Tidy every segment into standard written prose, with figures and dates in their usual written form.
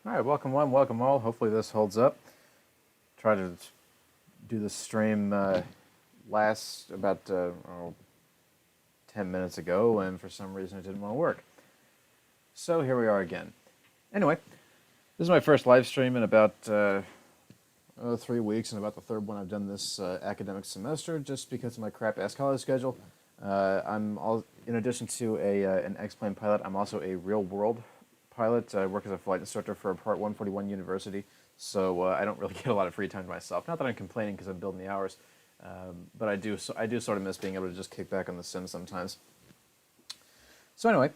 Alright, welcome one, welcome all. Hopefully this holds up. Tried to do the stream last about 10 minutes ago, and for some reason it didn't want to work. So here we are again. Anyway, this is my first live stream in about 3 weeks, and about the third one I've done this academic semester, just because of my crap-ass college schedule. In addition to an X-plane pilot, I'm also a real-world pilot. I work as a flight instructor for Part 141 University, so I don't really get a lot of free time to myself. Not that I'm complaining because I'm building the hours, but I do sort of miss being able to just kick back on the sim sometimes. So anyway,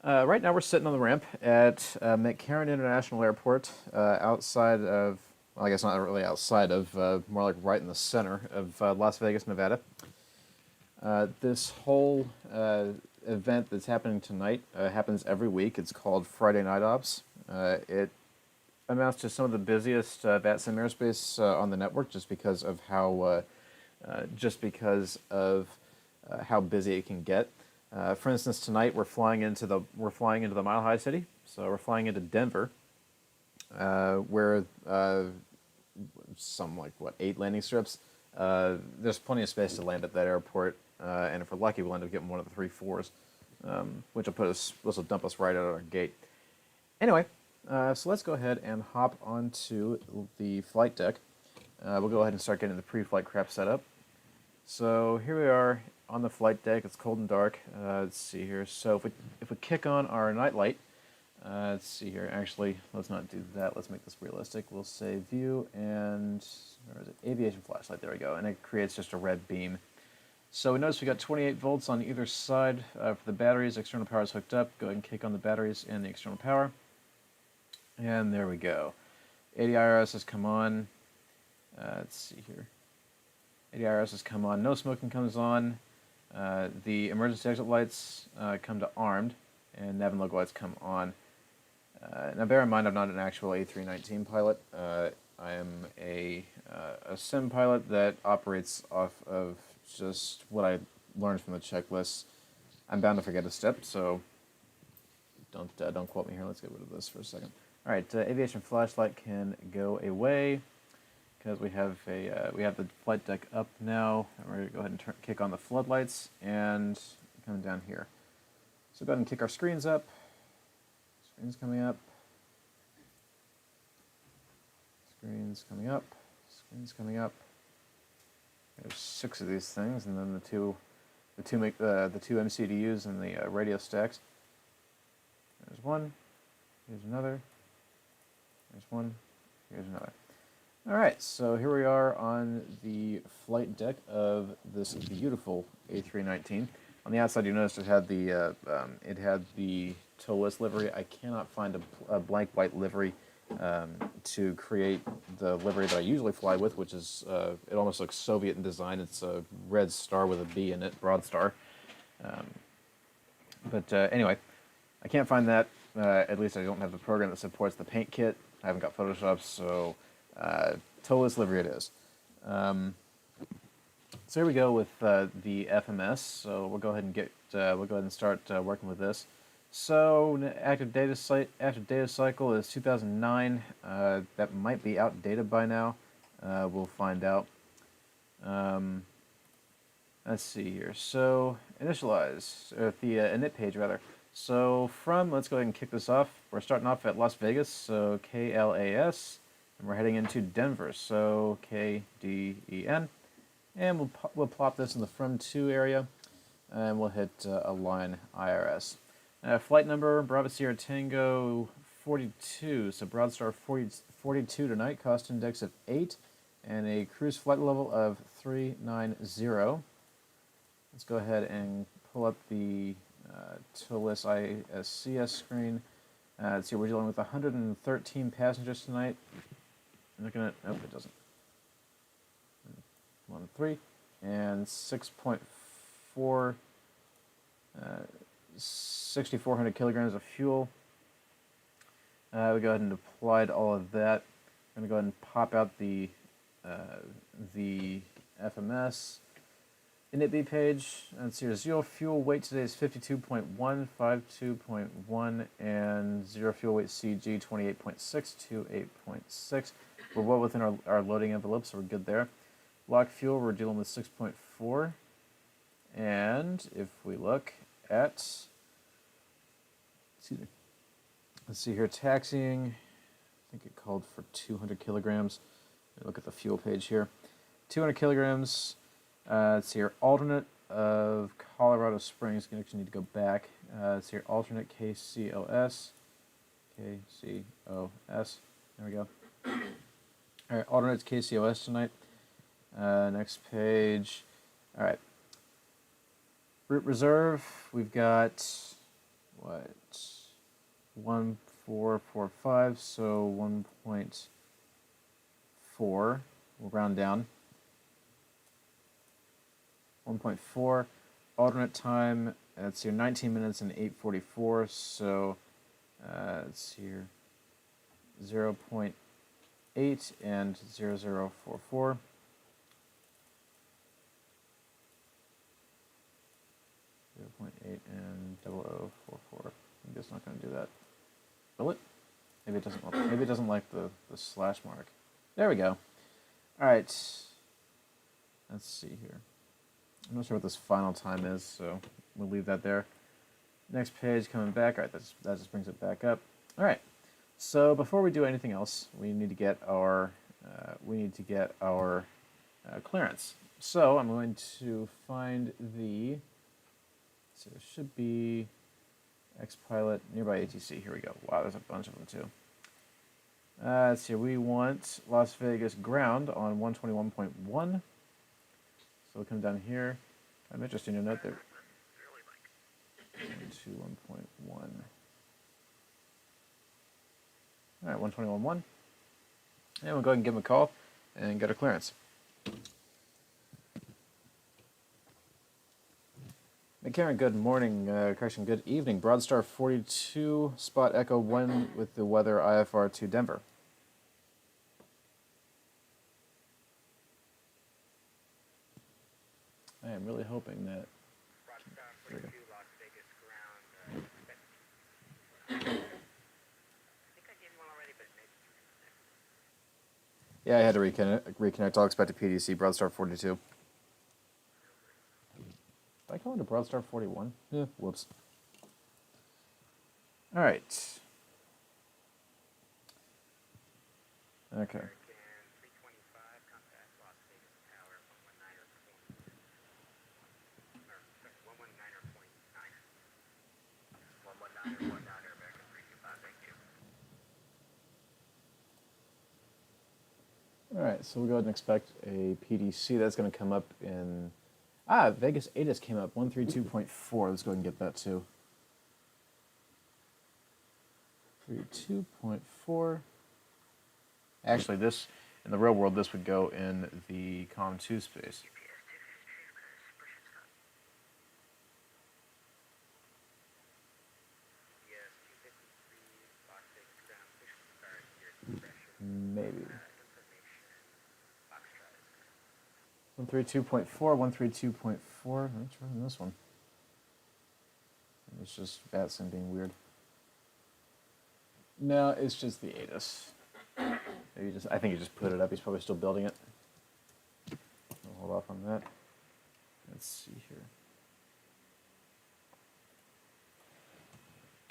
right now we're sitting on the ramp at McCarran International Airport, outside of, well, I guess not really outside of, more like right in the center of Las Vegas, Nevada. This whole event that's happening tonight happens every week. It's called Friday Night Ops. It amounts to some of the busiest VATSIM airspace on the network, just because of how busy it can get. For instance, tonight we're flying into the Mile High City, so we're flying into Denver, where some 8 landing strips. There's plenty of space to land at that airport. And if we're lucky, we'll end up getting one of the 3 4s, which will dump us right out of our gate. Anyway, so let's go ahead and hop onto the flight deck. We'll go ahead and start getting the pre-flight crap set up. So here we are on the flight deck. It's cold and dark. Let's see here. So if we kick on our night light, let's see here. Actually, let's not do that. Let's make this realistic. We'll say view and where is it? Aviation flashlight. There we go. And it creates just a red beam. So we notice we got 28 volts on either side for the batteries. External power is hooked up. Go ahead and kick on the batteries and the external power. And there we go. 80 IRS has come on. Let's see here. 80 IRS has come on. No smoking comes on. The emergency exit lights come to armed, and nav and logo lights come on. Now bear in mind, I'm not an actual A319 pilot. I am a sim pilot that operates off of just what I learned from the checklist. I'm bound to forget a step, so don't quote me here. Let's get rid of this for a second. All right, aviation flashlight can go away because we have the flight deck up now. And we're gonna go ahead and kick on the floodlights and come down here. So go ahead and kick our screens up. Screens coming up. Screens coming up. Screens coming up. There's 6 of these things, and then the two MCDUs and the radio stacks. There's one. Here's another. There's one. Here's another. All right, so here we are on the flight deck of this beautiful A319. On the outside, you notice it had the tow-less livery. I cannot find a blank white livery to create the livery that I usually fly with, which is, it almost looks Soviet in design. It's a red star with a B in it, broad star. Anyway, I can't find that. At least I don't have the program that supports the paint kit. I haven't got Photoshop, so tow-less livery it is. So here we go with the FMS. So we'll go ahead and start working with this. So active data cycle is 2009. That might be outdated by now. We'll find out. Let's see here. So initialize, or the init page rather. So let's go ahead and kick this off. We're starting off at Las Vegas, so KLAS, and we're heading into Denver, so KDEN. And we'll plop this in the from-to area, and we'll hit align IRS. Flight number, Bravo Sierra Tango 42, so Broadstar 42 tonight, cost index of 8, and a cruise flight level of 390. Let's go ahead and pull up the TOLIS ISCS screen. Let's see, we're dealing with 113 passengers tonight. I'm looking at, nope, it doesn't. 1, 3, and 6.4, 6,400 kilograms of fuel. We go ahead and applied all of that. I'm going to go ahead and pop out the FMS. initb page. Let's see, zero fuel weight today is 52.1, 52.1, and zero fuel weight CG 28.6, 28.6. We're well within our loading envelope, so we're good there. Lock fuel, we're dealing with 6.4. And if we look at, excuse me, let's see here, taxiing, I think it called for 200 kilograms. Look at the fuel page here. 200 kilograms. Let's see here, alternate of Colorado Springs. You actually need to go back. Let's see here, alternate KCOS. KCOS. There we go. All right, alternate KCOS tonight. Next page. All right. Route reserve. We've got what? 1.445. So 1.4. We'll round down. 1.4. Alternate time. That's here 19 minutes and 8:44. So let's see here. 0.8 and 0044. 0.8 and 0044. I'm just not going to do that. Will it? Maybe it doesn't. Maybe it doesn't like the slash mark. There we go. All right. Let's see here. I'm not sure what this final time is, so we'll leave that there. Next page coming back. All right, that just brings it back up. All right. So before we do anything else, we need to get our clearance. So I'm going to find the. So there should be X-Pilot nearby ATC. Here we go. Wow, there's a bunch of them too. Let's see. We want Las Vegas ground on 121.1. So we'll come down here. I'm interested in a note there. 121.1. All right, 121.1. And we'll go ahead and give him a call and get a clearance. McCarran, good morning. Correction, good evening. Broadstar 42, spot Echo 1 with the weather IFR to Denver. I am really hoping that. Broadstar 42, Las Vegas ground. I think I gave one already, but maybe. Yeah, I had to reconnect. I'll expect a PDC, Broadstar 42. Did I call into Broadstar 41? Yeah, whoops. All right. Okay. 325, contact Las Vegas Tower, 119.9. 119.9. 119.9, American 325, thank you. All right, so we'll go ahead and expect a PDC. That's going to come up in... Vegas ATIS came up, 132.4. Let's go ahead and get that too. 32.4. Actually, this, in the real world, this would go in the COM2 space. Yes, 253, Las Vegas ground, official start, here's the pressure. Maybe. Information, Foxtrot. 132.4, 132.4. Let's run this one. It's just VATSIM being weird. No, it's just the ATIS. Maybe I think he just put it up. He's probably still building it. I'll hold off on that. Let's see here.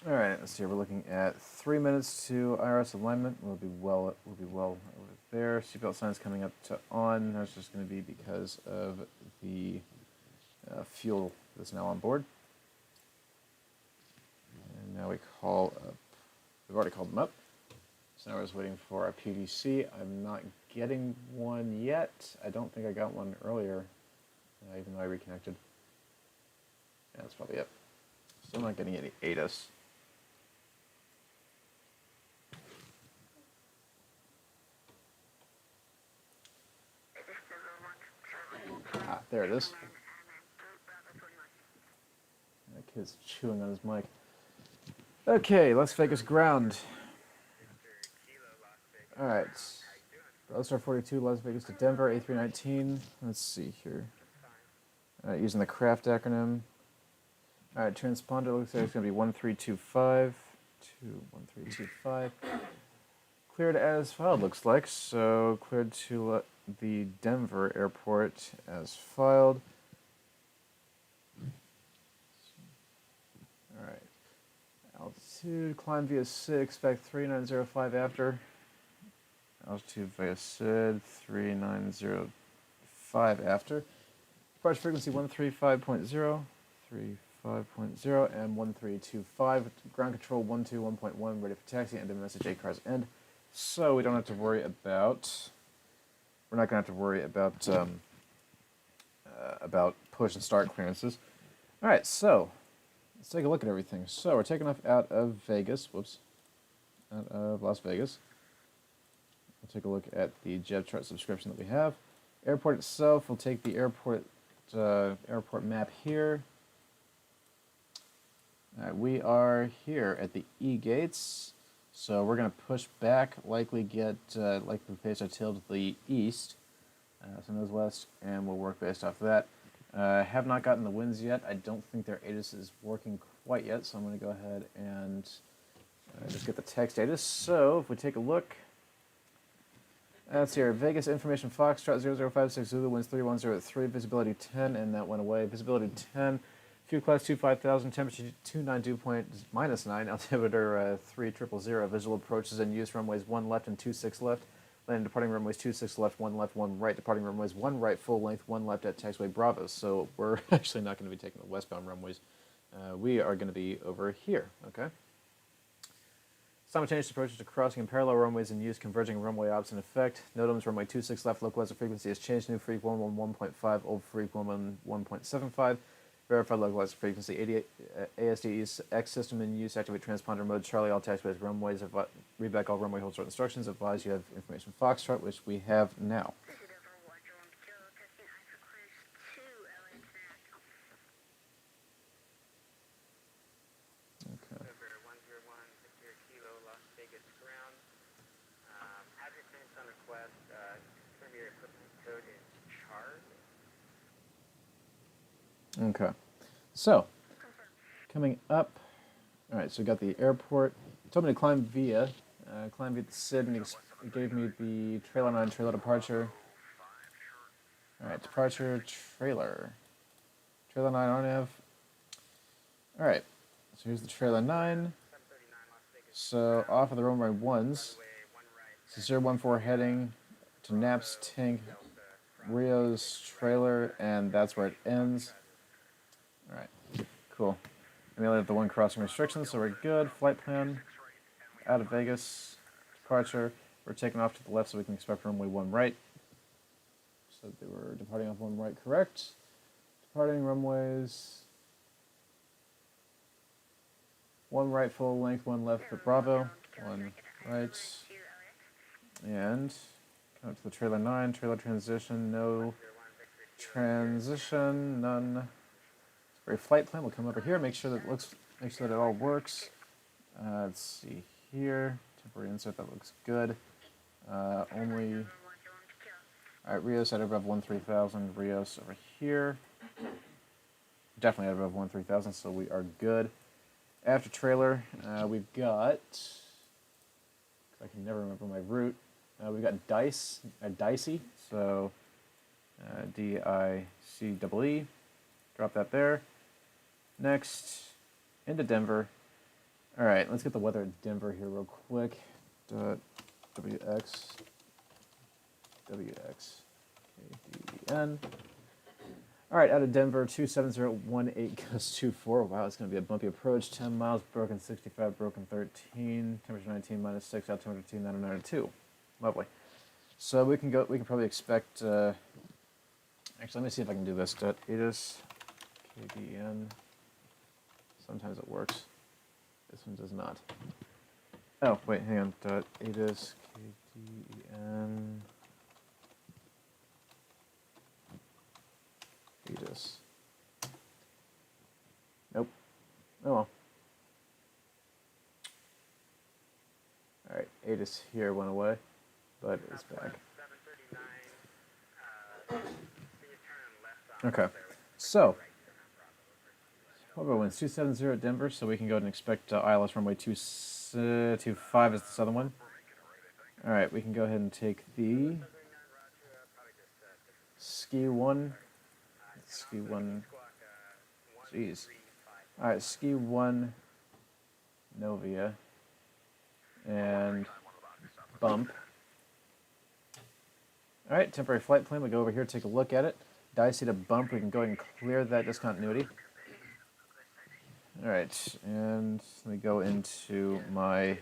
All right, let's see. We're looking at 3 minutes to IRS alignment. We'll be well over there. Seatbelt signs coming up to on. That's just going to be because of the fuel that's now on board. And now we call up. We've already called them up. So now we're just waiting for our PDC. I'm not getting one yet. I don't think I got one earlier, even though I reconnected. Yeah, that's probably it. Still not getting any ATIS. There it is. That kid's chewing on his mic. Okay, Las Vegas ground. All right. Broadstar 42, Las Vegas to Denver, A319. Let's see here. Using the CRAFT acronym. All right, transponder looks like it's going to be 1325 to 1325. Cleared as filed, looks like. So cleared to the Denver airport as filed. All right. Altitude, climb via SID, expect 3905 after. Altitude via SID, 3905 after. Departure frequency 135.0, 35.0, and 1325. Ground control 121.1, ready for taxi, end of message, 8 cars end. So we don't have to worry about, we're not going to have to worry about push and start clearances. All right, so let's take a look at everything. So we're taking off out of Vegas, out of Las Vegas. We'll take a look at the Jet Chart subscription that we have. Airport itself, we'll take the airport map here. We are here at the E gates, so we're going to push back, likely face our tail to the east, so nose west, and we'll work based off of that. Have not gotten the winds yet. I don't think their ATIS is working quite yet, so I'm going to go ahead and just get the text ATIS. So if we take a look, that's here. Vegas Information Foxtrot 0056 Zulu, winds 3103, visibility 10, and that went away. Visibility 10, fuel class 25000, temperature 292 -9, altimeter 3000, visual approaches in use, runways 1 left and 26 left. Landing departing runways 26 left, 1 left, 1 right. Departing runways 1 right, full length, 1 left at taxiway Bravo. So we're actually not going to be taking the westbound runways. We are going to be over here, okay? Simultaneous approaches to crossing and parallel runways in use, converging runway ops in effect. NOTAMs runway 26 left, localizer frequency has changed. New freak 111.5, old freak 111.75. Verified localizer frequency 88. ASD X system in use. Activate transponder mode. Charlie, all taxiways, runways. Read back all runway hold short instructions. Advise you have information Foxtrot, which we have now. Okay. On request, confirm your equipment code is charred. Okay. So, coming up. All right, so we got the airport. It told me to climb via the SID, and it gave me the trailer 9 trailer departure. All right, departure trailer. Trailer 9 RNAV. All right, so here's the trailer 9. So off of the runway 1s. So 014 heading to Naps Tank, Rio's trailer, and that's where it ends. All right, cool. And we only have the 1 crossing restriction, so we're good. Flight plan out of Vegas, departure. We're taking off to the left so we can expect runway 1 right. So they were departing off 1 right, correct. Departing runways 1 right full length, 1 left for Bravo, 1 right. And come up to the trailer 9, trailer transition, no transition, none. Very flight plan. We'll come over here, make sure that it all works. Let's see here, temporary insert, that looks good. All right, Rios at above 13,000. Rios over here, definitely at above 13,000, so we are good. After trailer, we've got. I can never remember my route. We've got Dicey, so DICEE. Drop that there. Next, into Denver. All right, let's get the weather at Denver here real quick. WX KDN. All right, out of Denver, 27018 goes 24. Wow, it's going to be a bumpy approach. 10 miles, broken 65, broken 13. Temperature 19, -6, altimeter 292. Lovely. So we can probably expect. Actually, let me see if I can do this. ATIS KDN. Sometimes it works. This one does not. Oh, wait, hang on. ATIS KDN. ATIS. Nope. Oh well. Alright, ATIS here went away, but it's back. Okay. So, winds 270 at Denver, so we can go ahead and expect ILS runway 25 is the southern one. All right, we can go ahead and take the Ski 1. Ski 1. Jeez. All right, Ski 1 Novia and bump. All right, temporary flight plan. We go over here, take a look at it. Dicey to bump. We can go ahead and clear that discontinuity. All right, and let me go into my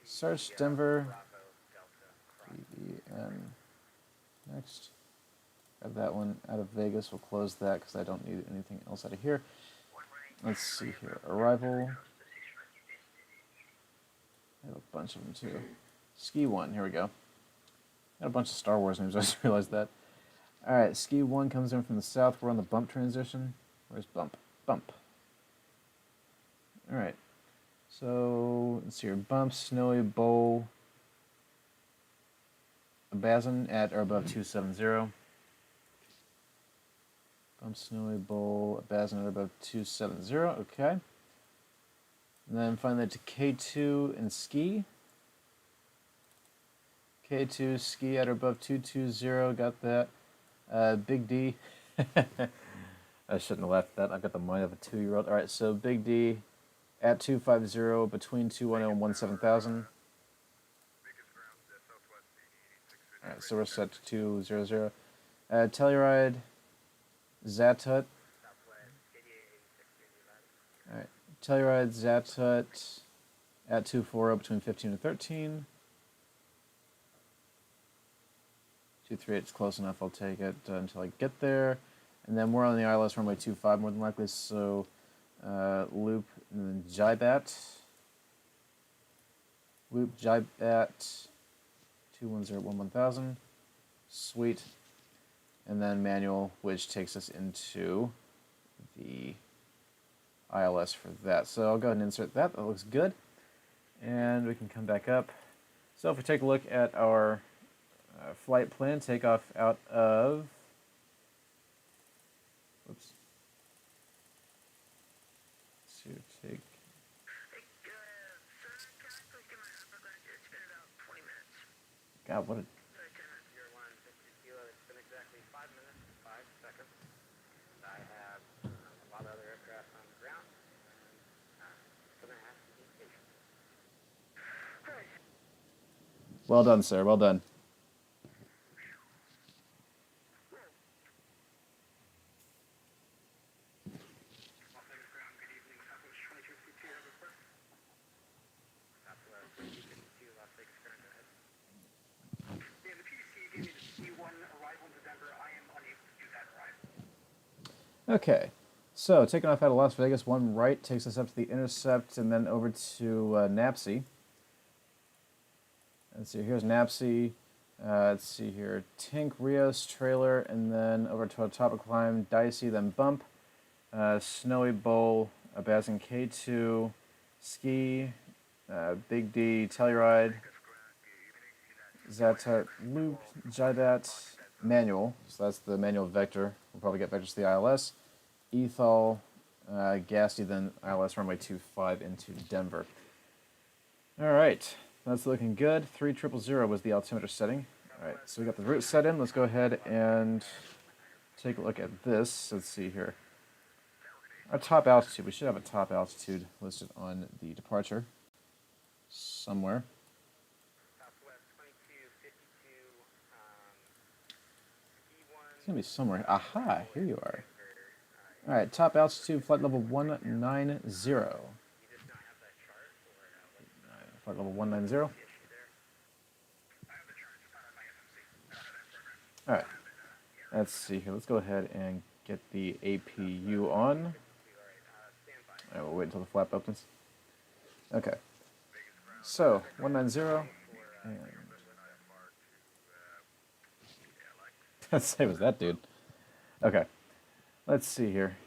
search Denver. And next, grab that one out of Vegas. We'll close that because I don't need anything else out of here. Let's see here. Arrival. I have a bunch of them too. Ski 1, here we go. Got a bunch of Star Wars names, I just realized that. Alright, Ski 1 comes in from the south. We're on the bump transition. Where's bump? Bump. Alright. So, let's see here. Bump, Snowy, Bowl, Bazin at or above 270. Bump, Snowy, Bowl, Bazin at or above 270. Okay. And then finally to K2 and Ski. K2, Ski at or above 220, got that. Big D. I shouldn't have left that. I've got the mind of a 2-year-old. All right, so Big D at 250 between 210 and 17,000. All right, so we're set to 200. Telluride, Zatut. All right, Telluride, Zatut at 240 between 15 and 13. 238 is close enough. I'll take it until I get there. And then we're on the ILS runway 25 more than likely. So loop and then Jibat. Loop Jibat 210 Sweet. And then manual, which takes us into the ILS for that. So I'll go ahead and insert that. That looks good. And we can come back up. So if we take a look at our flight plan, takeoff out of, whoops, so take, God, what a, It's been exactly 5 minutes and 5 seconds. I have a lot of other aircraft on the ground, and I'm gonna have to be patient. well done, sir, well done. Okay, so taking off out of Las Vegas, one right takes us up to the intercept and then over to Napsy. Let's see, here's Napsy. Let's see here, Tink, Rios, trailer, and then over to a top of climb, Dicey, then bump. Snowy Bowl, Bazin K2, Ski, Big D, Telluride, Zatut, Loop, Jibat, manual, so that's the manual vector. We'll probably get vectors to the ILS. Ethol, Gasty, then ILS runway 25 into Denver. All right, that's looking good. 3000 was the altimeter setting. All right, so we got the route set in. Let's go ahead and take a look at this. Let's see here. Our top altitude, we should have a top altitude listed on the departure somewhere. It's going to be somewhere. Aha, here you are. All right, top altitude, flight level 190. Flight level 190. All right, let's see here. Let's go ahead and get the APU on. All right, we'll wait until the flap opens. Okay, so 190. And let's say it was that dude. Okay, let's see here.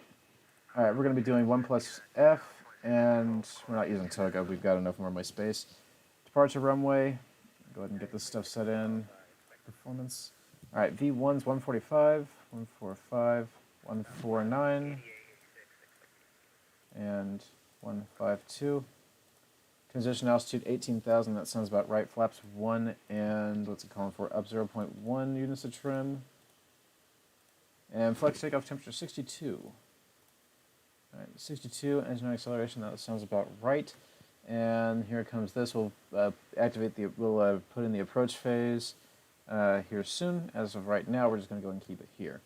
All right, we're going to be doing 1+F, and we're not using Toga. We've got enough runway space. Departure runway. Go ahead and get this stuff set in. Performance. All right, V1's 145. 145, 149, and 152. Transition altitude 18,000, that sounds about right. Flaps 1 and what's it calling for? Up 0.1 units of trim. And flex takeoff temperature 62. All right, 62, engine acceleration, that sounds about right. And here comes this. We'll we'll put in the approach phase here soon. As of right now, we're just going to go and keep it here.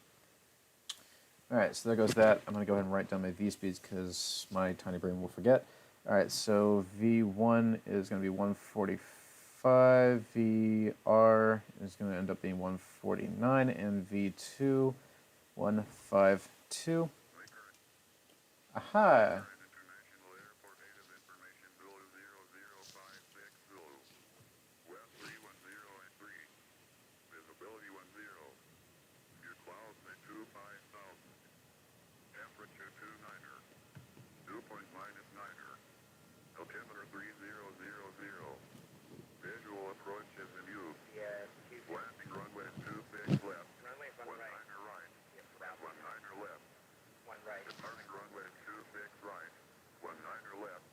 All right, so there goes that. I'm going to go ahead and write down my V speeds because my tiny brain will forget. All right, so V1 is going to be 145, VR is going to end up being 149, and V2, 152. Aha! Altimeter 3000. Visual approaches in use. Landing runway 26 left. Runway 19 right. right. Yes, And 19 left. 1 right. Departing runway 26 right. 19 left.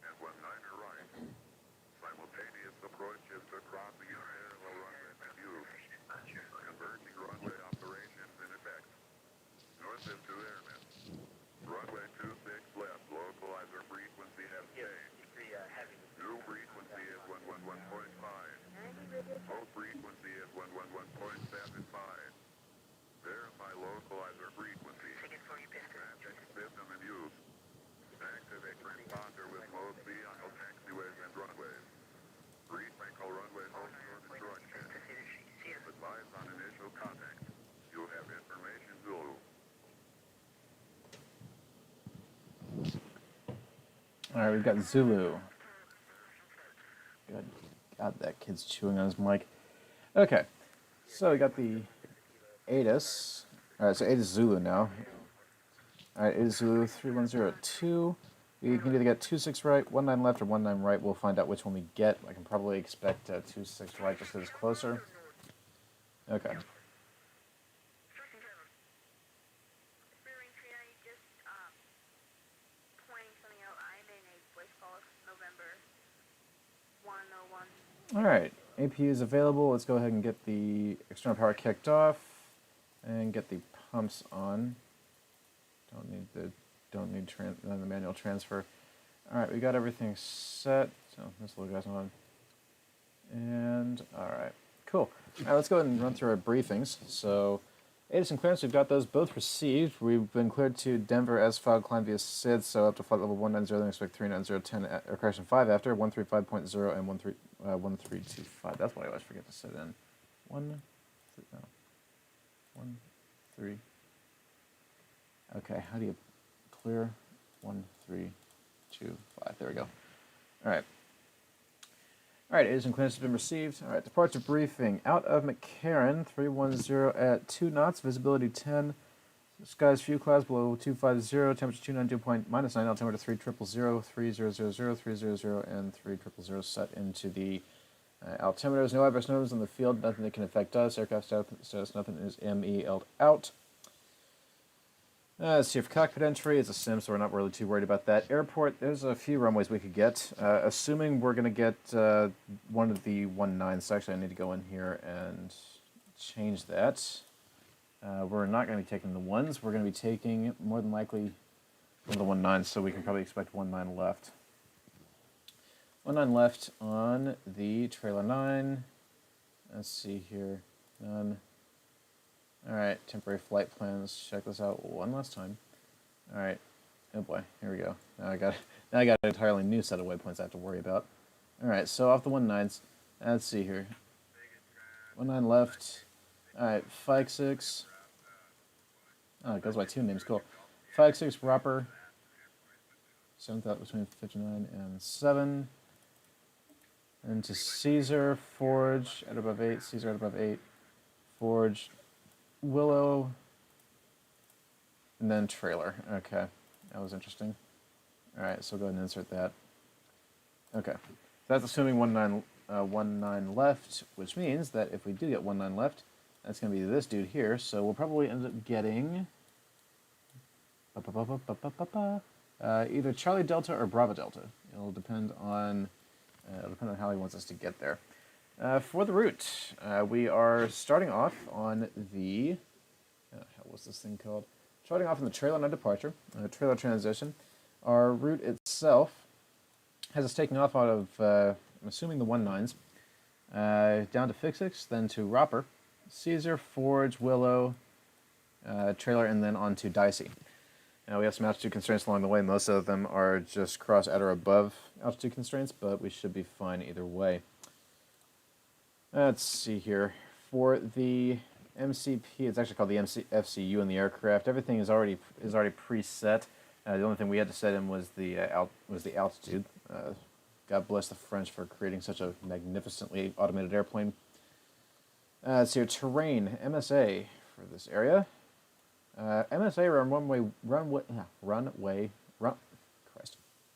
And 19 right. Simultaneous approaches to crossing an aerial runway in use. Converging runway operations in effect. North is 2 airmen. Runway 26 left. Localizer frequency has changed. New frequency is 111.5. Low frequency is 111.75. Verify localizer frequency. Traffic system in use. Activate transponder with mode B on all taxiways and runways. Resprinkle runway host your instruction. Advise on initial contact. You have information Zulu. All right, we've got Zulu. Good. God, that kid's chewing on his mic. Okay, so we got the ATIS. All right, so ATIS Zulu now. All right, ATIS Zulu 3102. We can either get 26 right, 19 left, or 19 right. We'll find out which one we get. I can probably expect 26 right just because it's closer. Okay. All right, APU is available. Let's go ahead and get the external power kicked off and get the pumps on. Don't need the manual transfer. All right, we got everything set. So this little guy's on. And all right, cool. All right, let's go ahead and run through our briefings. So, ATIS and clearance, we've got those both received. We've been cleared to Denver as filed, climb via SID, so up to flight level 190, then expect 39010, or correction 5 after, 135.0 and 1325. That's what I always forget to set in. 1, 3. Okay, how do you clear? 1, 3, 2, 5. There we go. All right. All right, ATIS and clearance has been received. All right, departure briefing. Out of McCarran, 310 at 2 knots, visibility 10. Skies few clouds below 250, temperature 292.-9, altimeter 3000, 3000, 300, and 3000 set into the altimeters. No adverse notice on the field, nothing that can affect us. Aircraft status, nothing is MEL'd out. Let's see, for cockpit entry, it's a sim, so we're not really too worried about that. Airport, there's a few runways we could get. Assuming we're going to get one of the 19s, so actually I need to go in here and change that. We're not going to be taking the 1s. We're going to be taking, more than likely, one of the 19s, so we can probably expect 19 left. 19 left on the trailer 9. Let's see here. None. All right, temporary flight plans. Check this out one last time. All right. Oh boy, here we go. Now I got an entirely new set of waypoints I have to worry about. All right, so off the 19s. Let's see here. 19 left. All right, 5-6. Oh, it goes by 2 names. Cool. 5-6 Roper. 7th out between 59 and 7. And to Caesar, Forge at above 8. Caesar at above 8. Forge. Willow, and then trailer. Okay, that was interesting. All right, so go ahead and insert that. Okay, so that's assuming 19 left, which means that if we do get 19 left, That's going to be this dude here. So we'll probably end up getting either Charlie Delta or Bravo Delta. It'll depend on how he wants us to get there. For the route, we are starting off on the what's this thing called? Starting off on the trailer no departure, trailer transition. Our route itself has us taking off out of, I'm assuming the 19s, down to Fixix, then to Roper, Caesar, Forge, Willow, trailer, and then on to Dicey. Now we have some altitude constraints along the way. Most of them are just cross at or above altitude constraints, but we should be fine either way. Let's see here. For the MCP, it's actually called the FCU in the aircraft. Everything is already preset. The only thing we had to set in was the altitude. God bless the French for creating such a magnificently automated airplane. Let's see here. Terrain, MSA for this area. MSA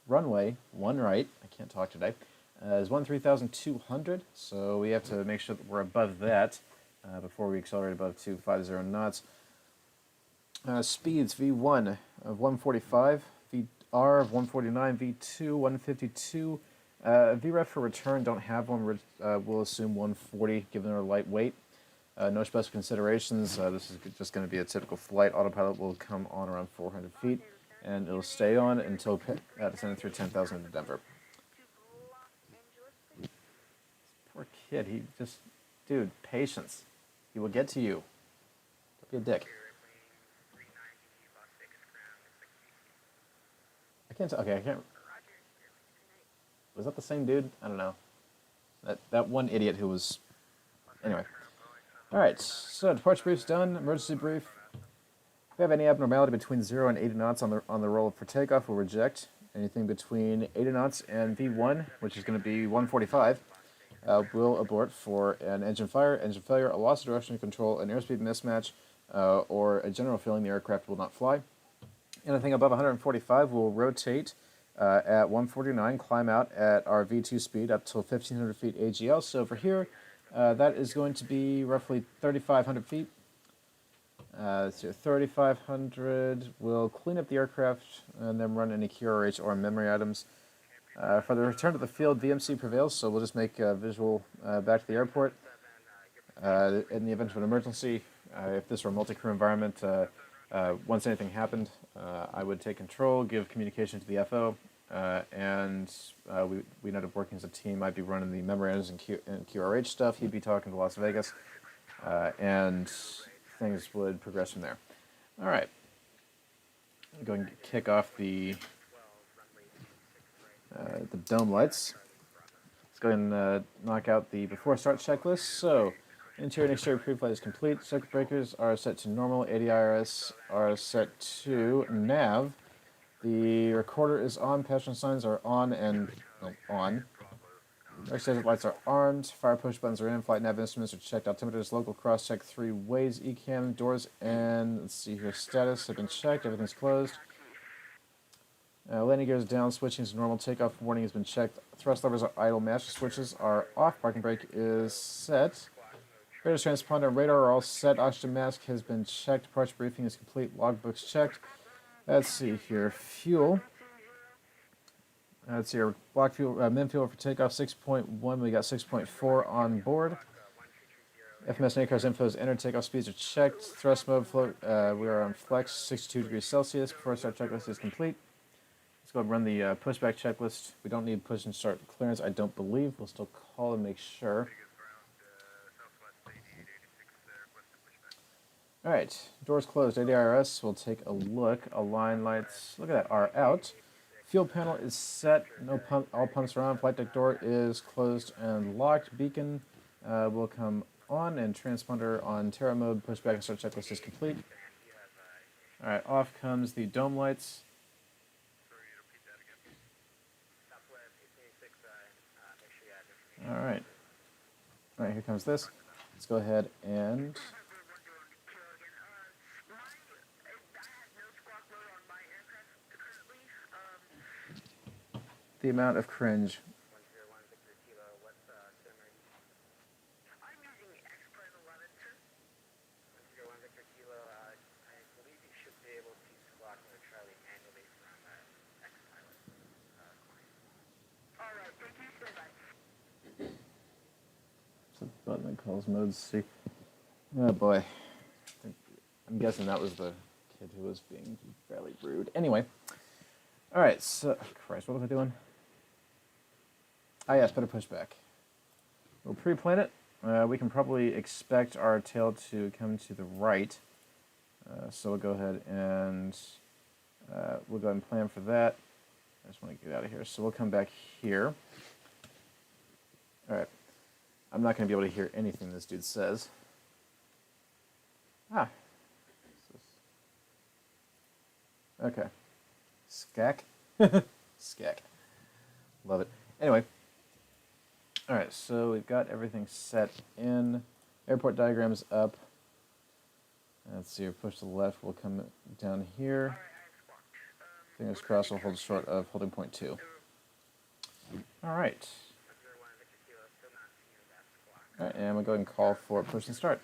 runway 1 right. I can't talk today. Is 13,200, so we have to make sure that we're above that before we accelerate above 250 knots. Speeds V1 of 145, VR of 149, V2 152. VREF for return, don't have one. We'll assume 140 given our light weight. No special considerations. This is just going to be a typical flight. Autopilot will come on around 400 feet, and it'll stay on until descending through 10,000 into Denver. Poor kid. He just, dude, patience. He will get to you. Don't be a dick. I can't. Okay, I can't. Was that the same dude? I don't know. That one idiot who was. Anyway. All right. So departure brief's done. Emergency brief. If we have any abnormality between 0 and 80 knots on the roll for takeoff, we'll reject. Anything between 80 knots and V1, which is going to be 145, will abort for an engine failure, a loss of direction control, an airspeed mismatch, or a general feeling the aircraft will not fly. Anything above 145 will rotate at 149, climb out at our V2 speed up till 1,500 feet AGL. So for here, that is going to be roughly 3,500 feet. So 3,500, we'll clean up the aircraft and then run any QRH or memory items. For the return to the field, VMC prevails, so we'll just make a visual back to the airport. In the event of an emergency, if this were a multi-crew environment, once anything happened, I would take control, give communication to the FO, and we'd end up working as a team. I'd be running the memory items and QRH stuff. He'd be talking to Las Vegas, and things would progress from there. All right. I'm going to kick off the dome lights. Let's go ahead and knock out the before start checklist. So, interior and exterior pre-flight is complete. Circuit breakers are set to normal. ADIRS are set to nav. The recorder is on. Passenger signs are on and on. Exterior lights are armed. Fire push buttons are in. Flight nav instruments are checked. Altimeters, local cross check 3 ways. ECAM doors and let's see here. Status have been checked. Everything's closed. Landing gears down. Switching to normal. Takeoff warning has been checked. Thrust levers are idle. Master switches are off. Parking brake is set. Radar transponder and radar are all set. Oxygen mask has been checked. Departure briefing is complete. Logbooks checked. Let's see here. Fuel. Let's see here. Block fuel, min fuel for takeoff 6.1. We got 6.4 on board. FMS and ACARS info is entered. Takeoff speeds are checked. Thrust mode float. We are on flex 62 degrees Celsius. Before start checklist is complete. Let's go ahead and run the pushback checklist. We don't need push and start clearance, I don't believe. We'll still call and make sure. All right, doors closed. ADIRS, we'll take a look. Align lights, look at that, are out. Fuel panel is set. No pump. All pumps are on. Flight deck door is closed and locked. Beacon will come on, and transponder on Terra mode. Pushback and start checklist is complete. All right, off comes the dome lights. All right. All right, here comes this. Let's go ahead and the amount of cringe. 101 Victor Kilo, what's sim are you? I'm using X-Plan 11, sir. button that calls mode C. Oh boy. I'm guessing that was the kid who was being fairly rude. Anyway. Alright, so... Christ, what was I doing? Ah, yes, better pushback. We'll pre-plan it. We can probably expect our tail to come to the right. So we'll go ahead and... we'll go ahead and plan for that. I just want to get out of here. So we'll come back here. Alright. I'm not going to be able to hear anything this dude says. Ah. Okay. Skak? Skak. Love it. Anyway. Alright, so we've got everything set in. Airport diagram's up. Let's see, push to the left. We'll come down here. Fingers crossed we'll hold short of holding point 2. Alright. Alright, and we'll go ahead and call for push and start.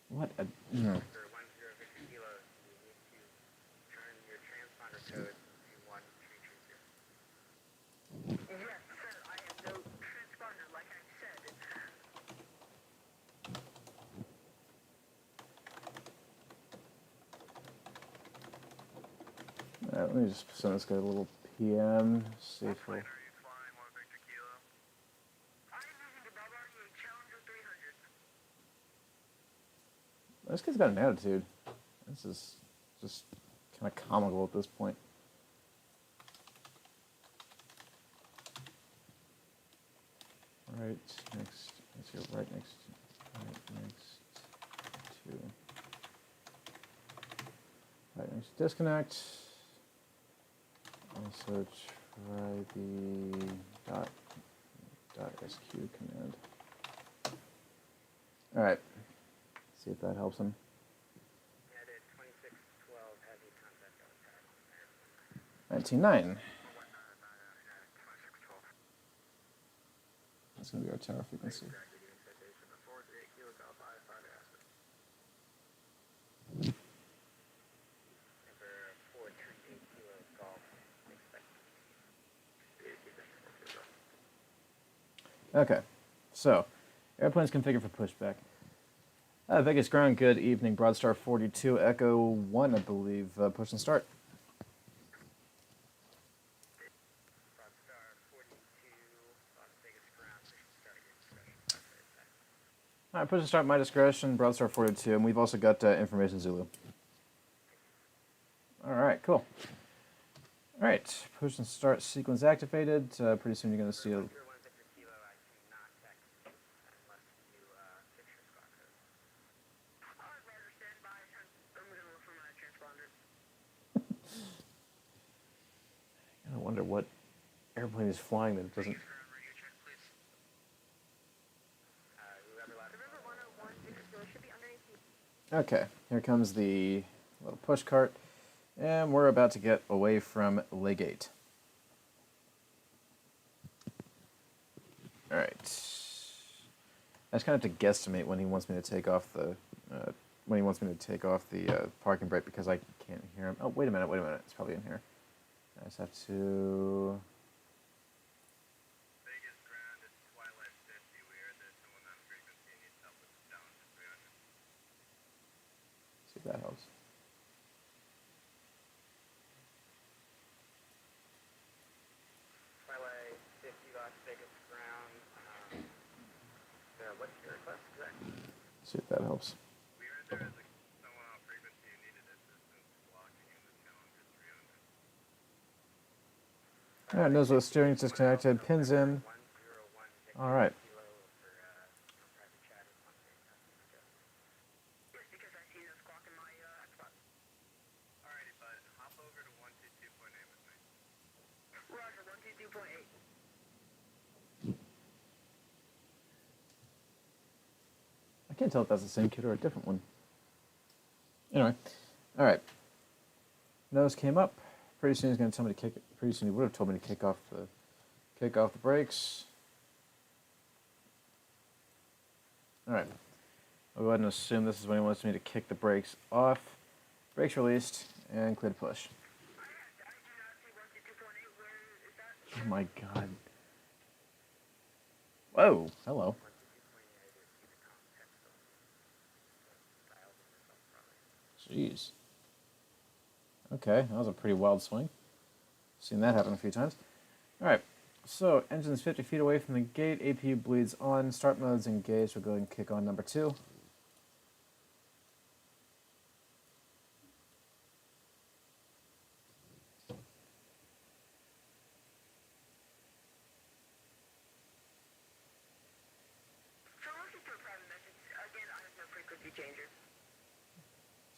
What a... No. Let me just send this guy a little PM, see if we'll... This kid's got an attitude. This is just kind of comical at this point. Right next, let's go right next to... Right next disconnect. Also try the .sq command. All right. See if that helps him. 19.9. That's going to be our tower frequency. Okay, so airplane's configured for pushback. Vegas ground, good evening. Broadstar 42, Echo 1, I believe. Push and start. All right, push and start, my discretion. Broadstar 42, and we've also got information Zulu. All right, cool. All right, push and start sequence activated. Pretty soon you're going to see a... I wonder what airplane is flying that it doesn't... Okay, here comes the little push cart, and we're about to get away from Legate. All right. I just kind of have to guesstimate when he wants me to take off the parking brake because I can't hear him. Oh, wait a minute. It's probably in here. I just have to... Vegas ground, it's Twilight 50. We heard there's someone on frequency and needs help with the down to 300. See if that helps. Twilight 50, Las Vegas ground. What's your request? See if that helps. We heard there is someone on frequency who needed assistance blocking in the Challenger 300. All right, nose with steering disconnected, pins in. All right. Alrighty, bud. Hop over to 122.8 with me. Roger, 122.8. I can't tell if that's the same kid or a different one. Anyway, all right. Nose came up. Pretty soon he's going to tell me to kick it. Pretty soon he would have told me to kick off the brakes. All right. I'll go ahead and assume this is when he wants me to kick the brakes off. Brakes released and clear to push. Oh my god. Whoa, hello. Jeez. Okay, that was a pretty wild swing. Seen that happen a few times. Alright, so engine's 50 feet away from the gate, APU bleeds on, start mode's engaged, we'll go ahead and kick on number 2.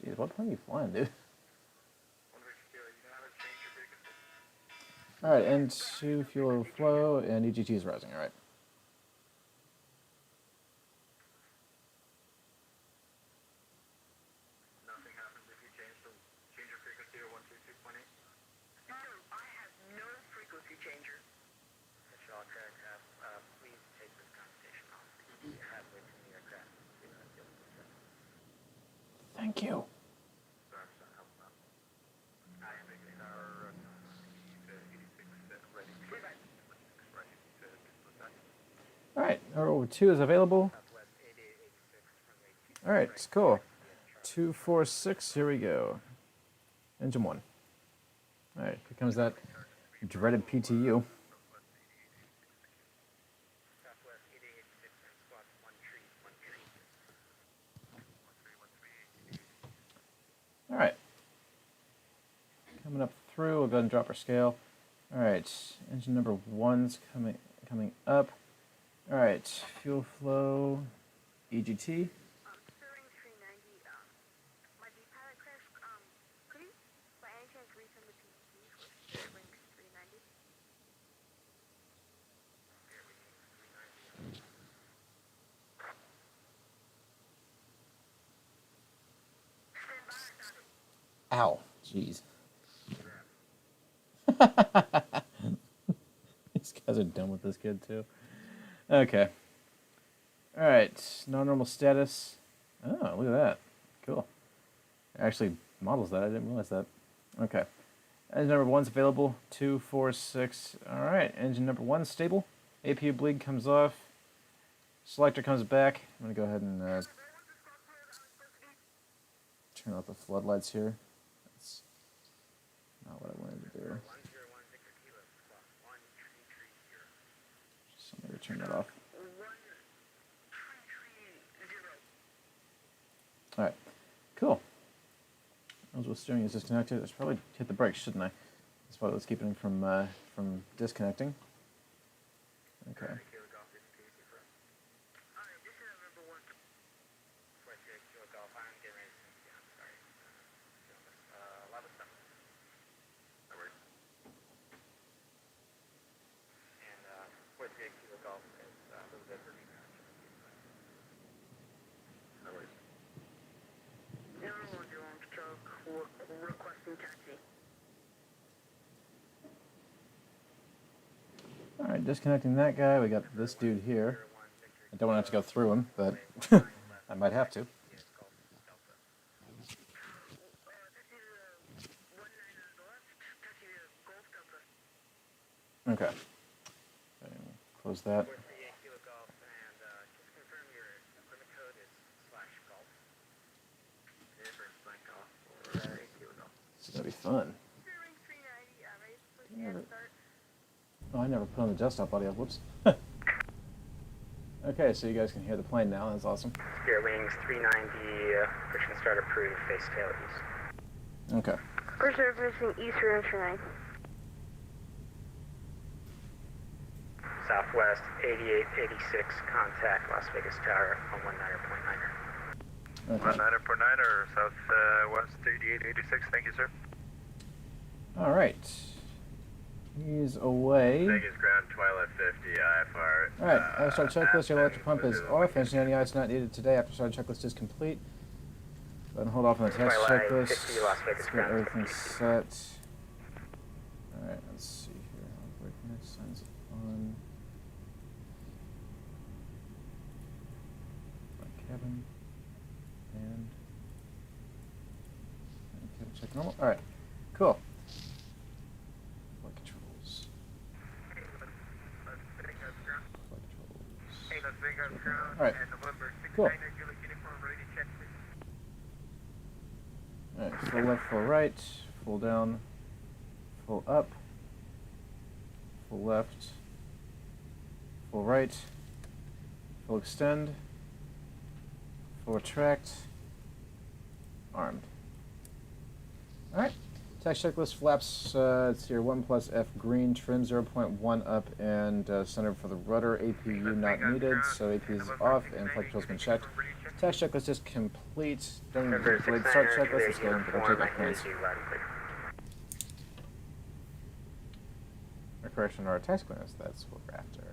Jeez, what plane are you flying, dude? Alright, N2 fuel flow, and EGT is rising, alright. Nothing happens if you change your frequency to 122.8? No, I have no frequency changer. Shaw aircraft, please take this conversation off. You have way too many aircraft. Thank you. Alright, number 2 is available. Alright, cool. 246, here we go. Engine 1. Alright, here comes that dreaded PTU. Alright. Coming up through, we'll go ahead and drop our scale. Alright, engine number 1's coming up. Alright, fuel flow, EGT. Stirring 390, my D-pilot crash, could you by any chance resend the PTs with Stirring 390? Ow, jeez. These guys are done with this kid too. Okay. Alright, non-normal status. Oh, look at that. Cool. It actually models that, I didn't realize that. Okay. Engine number 1's available. 2, 4, 6. Alright, engine number 1's stable. APU bleed comes off. Selector comes back. I'm going to go ahead and turn off the floodlights here. That's not what I wanted to do. Somebody turn that off. Alright, cool. As with steering is disconnected, I should probably hit the brakes, shouldn't I? That's probably what's keeping it from disconnecting. Okay. Alright, disconnecting that guy. We got this dude here. I don't want to have to go through him, but I might have to. Okay. Close that. This is going to be fun. Oh, I never put on the desktop audio. Whoops. Okay, so you guys can hear the plane now. That's awesome. Spirit wings 390, friction start approved, face tail east. Okay. We're servicing East for Entry 9. Southwest 8886, contact Las Vegas Tower on 19.9er. Okay. 19.9er, southwest 8886, thank you, sir. All right. He's away. Vegas ground, Twilight 50, IFR. All right. After start checklist, your electric pump is off. Engine NEI is not needed today. After start checklist is complete. Go ahead and hold off on the test Twilight checklist. 50, Las Vegas Let's get ground. everything set. All right. Let's see here. Brightness signs on. Cabin. And cabin check normal. All right. Cool. Flight controls. Alright. And November 69, Cool. Julie uniform, ready to check, please. Alright, full left, full right, full down, full up, full left, full right, full extend, full retract, armed. Alright, tax checklist flaps, it's here 1 plus F green, trim 0.1 up, and center for the rudder, APU not needed, so AP is off, and flight control's been checked. Tax checklist is complete. Then November complete 69, start checklist, Julie let's go and put our uniform, takeoff plans. Or correction, our tax clearance, that's what we're after.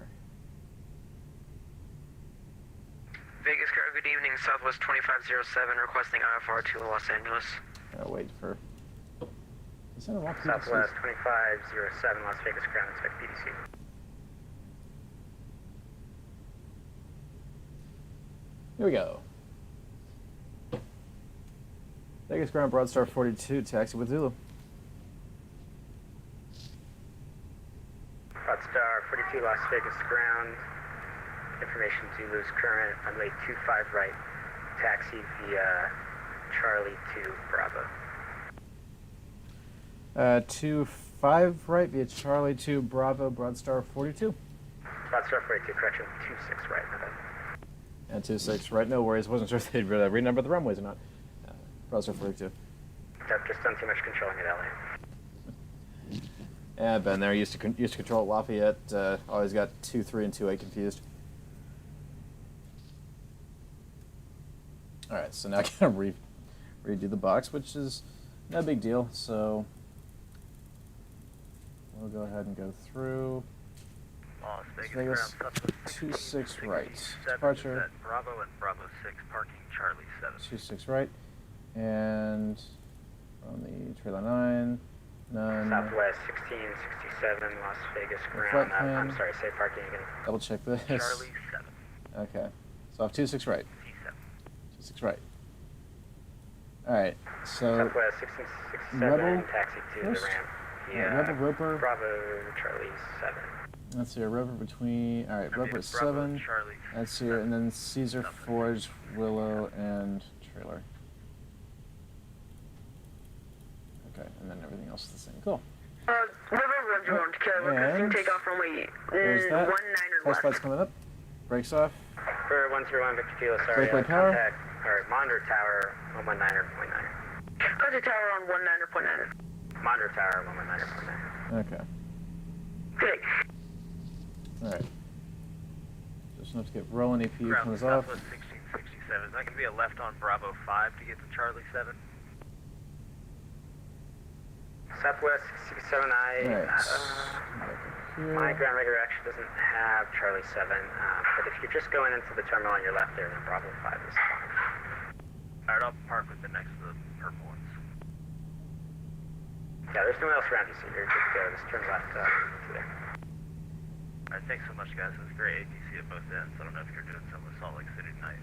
Vegas Car, good evening. Southwest 2507 requesting IFR to Los Angeles. Gotta wait for. Is that a lot of Southwest 2507, Las Vegas ground, expect PDC. Here we go. Vegas ground, Broadstar 42, taxi with Zulu. Broadstar 42, Las Vegas ground. Information Zulu's current, runway 25 right. Taxi via Charlie to Bravo. 25 right via Charlie to Bravo, Broadstar 42. Broadstar 42, correction, 26 right. My bad. And 26 right, no worries. Wasn't sure if they'd renumber the runways or not. Broadstar 42. I've just done too much controlling at LA. Yeah, I've been there. Used to control at Lafayette. Always got 2-3 and 2-8 confused. All right, so now I gotta redo the box, which is no big deal. So we'll go ahead and go through. Las Vegas, 26 right. Departure. Bravo and Bravo 6, parking Charlie 7. 26 right. And on the trailer 9, none. Southwest 1667, Las Vegas Flight ground. plan. I'm sorry, say parking again. Double check this. Charlie 7, Okay. So off 26 right. C7. 26 right. All right. So Southwest 1667, Rebel taxi to first? the ramp. Yeah, Rebel Roper. Bravo Charlie 7. That's here. Roper between. All right. Roper at 7. Charlie. That's here, and then Caesar, Forge, Willow, and trailer. Okay, and then everything else is the same. Cool. River 1 to kill, requesting And takeoff runway there's that. 19 Test left. flight's coming up. Brakes off. For 101 Victor Kilo, sorry. Breakaway power. Contact, or monitor tower 119.9. Contact tower on 19.9. Monitor tower 119.9. Okay. Good. All right. Just enough to get rolling. APU Ground comes off. Southwest 1667. Is that going to be a left on Bravo 5 to get to Charlie 7? Southwest 667, All right. my Here. ground radar actually doesn't have Charlie 7, but if you're just going into the terminal on your left there, then Bravo 5 is fine. Alright, I'll park with the next to the purple ones. Yeah, there's no one else around you, so you're good to go. Just turn left to there. Alright, thanks so much, guys. It was great ATC at both ends. I don't know if you're doing some with Salt Lake City tonight.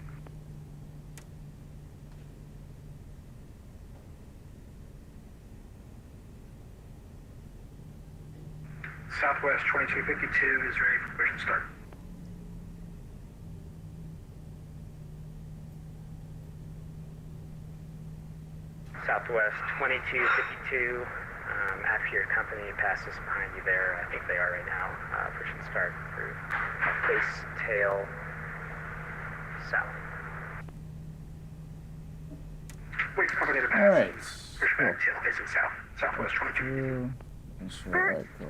Southwest 2252 is ready for push and start. Southwest 2252, after your company passes behind you there, I think they are right now, push and start through face, tail, south. Wait for company to pass. All right. Pushback tail facing south. Southwest 2252. Through. And sure. All right. Cool.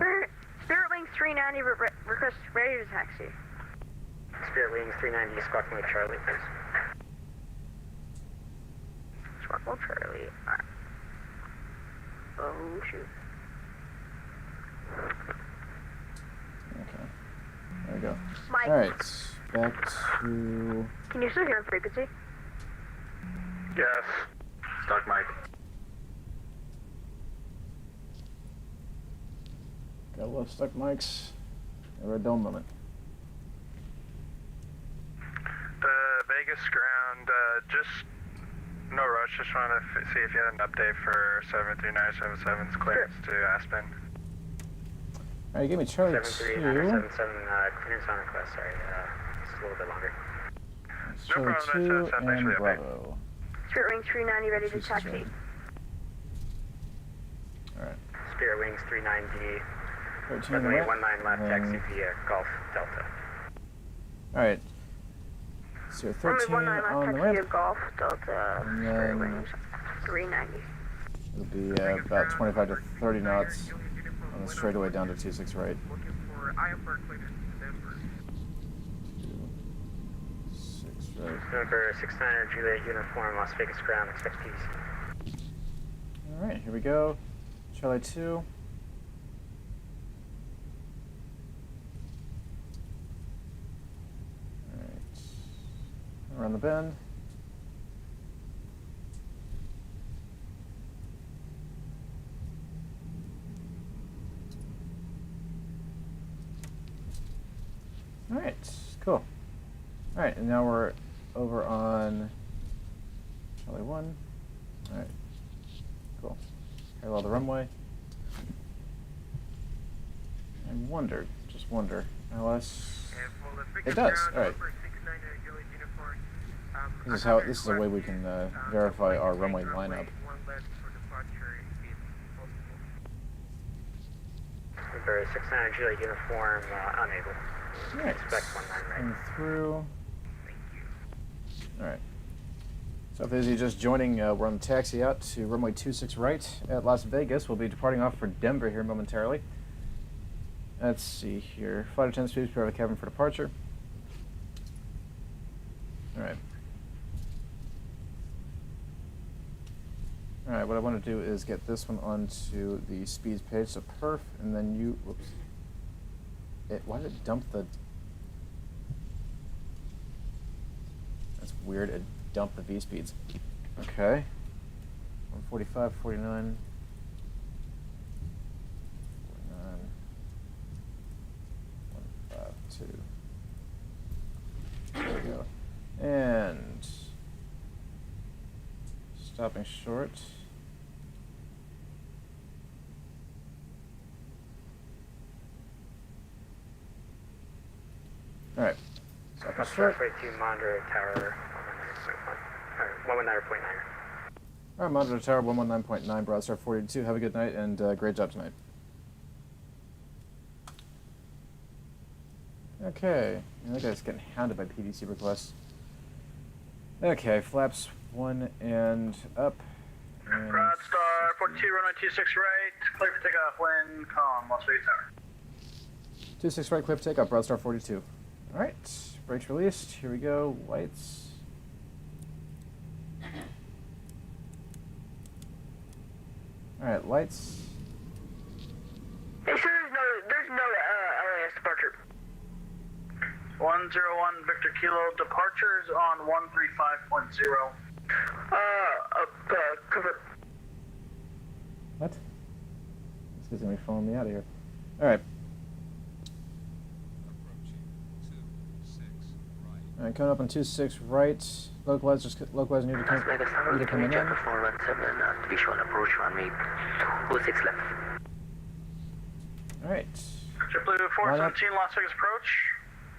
Spirit Wings 390 request ready to taxi. Spirit Wings 390, squawk mode Charlie, please. Squawk mode Charlie. Alright. Oh shoot. Okay. There we go. Mike, All right. Back to. can you still hear frequency? Yes. Stock Mike. Gotta love stuck mics. Never a dull moment. Vegas ground, just no rush. Just wanted to see if you had an update for 73977's clearance to Aspen. All right, give me Charlie 2. 73977, clearance on request, sorry, it's a little bit longer. Charlie problem, 2 that's and actually okay. Bravo. Spirit Wings 390 ready to 26 taxi. right. Alright. Spirit Wings 390, 13 runway right. 19 left, and taxi then- via Golf Delta. Alright. So Runway 13 19 on left, the taxi ramp. via Golf Delta. And Spirit then- Wings 390. It'll be about 25 to 30 knots on the straightaway down to 26 right. Looking for IFR clearance Denver. 26 right. November 69er Juliet uniform, Las Vegas ground, expect PDC. Alright, here we go. Charlie 2. Alright. Around the bend. Alright, cool. Alright, and now we're over on Charlie 1. Alright, cool. Parallel the runway. I wonder, just wonder, LS. It does, alright. This is how. This is a way we can verify our runway lineup. November 69er Juliet uniform, unable. Alright, Expect 19 right. and through. Alright. So if you're just joining, we're on the taxi out to runway 26 right at Las Vegas. We'll be departing off for Denver here momentarily. Let's see here. Flight attendants, please prepare the cabin for departure. Alright. Alright, what I want to do is get this one onto the speeds page, so perf, and then you, whoops. Why did it dump the... That's weird, it dumped the V-speeds. Okay. 145, 49. 49. 152. There we go. And... stopping short. Alright. Stopping That's short. 42 monitor tower 119.9. Alright, monitor tower 119.9, broadstar 42. Have a good night and great job tonight. Okay. I think I was getting hounded by PDC requests. Okay, flaps 1 and up. And Broadstar 42, runway 26 right, clear for takeoff, wind, calm, Las Vegas Tower. 26 right, clear for takeoff, broadstar 42. Alright, brakes released. Here we go. Lights. Alright, lights. Hey, sir, there's no LAS departure. 101 Victor Kilo, departures on 135.0. Cover. What? This guy's gonna be following me out of here. Alright. Alright, coming up on 26 right. Localizer need to come in. Chapter 417, visual approach runway 26 left. Alright. JetBlue 417 Las Vegas approach,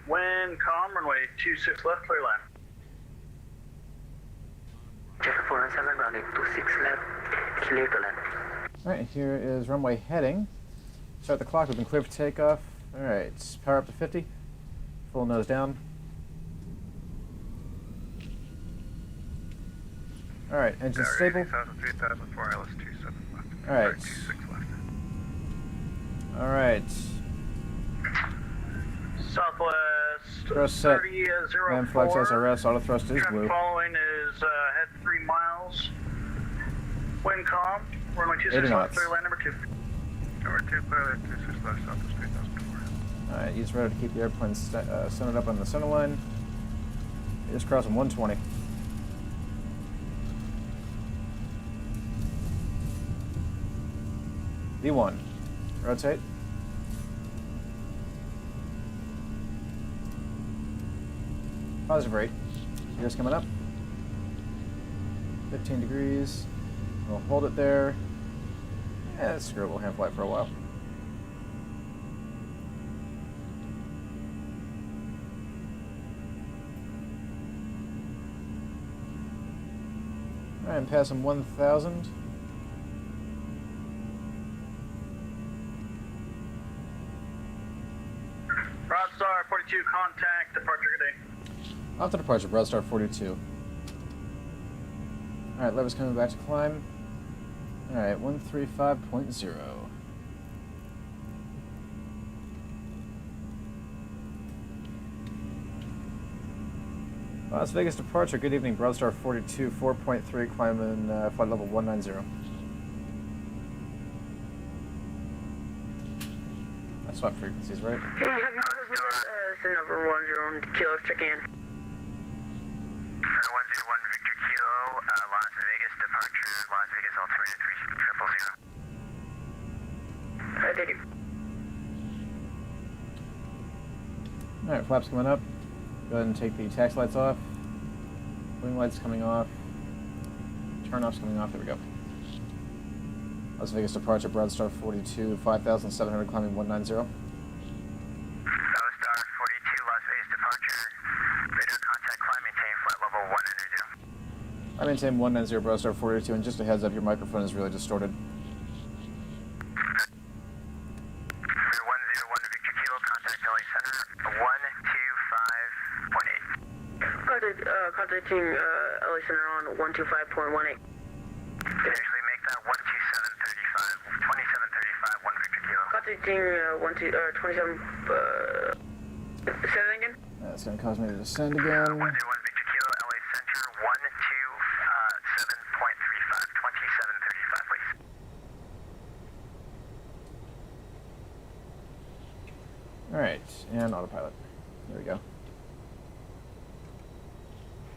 wind, calm, runway 26 left, clear line. Chapter 417, runway 26 left, clear to land. Alright, here is runway heading. Start the clock, we've been cleared for takeoff. Alright, power up to 50. Full nose down. Alright, engine stable. 3004 ILS 27 left. Alright. 26 left. Alright. Southwest Thrust set. 3004. Ram flex SRS, auto thrust is Traffic blue. following is head 3 miles. Wind calm, runway 80 26 left, knots. clear line number 2. Number 2, clear 26 left, southwest 3004. Alright, use radar to keep the airplane centered up on the center line. Just crossing 120. V1. Rotate. Positive rate. Gears coming up. 15 degrees. We'll hold it there. Yeah, screw it, we'll hand fly for a while. Alright, I'm passing 1,000. Broadstar 42, contact departure today. Off to departure, Broadstar 42. Alright, lever's coming back to climb. Alright, 135.0. Las Vegas departure, good evening, Broadstar 42, 4.3, climbing flight level 190. That's swap frequencies, right? Hey, have you send over 10 kilo, check in. 101 Victor Kilo, Las Vegas departure, Las Vegas altimeter 3000. I take it. Alright, flaps coming up. Go ahead and take the tax lights off. Wing lights coming off. Turn-offs coming off. There we go. Las Vegas departure, Broadstar 42, 5,700, climbing 190. Broadstar 42, Las Vegas departure, radar contact, climb, maintain flight level 190. I maintain 190, Broadstar 42, and just a heads up, your microphone is really distorted. 101 Victor Kilo, contact LA Center, 125.8. Contacting LA Center on 125.18. Actually make that 12735, 2735, 1 Victor Kilo. Contacting 27, say that again? That's going to cause me to descend again. 101 Victor Kilo, LA Center, 127.35, 2735, please. Alright, and autopilot. There we go.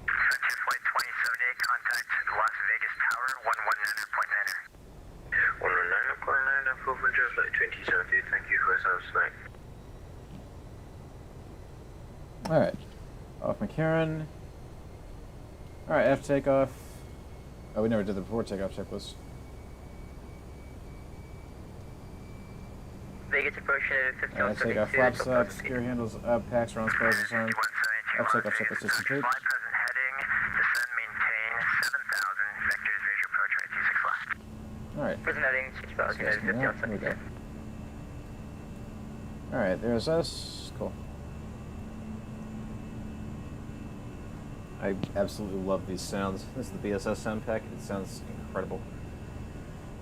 Frontier Flight 2078, contact Las Vegas Tower, 119.9. 119.9, full Frontier Flight 2070, thank you for service tonight. Alright. Off McCarran. Alright, F takeoff. Oh, we never did the before takeoff checklist. Vegas approach at Alright, takeoff, flaps up, steer handles up, packs around, spells disarmed. F takeoff checklist is complete. Fly present heading, descend, maintain 7,000, vectors, visual approach, right 26 left. Alright. Present heading, 6,000, United 50 on There we go. 76. Alright, there's us. Cool. I absolutely love these sounds. This is the BSS sound pack. It sounds incredible.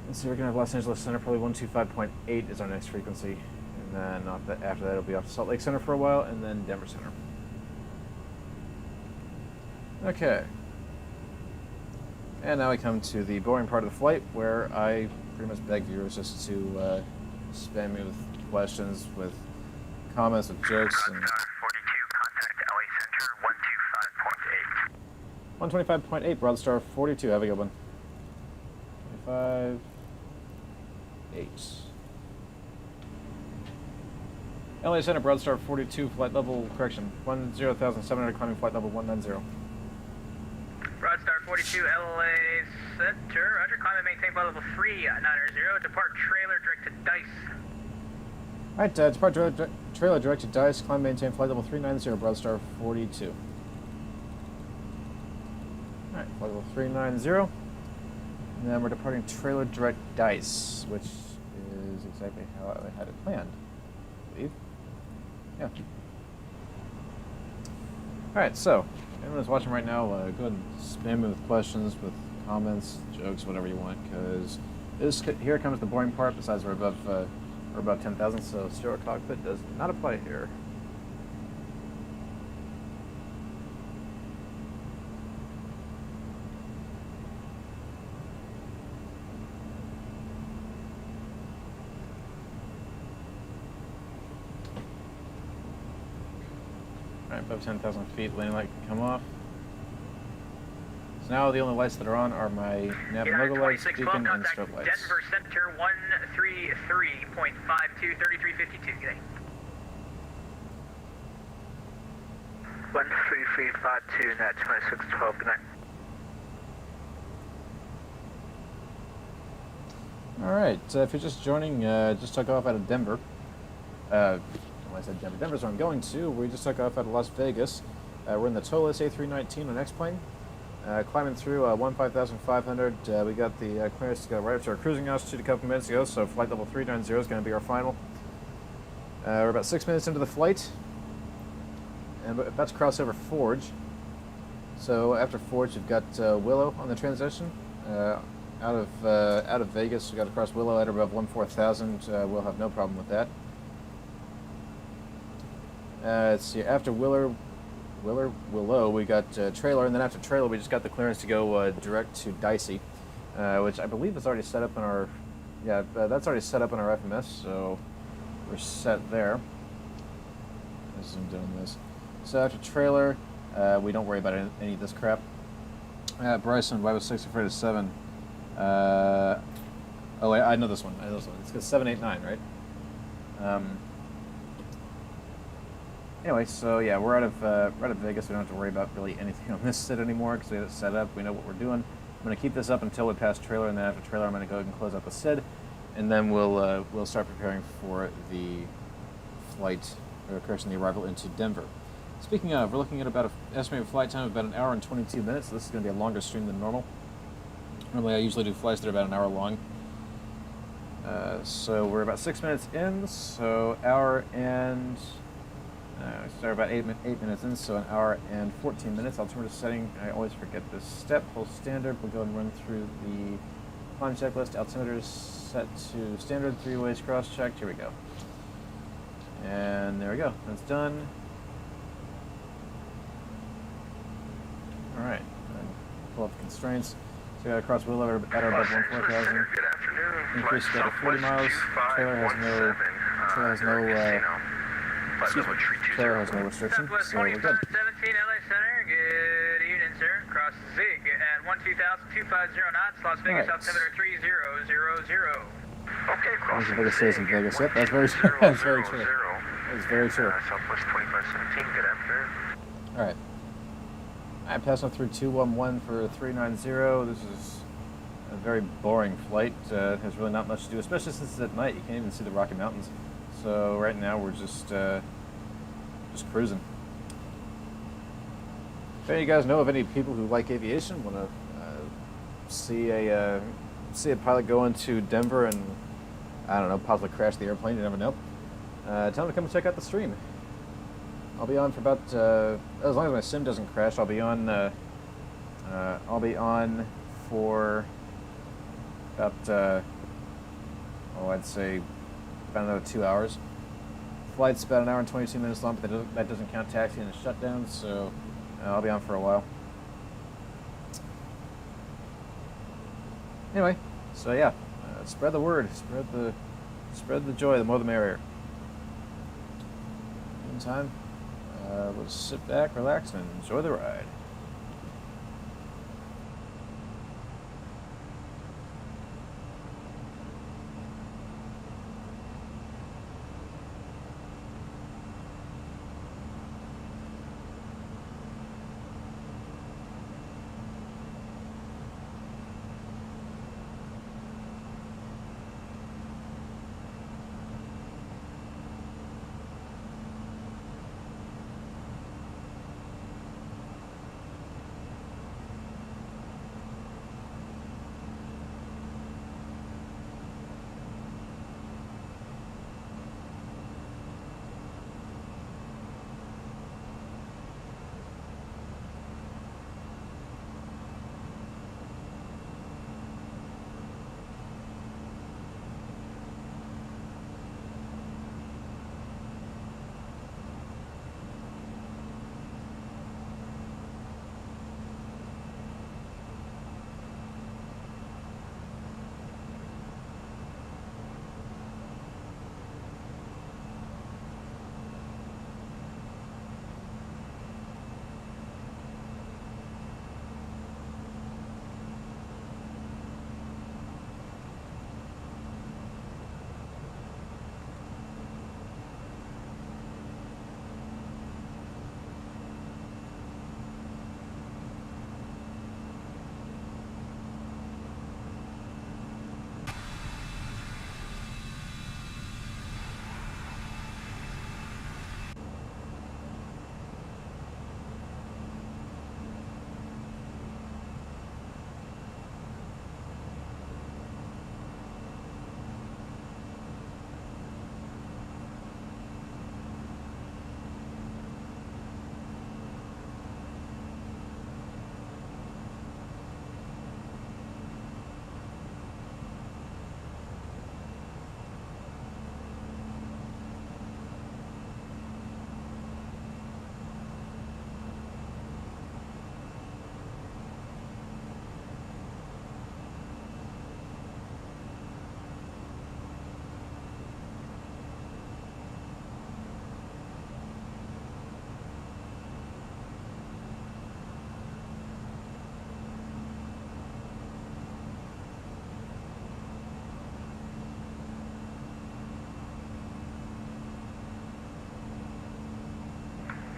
Let's see, we're going to have Los Angeles Center, probably 125.8 is our next frequency. And then after that, it'll be off to Salt Lake Center for a while, and then Denver Center. Okay. And now we come to the boring part of the flight, where I pretty much beg viewers just to spam me with questions, with comments, with jokes, and... Broadstar 42, contact LA Center, 125.8. 125.8, Broadstar 42. Have a good one. 25.8. LA Center, Broadstar 42, flight level, correction, 10,700, climbing flight level 190. Broadstar 42, LA Center, Roger, climb and maintain flight level 390, depart trailer direct to Dice. Alright, depart trailer direct to Dice, climb, maintain flight level 390, Broadstar 42. Alright, flight level 390. And then we're departing trailer direct Dice, which is exactly how I had it planned, I believe. Yeah. Alright, so, anyone who's watching right now, go ahead and spam me with questions, with comments, jokes, whatever you want, because here comes the boring part. Besides, we're above 10,000, so stereo cockpit does not apply here. Alright, above 10,000 feet, landing light can come off. So now the only lights that are on are my nav logo lights, beacon, and strobe lights. Denver Center 133.52, 3352, good day. 13352, net 2612, good night. Alright, if you're just joining, just took off out of Denver. When I said Denver, Denver's where I'm going to. We just took off out of Las Vegas. We're in the Tolis A319 on X-Plane. Climbing through 15,500. We got the clearance to go right up to our cruising altitude a couple minutes ago, so flight level 390 is going to be our final. We're about 6 minutes into the flight, and we're about to cross over Forge. So after Forge, you've got Willow on the transition. Out of Vegas, we got to cross Willow at above 14,000. We'll have no problem with that. Let's see. After Willow, we got Trailer, and then after Trailer, we just got the clearance to go direct to Dicey, which I believe is already set up in our. Yeah, that's already set up in our FMS, so we're set there. Let's zoom in on this. So after Trailer, we don't worry about any of this crap. Bryson, why was 6 afraid of 7? Oh wait, I know this one. It's because 789, right? Anyway, so yeah, we're out of Vegas. We don't have to worry about really anything on this sit anymore because we have it set up. We know what we're doing. I'm going to keep this up until we pass Trailer, and then after Trailer, I'm going to go ahead and close out the SID, and then we'll start preparing for the flight, or correction, the arrival into Denver. Speaking of, we're looking at about an estimated flight time of about 1 hour and 22 minutes. So this is going to be a longer stream than normal. Normally, I usually do flights that are about 1 hour long. So we're about 6 minutes in. So hour and start about 8 minutes in. So 1 hour and 14 minutes. Alternative setting. I always forget this step. Hold standard. We'll go and run through the climb checklist. Altimeters set to standard. 3 ways cross checked. Here we go. And there we go. That's done. Alright, pull up the constraints. So we got to cross Willow at or above 14,000. Good afternoon. Increase speed to 40 miles. Trailer has no restriction, Southwest so we're good. 2517 LA Center. Good evening, sir. Cross Zig at 12,250 knots. Las Vegas Alright. altimeter 3000. Okay, cross. Las Vegas stays in Vegas. Yep, that's very true. That's very true. That's very true. Southwest 2517, good afternoon. Alright. I'm passing through 211 for 390. This is a very boring flight. Has really not much to do, especially since it's at night. You can't even see the Rocky Mountains. So right now we're just cruising. If any of you guys know of any people who like aviation, want to see a pilot go into Denver and, I don't know, possibly crash the airplane, you never know, tell them to come and check out the stream. I'll be on for about, as long as my sim doesn't crash, I'll be on for about, I'd say about another 2 hours. Flight's about 1 hour and 22 minutes long, but that doesn't count taxi and shutdown, so I'll be on for a while. Anyway, so yeah, spread the word, spread the joy, the more the merrier. Meantime, let's sit back, relax, and enjoy the ride.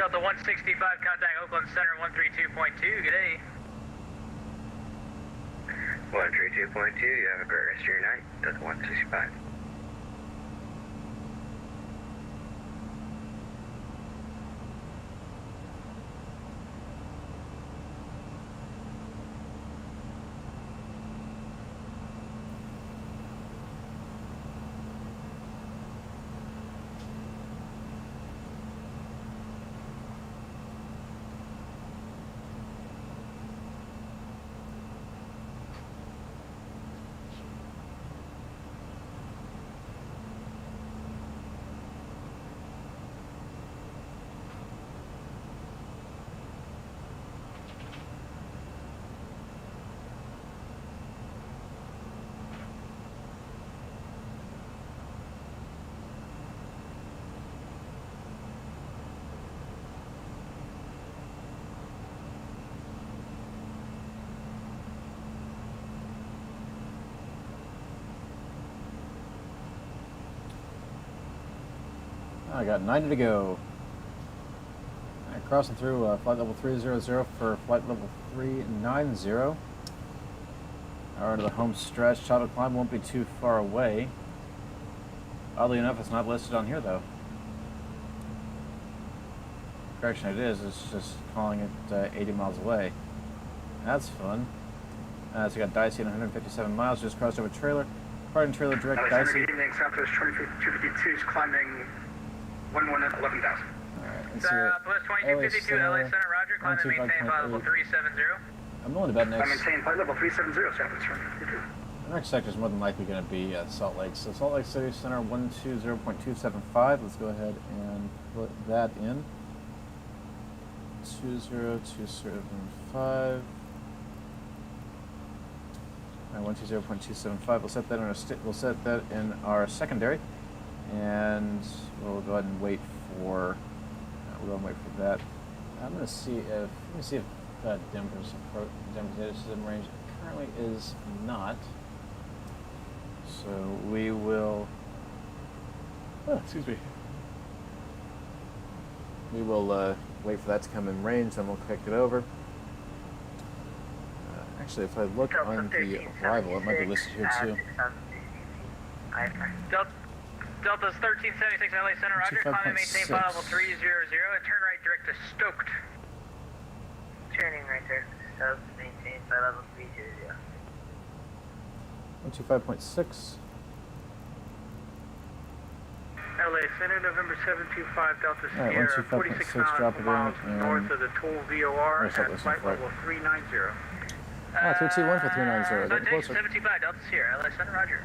Delta 165, contact Oakland Center 132.2. Good day. 132.2, you have a great rest of your night. Delta 165. I got 90 to go. All right, crossing through flight level 300 for flight level 390. Hour to the home stretch. Shuttle climb won't be too far away. Oddly enough, it's not listed on here though. Correction, it is. It's just calling it 80 miles away. That's fun. So we got Dicey at 157 miles. Just crossed over trailer. Pardon trailer direct Dicey. Good evening, Southwest 252 is climbing 11,000. Alright, let's see Southwest 2252, LA Center, Roger. Climb and maintain flight level 370. I'm willing to bet I next. maintain flight level 370, Southwest 252. The next sector is more than likely going to be Salt Lake. So Salt Lake City Center 120.275. Let's go ahead and put that in. 20275. All right, 120.275. We'll set that in our we'll set that in our secondary, and we'll go ahead and wait for. We'll go and wait for that. I'm going to see if let me see if Denver's data system range currently is not. So we will. Oh, excuse me. We will wait for that to come in range, then we'll kick it over. Actually, if I look on the arrival, it might be listed here too. Delta's 1376 LA Center, Roger. Climb and maintain flight level 300 and turn right direct to Stoked. Turning right there. Stoked, maintain flight level 300. 125.6. LA Center, November 725, Delta All right, Sierra, 46 miles north of the toll VOR at flight level 390. 321 for 390. Getting closer. 725, Delta Sierra, LA Center, Roger.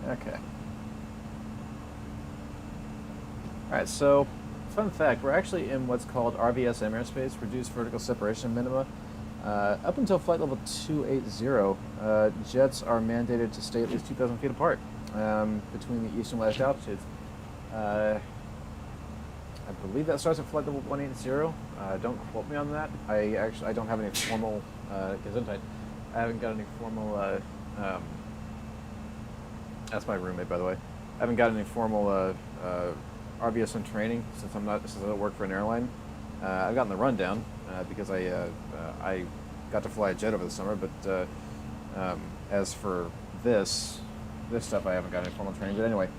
Okay. Alright, so, fun fact, we're actually in what's called RVSM airspace, Reduced Vertical Separation Minima. Up until flight level 280, jets are mandated to stay at least 2,000 feet apart between the east and west altitudes. I believe that starts at flight level 180. Don't quote me on that. I don't have any formal, Gesundheit. I haven't got any formal, that's my roommate, by the way. I haven't got any formal RVSM training since I don't work for an airline. I've gotten the rundown because I got to fly a jet over the summer, but as for this stuff, I haven't got any formal training. But anyway,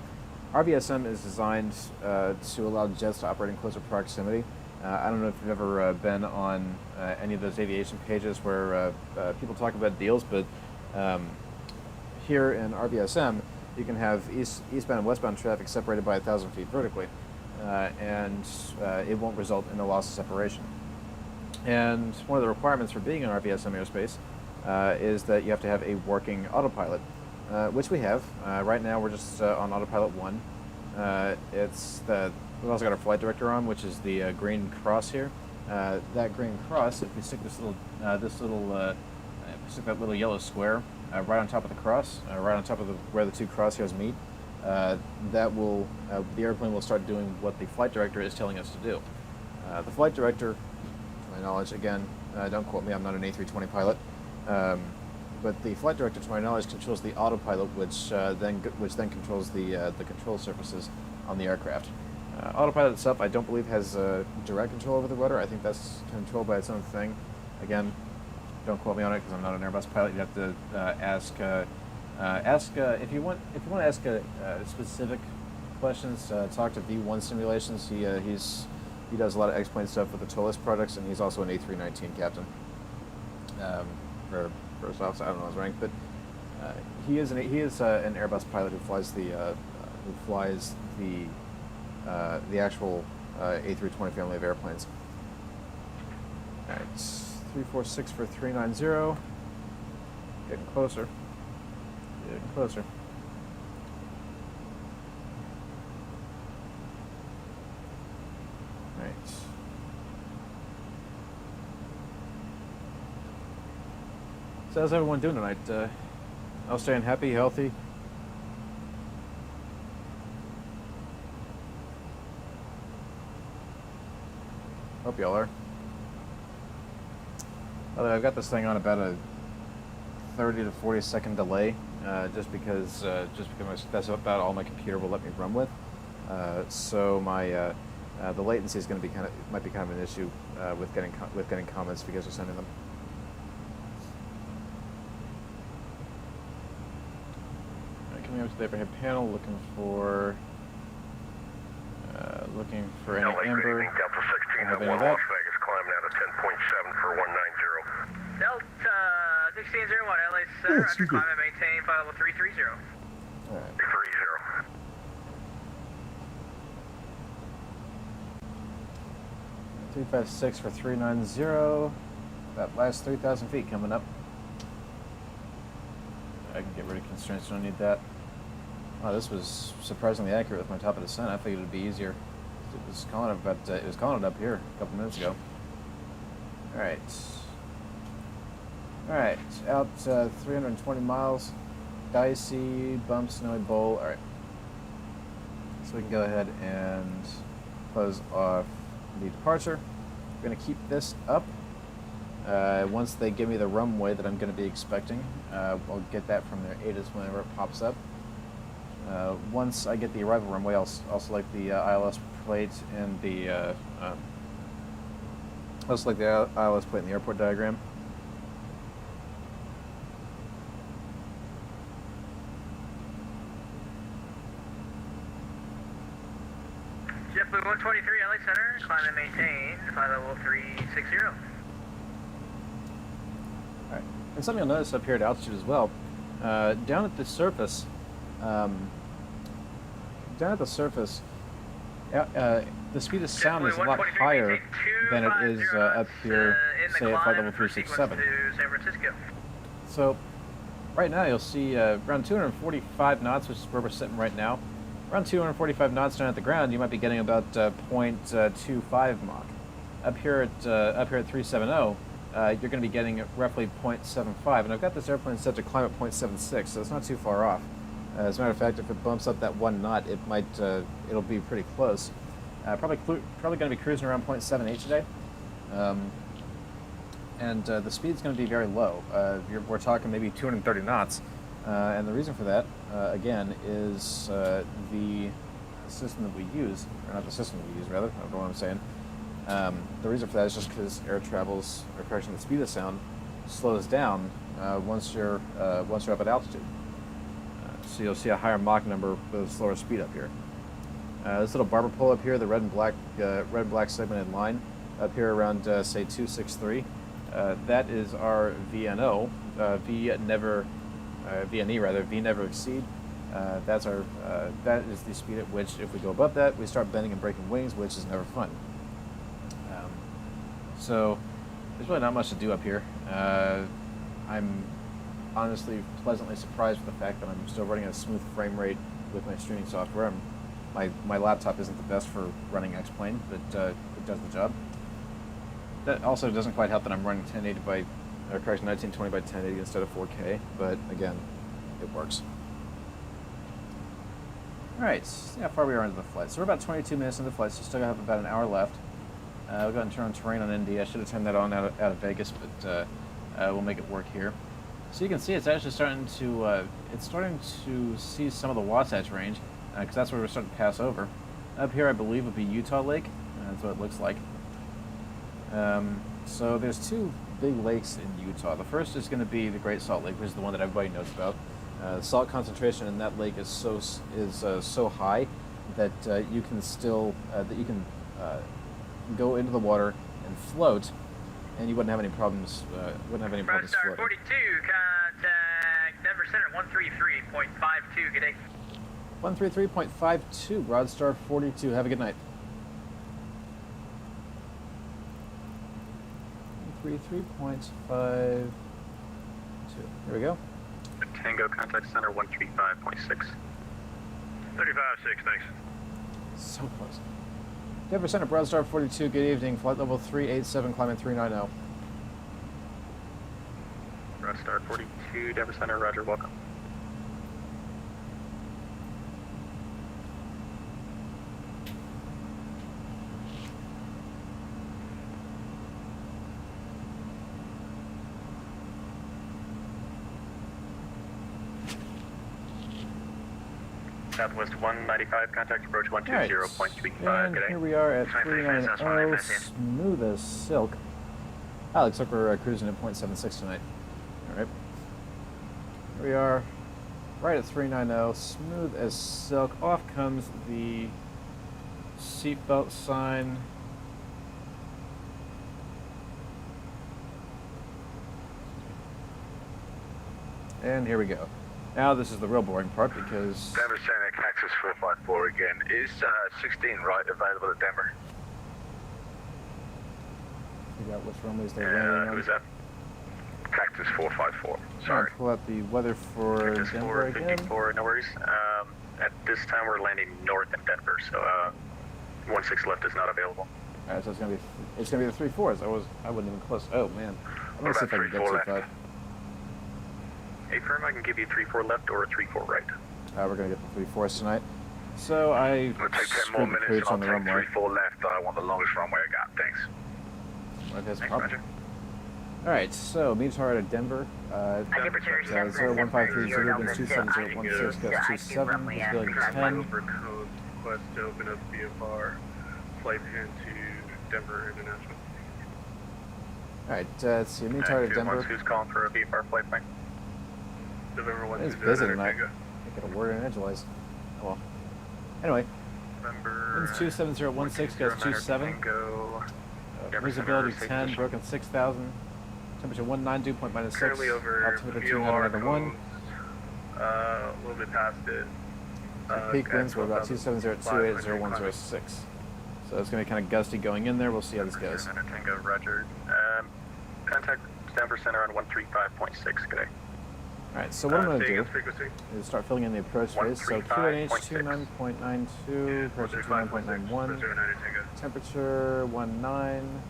RVSM is designed to allow jets to operate in closer proximity. I don't know if you've ever been on any of those aviation pages where people talk about deals, but here in RVSM, you can have eastbound and westbound traffic separated by 1,000 feet vertically, and it won't result in a loss of separation. And one of the requirements for being in RVSM airspace is that you have to have a working autopilot, which we have. Right now, we're just on autopilot 1. We've also got our flight director on, which is the green cross here. That green cross, if we stick stick that little yellow square right on top of the cross, right on top of where the two crosshairs meet, the airplane will start doing what the flight director is telling us to do. The flight director, to my knowledge, again, don't quote me, I'm not an A320 pilot, but the flight director, to my knowledge, controls the autopilot, which then controls the control surfaces on the aircraft. Autopilot itself, I don't believe has direct control over the rudder. I think that's controlled by its own thing. Again, don't quote me on it because I'm not an Airbus pilot. You have to ask if you want to ask specific questions. Talk to V1 Simulations. He does a lot of X-plane stuff with the TOLIS products, and he's also an A319 captain. For first officer, I don't know his rank, but he is an Airbus pilot who flies the actual A320 family of airplanes. All right, 346 for 390. Getting closer. Getting closer. All right. So how's everyone doing tonight? All staying happy, healthy? Hope y'all are. Although I've got this thing on about a 30 to 40 second delay, just because that's about all my computer will let me run with. So my the latency is going to be might be kind of an issue with getting comments if you guys are sending them. Coming up to the overhead panel, looking for any amber. Delta 16 Have at any 1 of Las that? Vegas, climbing out of 10.7 for 190. Delta 1601, LA Center, Roger, climb and maintain flight level 330. All right. 330. 356 for 390. That last 3,000 feet coming up. I can get rid of constraints, don't need that. Wow, this was surprisingly accurate with my top of descent. I figured it'd be easier. It was calling it up here a couple minutes ago. All right. All right, out 320 miles. Dicey, bump, snowy bowl. All right. So we can go ahead and close off the departure. We're gonna keep this up. Once they give me the runway that I'm going to be expecting, I'll get that from their ATIS whenever it pops up. Once I get the arrival runway, I'll select the ILS plate and the I'll select the ILS plate in the airport diagram. JetBlue 123, LA Center, climb and maintain flight level 360. Alright, and something you'll notice up here at altitude as well, down at the surface, the speed of sound is a lot higher than it is up here, say at flight level 367. San Francisco. So, right now you'll see around 245 knots, which is where we're sitting right now. Around 245 knots down at the ground, you might be getting about 0.25 Mach. Up here at 370, you're going to be getting roughly 0.75, and I've got this airplane set to climb at 0.76, so it's not too far off. As a matter of fact, if it bumps up that 1 knot, it'll be pretty close. Probably going to be cruising around 0.78 today, and the speed's going to be very low. We're talking maybe 230 knots, and the reason for that, again, is the system that we use, or not the system that we use, rather. I don't know what I'm saying. The reason for that is just because the speed of sound slows down once you're up at altitude. So you'll see a higher Mach number with a slower speed up here. This little barber pole up here, the red and black segmented line up here around say 263. That is our VNO. V never exceed. That is the speed at which, if we go above that, we start bending and breaking wings, which is never fun. So there's really not much to do up here. I'm honestly pleasantly surprised with the fact that I'm still running a smooth frame rate with my streaming software. My laptop isn't the best for running X-Plane, but it does the job. That also doesn't quite help that I'm running 1920 by 1080 instead of 4K, but again, it works. Alright, see how far we are into the flight. So we're about 22 minutes into the flight, so still have about an hour left. We'll go ahead and turn on terrain on ND. I should have turned that on out of Vegas, but we'll make it work here. So you can see it's actually starting to see some of the Wasatch range. because that's where we're starting to pass over. Up here, I believe, would be Utah Lake. That's what it looks like. So there's two big lakes in Utah. The first is going to be the Great Salt Lake, which is the one that everybody knows about. The salt concentration in that lake is so high that you can still go into the water and float, and you wouldn't have any problems. Broadstar floating. 42, contact Denver Center 133.52. Good day. 133.52, Broadstar 42. Have a good night. 133.52. Here we go. Tango contact center 135.6. 35.6, thanks. So close. Denver Center, Broadstar 42. Good evening. Flight level 387, climbing 390. Broadstar 42, Denver Center, roger, welcome. Southwest 195, contact approach 120.35, And good day. here we are at 23 minutes, 390, that's fine, smooth as silk. Ah, looks like we're cruising at 0.76 tonight. All right. Here we are, right at 390, smooth as silk. Off comes the seatbelt sign. And here we go. Now this is the real boring part because Denver Center, Cactus 454 again. Is 16 right available at Denver? figure out which runways they're landing on. Who's that? Cactus 454. I'll Sorry. pull out the weather for Cactus Denver again. 454, no worries. At this time we're landing north in Denver, so 16 left is not available. All right, so it's gonna be the 3-4s. I wasn't even close. Oh man, I'm gonna see if I can get 3-4 to 5. Hey, firm, I can give you 3-4 left or 3-4 right. We're gonna get the 3-4s tonight. So I I'm gonna take 10 more screwed the minutes and cooch I'll on the take runway. 3-4 left. I want the longest runway I got. Thanks. Okay, that's a Thanks, problem. Roger. All right, so meet target at Denver. Temperature 0153 zero, winds 270, 16, gust 27, visibility 10. Over code request to open up VFR flight plan to Denver International. All right, let's see, meet target at Denver. Who's calling for a VFR flight plan? November 1 It's busy tonight. I got a word in edgewise. Oh well. Anyway, November... winds 27016, gust 27. Go. Visibility 10, broken 6,000. Temperature 192.6. Currently over Altimeter VOR 291. a little bit past it. Peak winds were about 270280106. So it's going to be kind of gusty going in there. We'll see how this goes. Tango, Roger. Contact Denver Center on 135.6. Good day. All right, so what I'm going to do Frequency. is start filling in the approach phase. So QNH 29.92, pressure 29.91, temperature 19,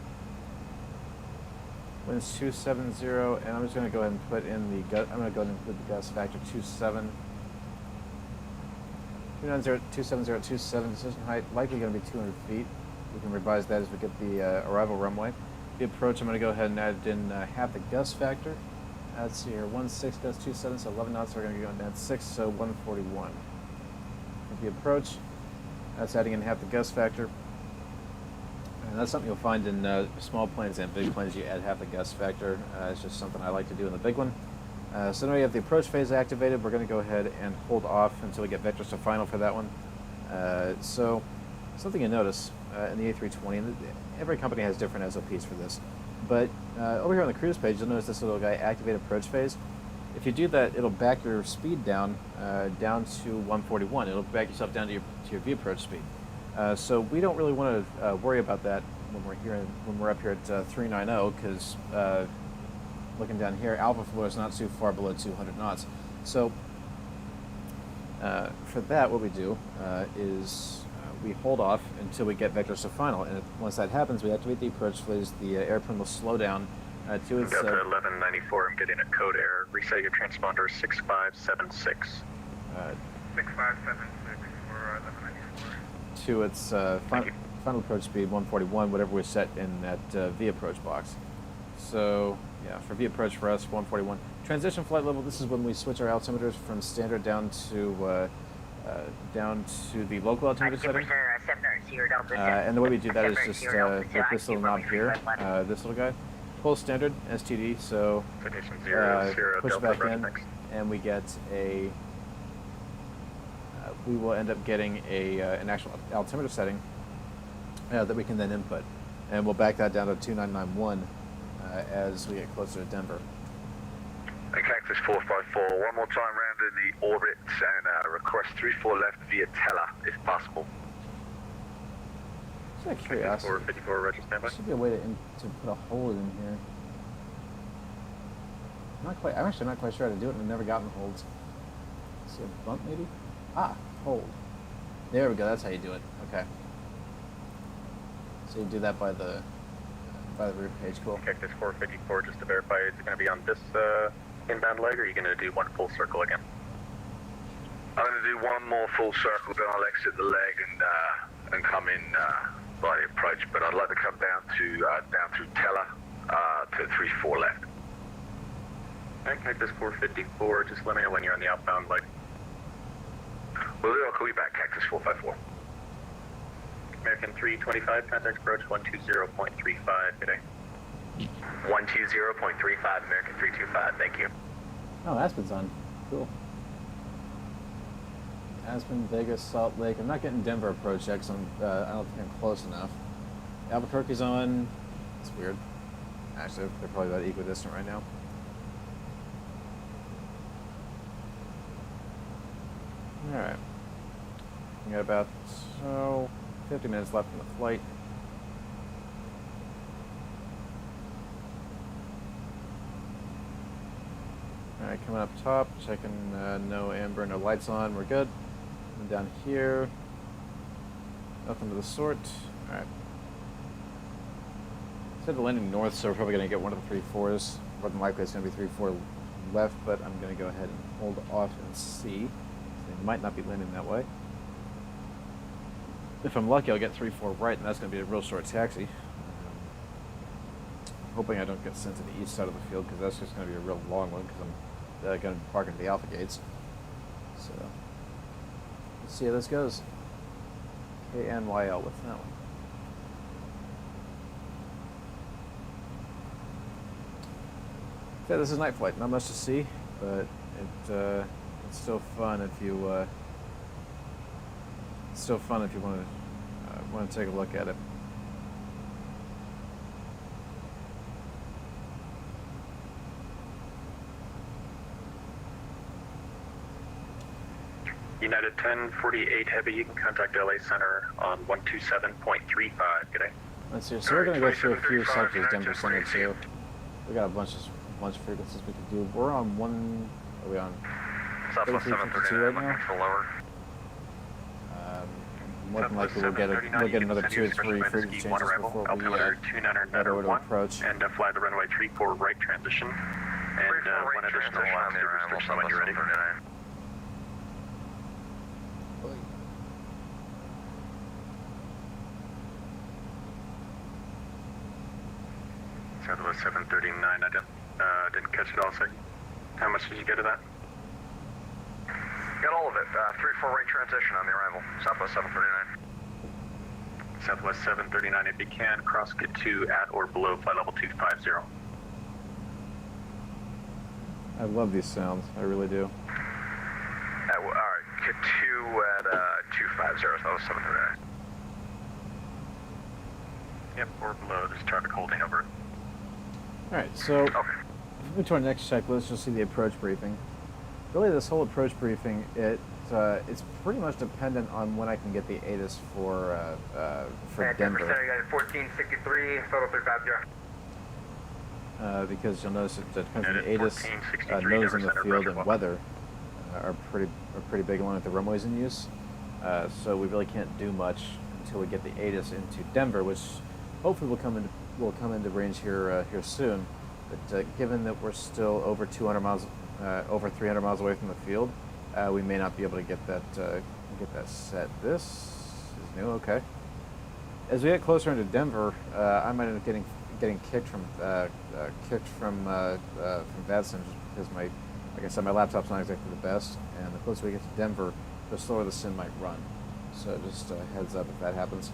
winds 270, and I'm just going to go ahead and put in the I'm going to go ahead and include the gust factor 27. 27027, decision height likely going to be 200 feet. We can revise that as we get the arrival runway. The approach, I'm going to go ahead and add in half the gust factor. Let's see here, 16 gust 27, so 11 knots. We're going to go down 6, so 141. With the approach, that's adding in half the gust factor. And that's something you'll find in small planes and big planes. You add half the gust factor. It's just something I like to do in the big one. So now we have the approach phase activated. We're going to go ahead and hold off until we get vectors to final for that one. So something you notice in the A320, and every company has different SOPs for this, but over here on the cruise page, you'll notice this little guy, activate approach phase. If you do that, it'll back your speed down down to 141. It'll back yourself down to your V approach speed. So we don't really want to worry about that when we're up here at 390, because looking down here, alpha floor is not too far below 200 knots. So for that, what we do is we hold off until we get vectors to final, and once that happens, we activate the approach phase. The airplane will slow down to its Delta 1194, I'm getting a code error. Reset your transponder 6576. 6576 for 1194. to its final approach speed 141, whatever we set in that V approach box. So yeah, for V approach for us 141. Transition flight level. This is when we switch our altimeters from standard down to down to the local altimeter setting. 7 Sierra Delta. And the way we do that is 7 just Sierra Delta, hit this little knob here, this little guy, pull standard STD, so push it back in, and we get a, we will end up getting an actual altimeter setting that we can then input, and we'll back that down to 2991 as we get closer to Denver. And Cactus 454, one more time round in the orbit and request 34 left via Teller, if possible. Just out of curiosity, 454, Roger, standby. there should be a way to put a hold in here. I'm actually not quite sure how to do it, and I've never gotten holds. See a bump maybe? Ah, hold. There we go, that's how you do it. Okay. So you do that by the route page, cool. Cactus 454, just to verify, is it going to be on this inbound leg, or are you going to do one full circle again? I'm going to do one more full circle, then I'll exit the leg and come in by the approach, but I'd like to come down through Teller to 34 left. Alright, Cactus 454, just let me know when you're on the outbound leg. Will do, I'll call you back, Cactus 454. American 325, contact approach 120.35, good day. 120.35, American 325, thank you. Oh, Aspen's on. Cool. Aspen, Vegas, Salt Lake. I'm not getting Denver approach yet because I don't think I'm close enough. Albuquerque's on. It's weird. Actually, they're probably about equidistant right now. Alright. We got about 50 minutes left in the flight. Alright, coming up top, checking no amber, no lights on, we're good. And down here, nothing of the sort. Alright. Instead of landing north, so we're probably going to get one of the 3-4s. More than likely it's going to be 3-4 left, but I'm going to go ahead and hold off and see. They might not be landing that way. If I'm lucky, I'll get 3-4 right, and that's going to be a real short taxi. Hoping I don't get sent to the east side of the field, because that's just going to be a real long one, because I'm going to park into the alpha gates. So, let's see how this goes. KNYL, what's that one? Yeah, this is night flight. Not much to see, but it's still fun if you want to take a look at it. United 1048 Heavy, you can contact LA Center on 127.35, good day. Let's see, so we're going to go through a few sectors Denver Center too. We got a bunch of frequencies we could do. We're on are we on? Southwest 739 right now? lower. More than likely we'll get another 2 or 3 frequency changes before we head over to approach. And fly the runway 34 right transition. And one additional altitude restriction when you're ready. Southwest 739, I didn't catch it all, sir. How much did you get of that? Got all of it. 3-4 right transition on the arrival. Southwest 739. Southwest 739, if you can, cross get 2 at or below flight level 250. I love these sounds. I really do. All right, get 2 at 250. Southwest 739. Yep, or below. There's traffic holding over. Alright, so if we move to our next checklist, you'll see the approach briefing. Really, this whole approach briefing, it's pretty much dependent on when I can get the ATIS for Denver. 1463, total 350. Because you'll notice it depends on the ATIS, nodes in the field and weather are pretty big along with the runways in use. So we really can't do much until we get the ATIS into Denver, which hopefully will come into range here soon. But given that we're still over 200 miles, over 300 miles away from the field, we may not be able to get that set. This is new, okay. As we get closer into Denver, I might end up getting kicked from VATSIM just because like I said, my laptop's not exactly the best. And the closer we get to Denver, the slower the sim might run. So just a heads up if that happens.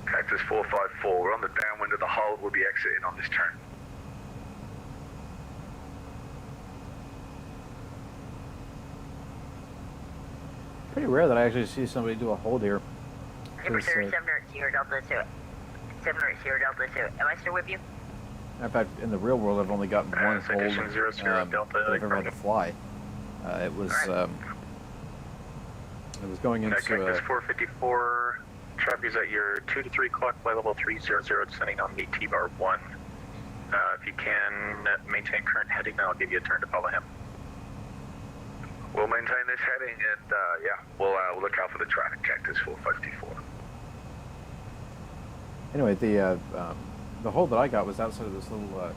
Cactus 454, we're on the downwind of the hold, we'll be exiting on this turn. Pretty rare that I actually see somebody do a hold here. Super Because, 7 or 0 Delta 2. 7 or 0 Delta 2. Am I still with you? in fact, in the real world, I've only gotten one hold Citation 00 Delta, that I've ever had to fly. It was going into Cactus 454, traffic's at your 2 to 3 clock, flight level 300, descending on the T-bar 1. If you can maintain current heading, then I'll give you a turn to follow him. We'll maintain this heading and yeah, we'll look out for the traffic, Cactus 454. Anyway, the hold that I got was outside of this little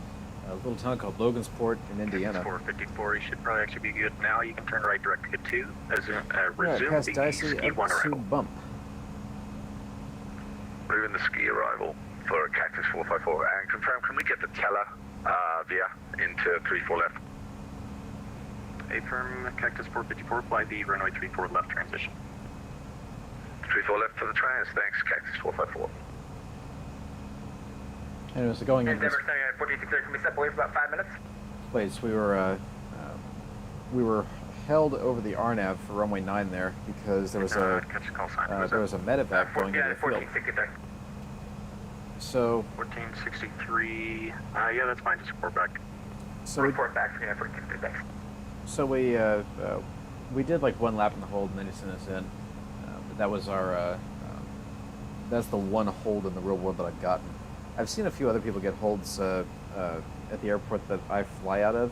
town called Logansport in Indiana. 454, you should probably actually be good now. You can turn right direct to 2, resume past the Dicey ski up 1 to arrival. Bump. Moving the ski arrival for Cactus 454 and confirm, can we get the teller via into 34 left? Affirm, Cactus 454, fly the runway 34 left transition. 34 left for the trans, thanks, Cactus 454. Anyway, so going into this Endeavour standing at 46 there, can we step away for about 5 minutes? place, we were held over the RNAV for runway 9 there because there was a medevac going into the field. 1463. So 1463, yeah, that's fine, just report back. so we, Report back for 1463, thanks. so we did like one lap in the hold and then he sent us in. But that was our that's the one hold in the real world that I've gotten. I've seen a few other people get holds at the airport that I fly out of,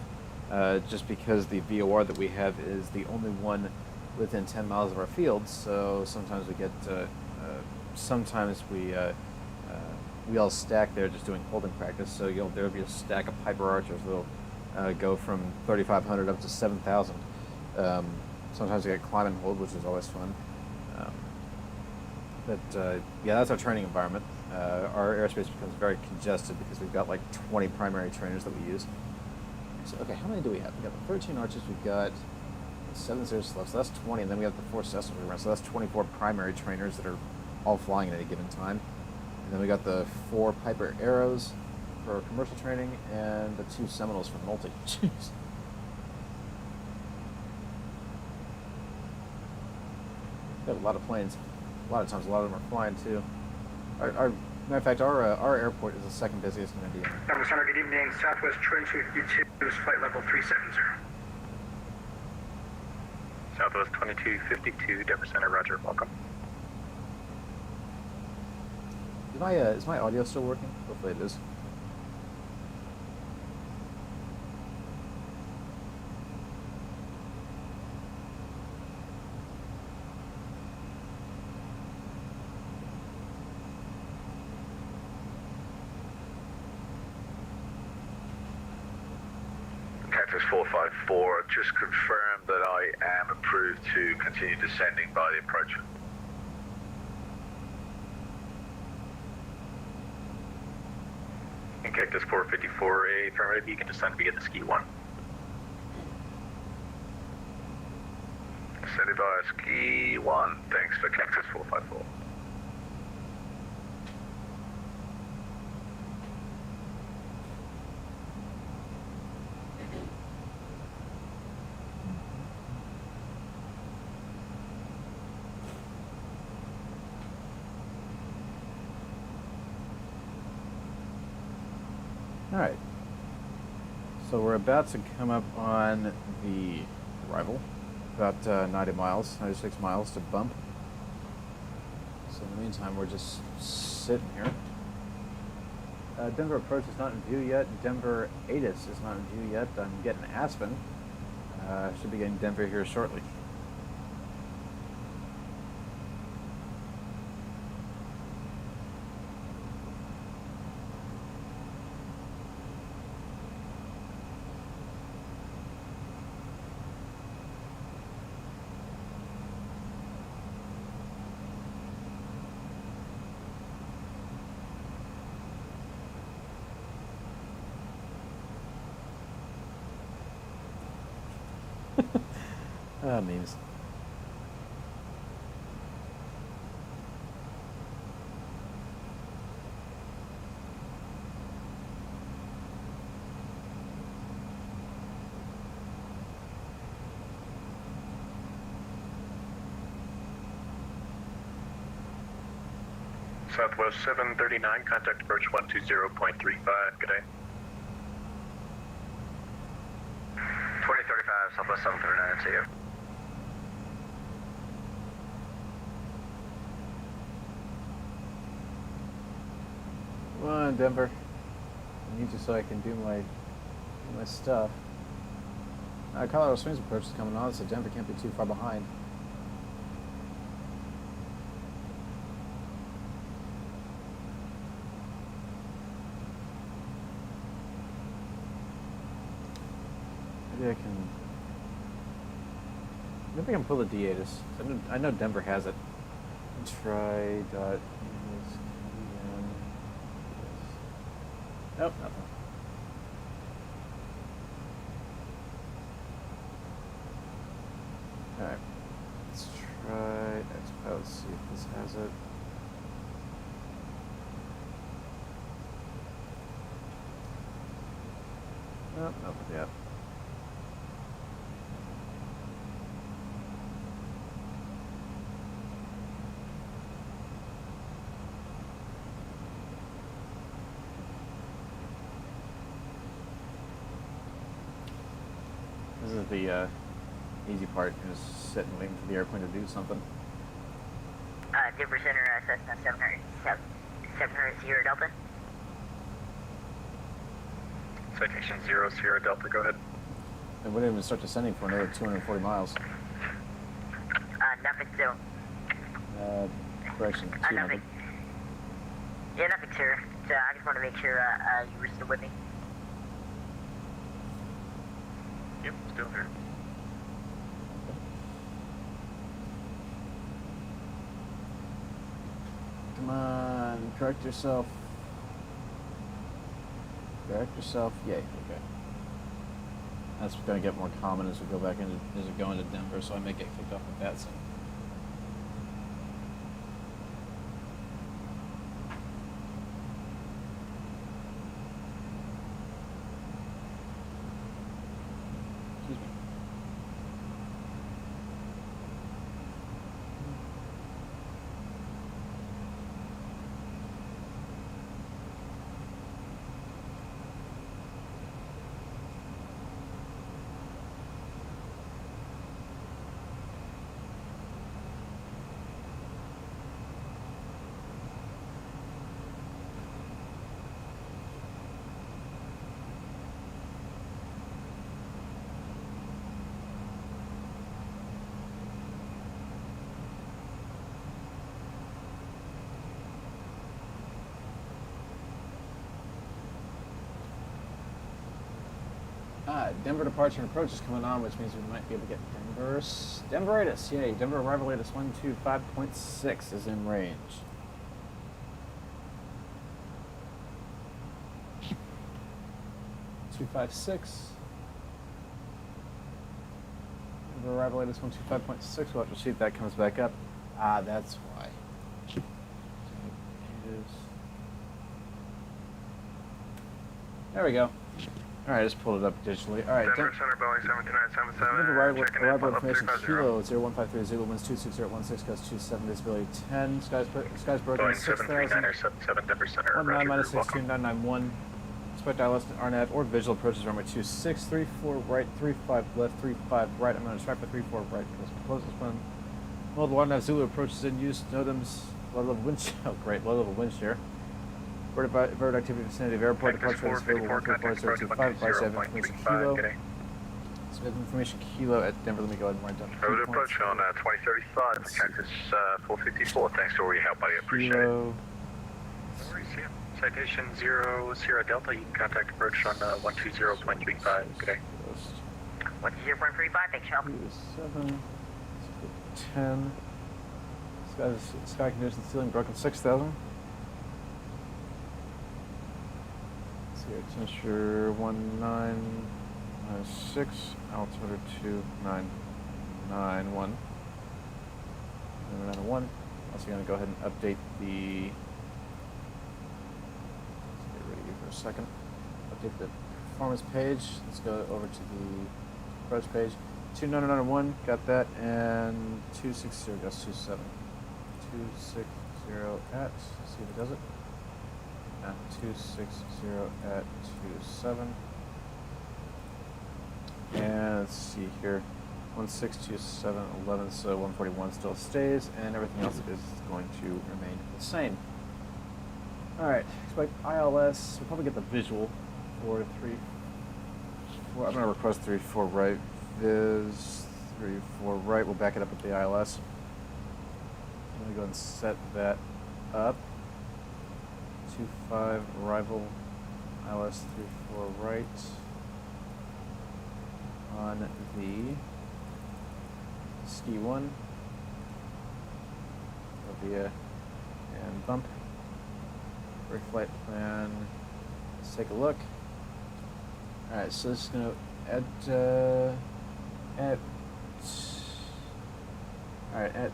just because the VOR that we have is the only one within 10 miles of our field. So sometimes we get, sometimes we all stack there just doing holding practice. So there'll be a stack of Piper Archers that'll go from 3,500 up to 7,000. Sometimes we get climb and hold, which is always fun. Yeah, that's our training environment. Our airspace becomes very congested because we've got like 20 primary trainers that we use. So, okay, how many do we have? We've got the 13 Archers, we've got 7 Zeros left, so that's 20, and then we have the 4 Cessnas we run, so that's 24 primary trainers that are all flying at any given time. And then we got the 4 Piper Arrows for commercial training, and the 2 Seminoles for multi. Jeez. We have a lot of planes. A lot of times, a lot of them are flying too. Matter of fact, our airport is the second busiest in Indiana. Number Center, good evening. Southwest 2252 is flight level 370. Southwest 2252, Denver Center, roger, welcome. Is my audio still working? Hopefully it is. Cactus 454, just confirm that I am approved to continue descending by the approach. And Cactus 454, affirmative, you can descend via the ski 1. Descending by ski 1, thanks for Cactus 454. All right. So we're about to come up on the arrival, about 90 miles, 96 miles to bump. So in the meantime, we're just sitting here. Denver approach is not in view yet. Denver ATIS is not in view yet. I'm getting Aspen. Should be getting Denver here shortly. Memes. Southwest 739, contact approach 120.35, good day. 2035, Southwest 739, see you. Come on, Denver. I need you so I can do my stuff. Colorado Springs approach is coming on, so Denver can't be too far behind. Maybe I can pull the D-ATIS. I know Denver has it. Try dot. Nope, nothing. Alright. Let's try X-Pilot, let's see if this has it. Nope, nothing yet. This is the easy part, just sitting waiting for the airplane to do something. Denver Center, Cessna 700 Delta. Citation 0 Sierra Delta, go ahead. And we didn't even start descending for another 240 miles. Nothing still. Correction, two Nothing. Yeah, nothing, sir. So I just want to make sure you were still with me. Yep, still here. Come on, correct yourself. Correct yourself. Yay, okay. That's going to get more common as we go back into, as we go into Denver, so I may get kicked off the VATSIM. Excuse me. Denver departure and approach is coming on, which means we might be able to get Denver ATIS. Yay, Denver arrival ATIS 125.6 is in range. .256. Denver arrival ATIS 125.6. We'll have to see if that comes back up. Ah, that's why. There we go. Alright, I just pulled it up digitally. Alright, Denver Center, Boeing 7977. Arrival information, kilo 0153, winds 26016, gust 27, visibility 10, skies broken Boeing 6000, 739 or 77 Denver Center. 19 minus 62991. expect ILS and RNAV or visual approaches runway 26, 34 right, 35 left, 35 right. I'm going to strive for 34 right. Closest one. Model RNAV Zulu approaches in use. NOTAMs, low level wind shear. Oh, great, low level wind shear. Bird activity in the vicinity of airport. Departure is available 134.025 by 7 information kilo. So we have information kilo at Denver. Let me go ahead and write down. Road approach on 2035. Cactus 454. Thanks for all your help, buddy. Appreciate it. Kilo. No worries, yeah. Citation 0 Sierra Delta. You can contact approach on 120.35. Good day. 120.35, thanks, help. 7. 10. Sky conditions ceiling broken 6,000. Let's see here. Temperature 1996. Altimeter 2991. 991. Also going to go ahead and update the. Let's get rid of you for a second. Update the performance page. Let's go over to the approach page. 2991, got that, and 260 goes 27. 260 at, see if it does it. 260 at 27. And let's see here, 162711, so 141 still stays, and everything else is going to remain the same. Alright, expect ILS, we'll probably get the visual for 3-4, I'm going to request 3-4 right. Viz 3-4 right. We'll back it up with the ILS. I'm going to go ahead and set that up. 25 arrival ILS 3-4 right on the ski 1. There'll be a and bump. Break flight plan. Let's take a look. Alright, so this is going to at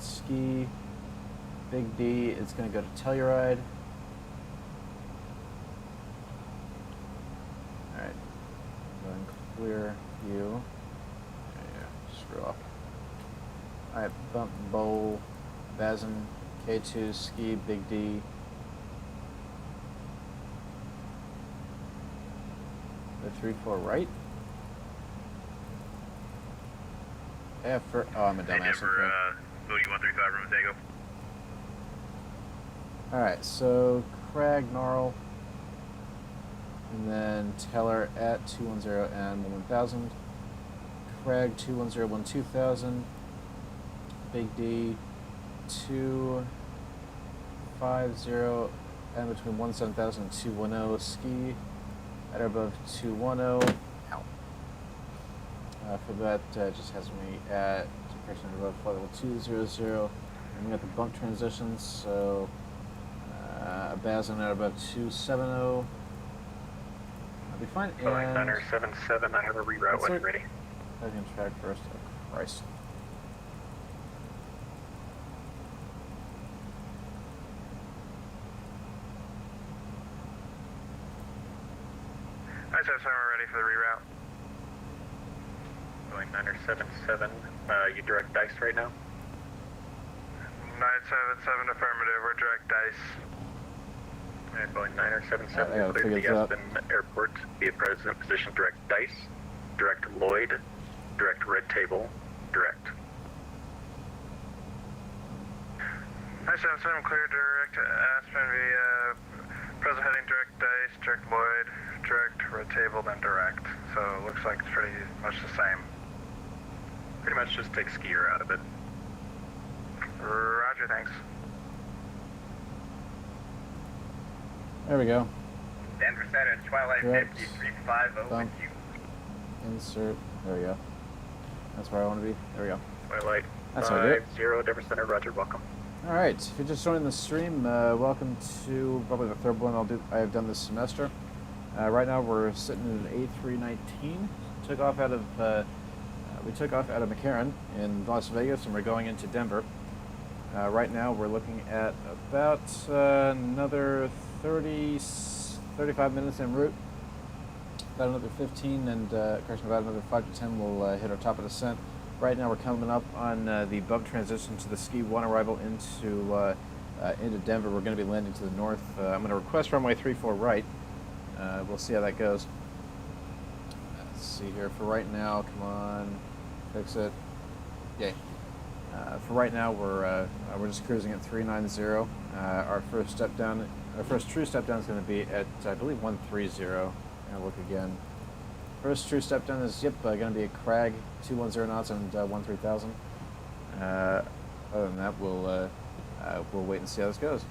ski Big D, it's going to go to Telluride. Alright, go ahead and clear you. Yeah, screw up. Alright, bump bowl, VATSIM, K2, ski Big D. The 3-4 right. Yeah, for, oh, I'm a dumbass. Denver, Booty 135, room Takeoff. Alright, so Crag, Gnarl, and then Teller at 210 and 1000. Crag 210 2000. Big D 250 and between 17000 and 210. Ski at or above 210. Ow. For that, just has me at depression above flight level 200. And we got the bump transitions, so a Bazin at about 270. I'll be fine. Boeing 977, I have a reroute when you're ready. I can track first. Oh, Christ. I said we're ready for the reroute. Boeing 977, you direct dice right now? 977 affirmative, we're direct dice. And Boeing 977, gotta clear figure the this out. Aspen Airport, be at present position direct dice, direct Lloyd, direct red table, direct. 977, clear direct Aspen via present heading direct dice, direct Lloyd, direct red table, then direct. So it looks like it's pretty much the same. Pretty much just take skier out of it. Roger, thanks. There we go. Denver Center, Twilight Direct. 5350 Bump. with you. Insert. There we go. That's where I want to be. There we go. Twilight That's how I do it. 50, Denver Center, roger, welcome. All right. If you're just joining the stream, welcome to probably the third one I have done this semester. Right now we're sitting in an A319. Took off out of we took off out of McCarran in Las Vegas, and we're going into Denver. Right now we're looking at about another 35 minutes en route. About another 15, and correction, about another 5 to 10 we'll hit our top of descent. Right now we're coming up on the bump transition to the Ski 1 arrival into Denver. We're going to be landing to the north. I'm going to request runway 34 right. We'll see how that goes. Let's see here. For right now, come on, fix it. Yay. For right now, we're just cruising at 390. Our first true step down is going to be at, I believe, 130. And look again. First true step down is going to be a Crag, 210 knots and 13,000. Other than that, we'll wait and see how this goes.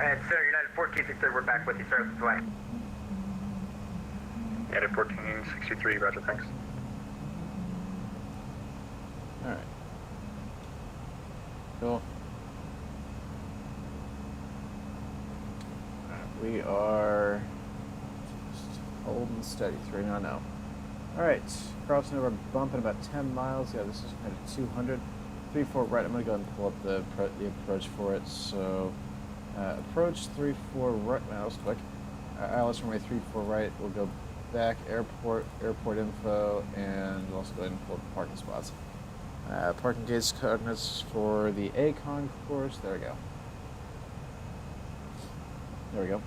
Alright, sir, United 1463, we're back with you, sir. This way. United 1463, roger, thanks. Alright. Cool. We are just holding steady, 390. Alright, crossing over a bump in about 10 miles. Yeah, this is kind of 200. 3-4 right, I'm going to go ahead and pull up the approach for it. So, approach 3-4 right, wow, that was quick. Alice runway 3-4 right, we'll go back, airport info, and we'll also go ahead and pull up the parking spots. Parking gates coordinates for the A concourse, there we go. There we go.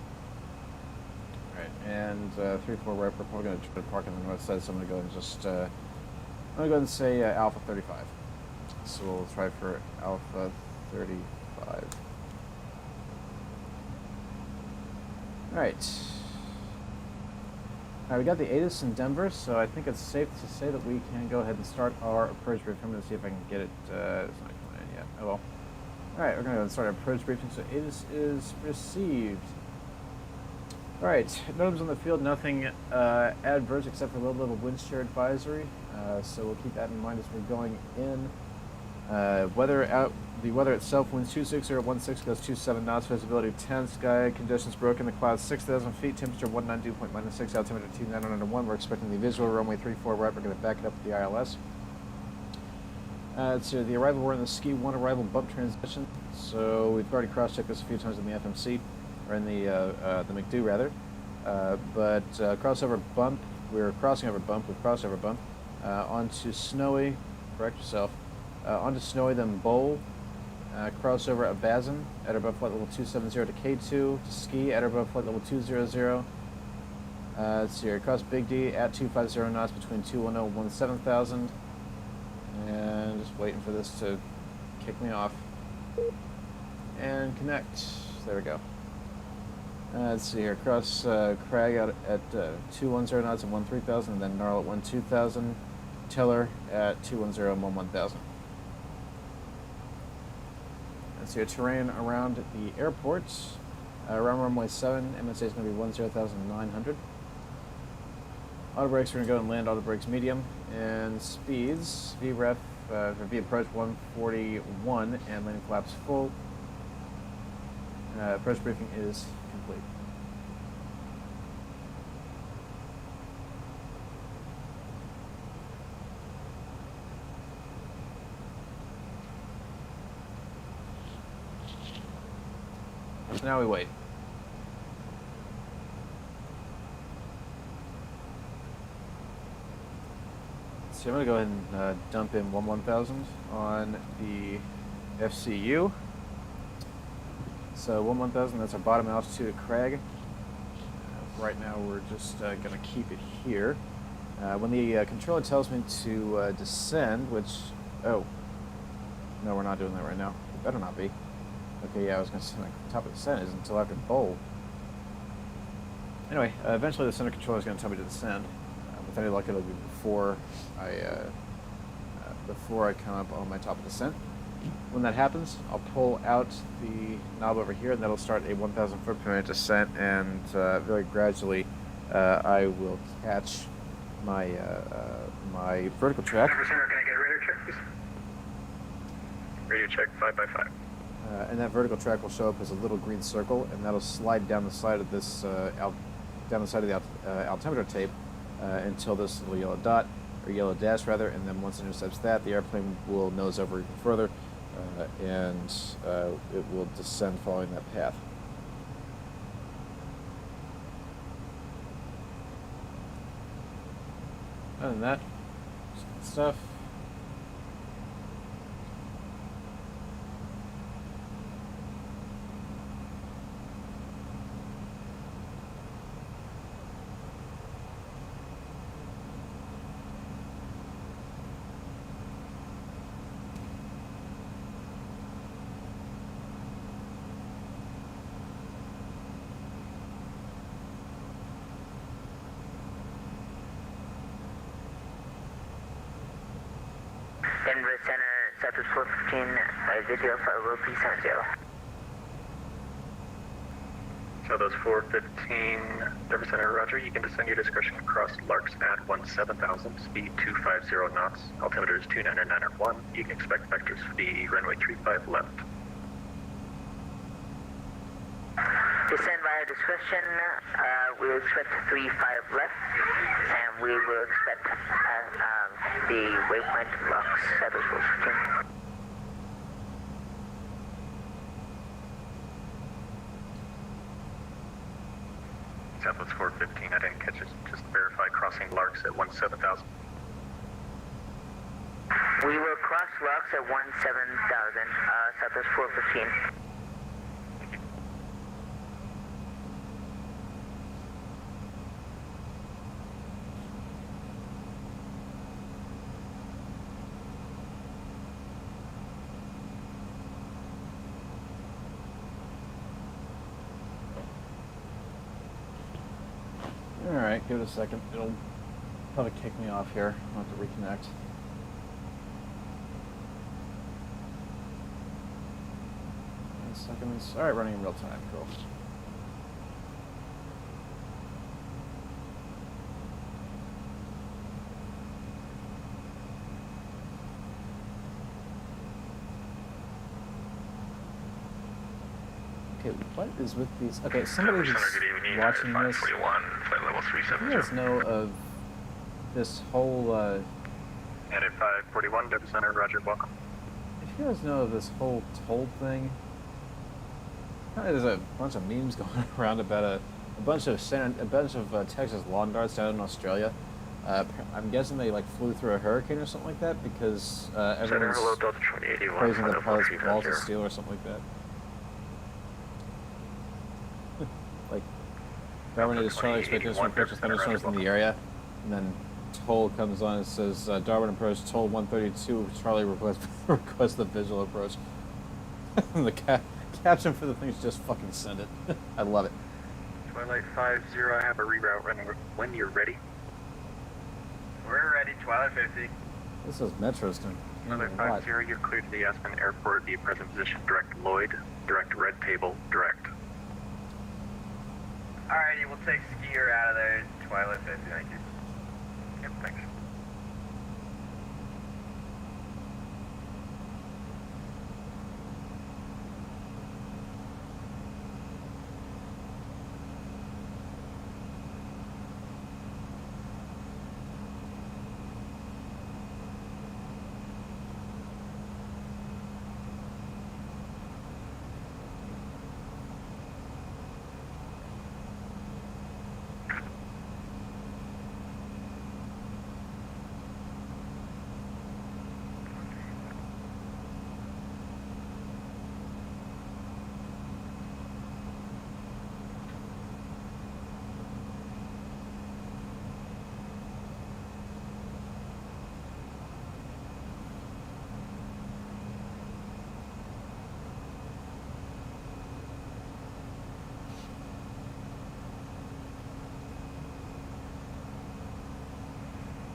Alright, and 3-4 right, we're probably going to try to park on the north side, so I'm going to go ahead and just, I'm going to go ahead and say Alpha 35. So we'll try for Alpha 35. Alright. Alright, we got the ATIS in Denver, so I think it's safe to say that we can go ahead and start our approach briefing. I'm going to see if I can get it. It's not coming in yet. Oh well. Alright, we're going to go and start our approach briefing. So ATIS is received. Alright, notice on the field, nothing adverse except for a little bit of a wind shear advisory. So we'll keep that in mind as we're going in. The weather itself, winds 26016, goes 27 knots, visibility 10, sky conditions broken, the clouds 6,000 feet, temperature 192.6, altimeter 2901. We're expecting the visual runway 34 right. We're going to back it up with the ILS. So the arrival, we're in the ski 1 arrival bump transition. So we've already cross-checked this a few times in the FMC, or in the McDo rather. But crossover bump, we're crossing over bump with crossover bump onto snowy. Correct yourself. Onto snowy, then bowl. Crossover at Bazin at above flight level 270 to K2 to ski at above flight level 200. Let's see here, across Big D at 250 knots between 210 and 17,000. And just waiting for this to kick me off. And connect. There we go. Let's see here, across Crag out at 210 knots and 13,000, and then Gnarl at 12,000. Tiller at 210 and 11,000. So your terrain around the airport, around runway 7, MSA is going to be 10,900. Auto brakes, we're going to go and land auto brakes medium. And speeds, VREF, for V approach 141 and landing flaps full. Approach briefing is complete. So now we wait. So I'm going to go ahead and dump in 1000 on the FCU. So 1000, that's our bottom altitude at Crag. Right now we're just going to keep it here. When the controller tells me to descend, which, oh, no, we're not doing that right now. It better not be. Okay, yeah, I was going to say the top of the descent is until after bowl. Anyway, eventually the center controller is going to tell me to descend. With any luck, it'll be before I come up on my top of descent. When that happens, I'll pull out the knob over here, and that'll start a 1,000 foot per minute descent, and very gradually I will catch my my vertical track. Center, can I get a radar check, please? Radio check 5x5. And that vertical track will show up as a little green circle, and that'll slide down the side of this down the side of the altimeter tape until this little yellow dot, or yellow dash rather, and then once it intercepts that, the airplane will nose over even further, and it will descend following that path. Other than that, stuff. Denver Center, Southwest 415, video file will be 70. So those 415, Denver Center, roger. You can descend your discretion across Larks at 17,000, speed 250 knots, altimeter is 299.1. You can expect vectors for the runway 35 left. Descend via discretion, we will expect 35 left, and we will expect the waypoint locks, Southwest 415. Southwest 415, I didn't catch it. Just verify crossing Larks at 17,000. We will cross locks at 17,000, Southwest 415. Alright, give it a second. It'll probably kick me off here. I'll have to reconnect. Seconds. Alright, running in real time. Cool. Okay, what is with these? Okay, somebody who's watching this, flight level do 370. you guys know of this whole, And at 541, Denver Center, roger, welcome. if you guys know of this whole toll thing, there's a bunch of memes going around about a bunch of Texas lawn darts down in Australia. I'm guessing they like flew through a hurricane or something like that because everyone's hello, Delta 2081, praising the flight pilot's level balls of 350. steel or something like that. Like, Darwin is Charlie expecting us to approach with thunderstorms in the area, and then toll comes on and says Darwin approach toll 132. Charlie requests the visual approach. And the caption for the thing is just fucking send it. I love it. Twilight 50, I have a reroute running when you're ready. We're ready, Twilight 50. This is Metro's gonna handle Twilight a lot. 50, you're cleared to the Aspen Airport, the present position, direct Lloyd, direct Red Table, direct. Alrighty, we'll take Skier out of there, Twilight 50, thank you. Yep, thanks.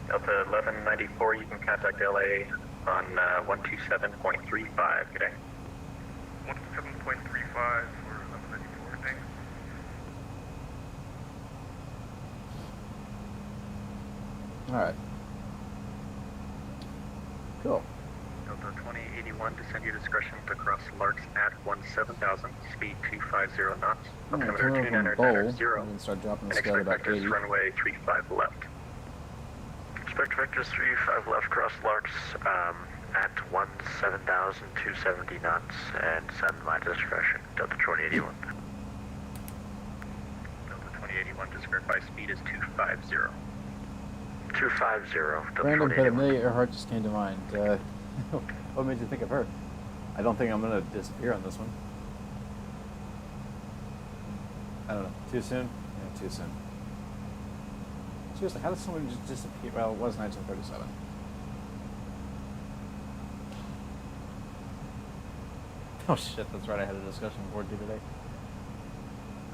Delta 1194, you can contact LA on 127.35 today. 17.35 for 1194, thanks. Alright. Cool. Delta 2081, descend your discretion to cross Larks at 17,000, speed 250 knots, Alright, altimeter turn over and bowl, 299.0, and then start dropping the and scale to expect about vectors 80. runway 35 left. Expect Expect vectors 35 left cross Larks at 17,270 knots and send my discretion. Delta 2081. Delta 2081 to verify speed is 250. 250. Delta Random but 2081. Amelia Earhart just came to mind. What made you think of her? I don't think I'm going to disappear on this one. I don't know. Too soon? Yeah, too soon. Seriously, how does someone just disappear? Well, it was 1937. Oh shit, that's right, I had a discussion board due today.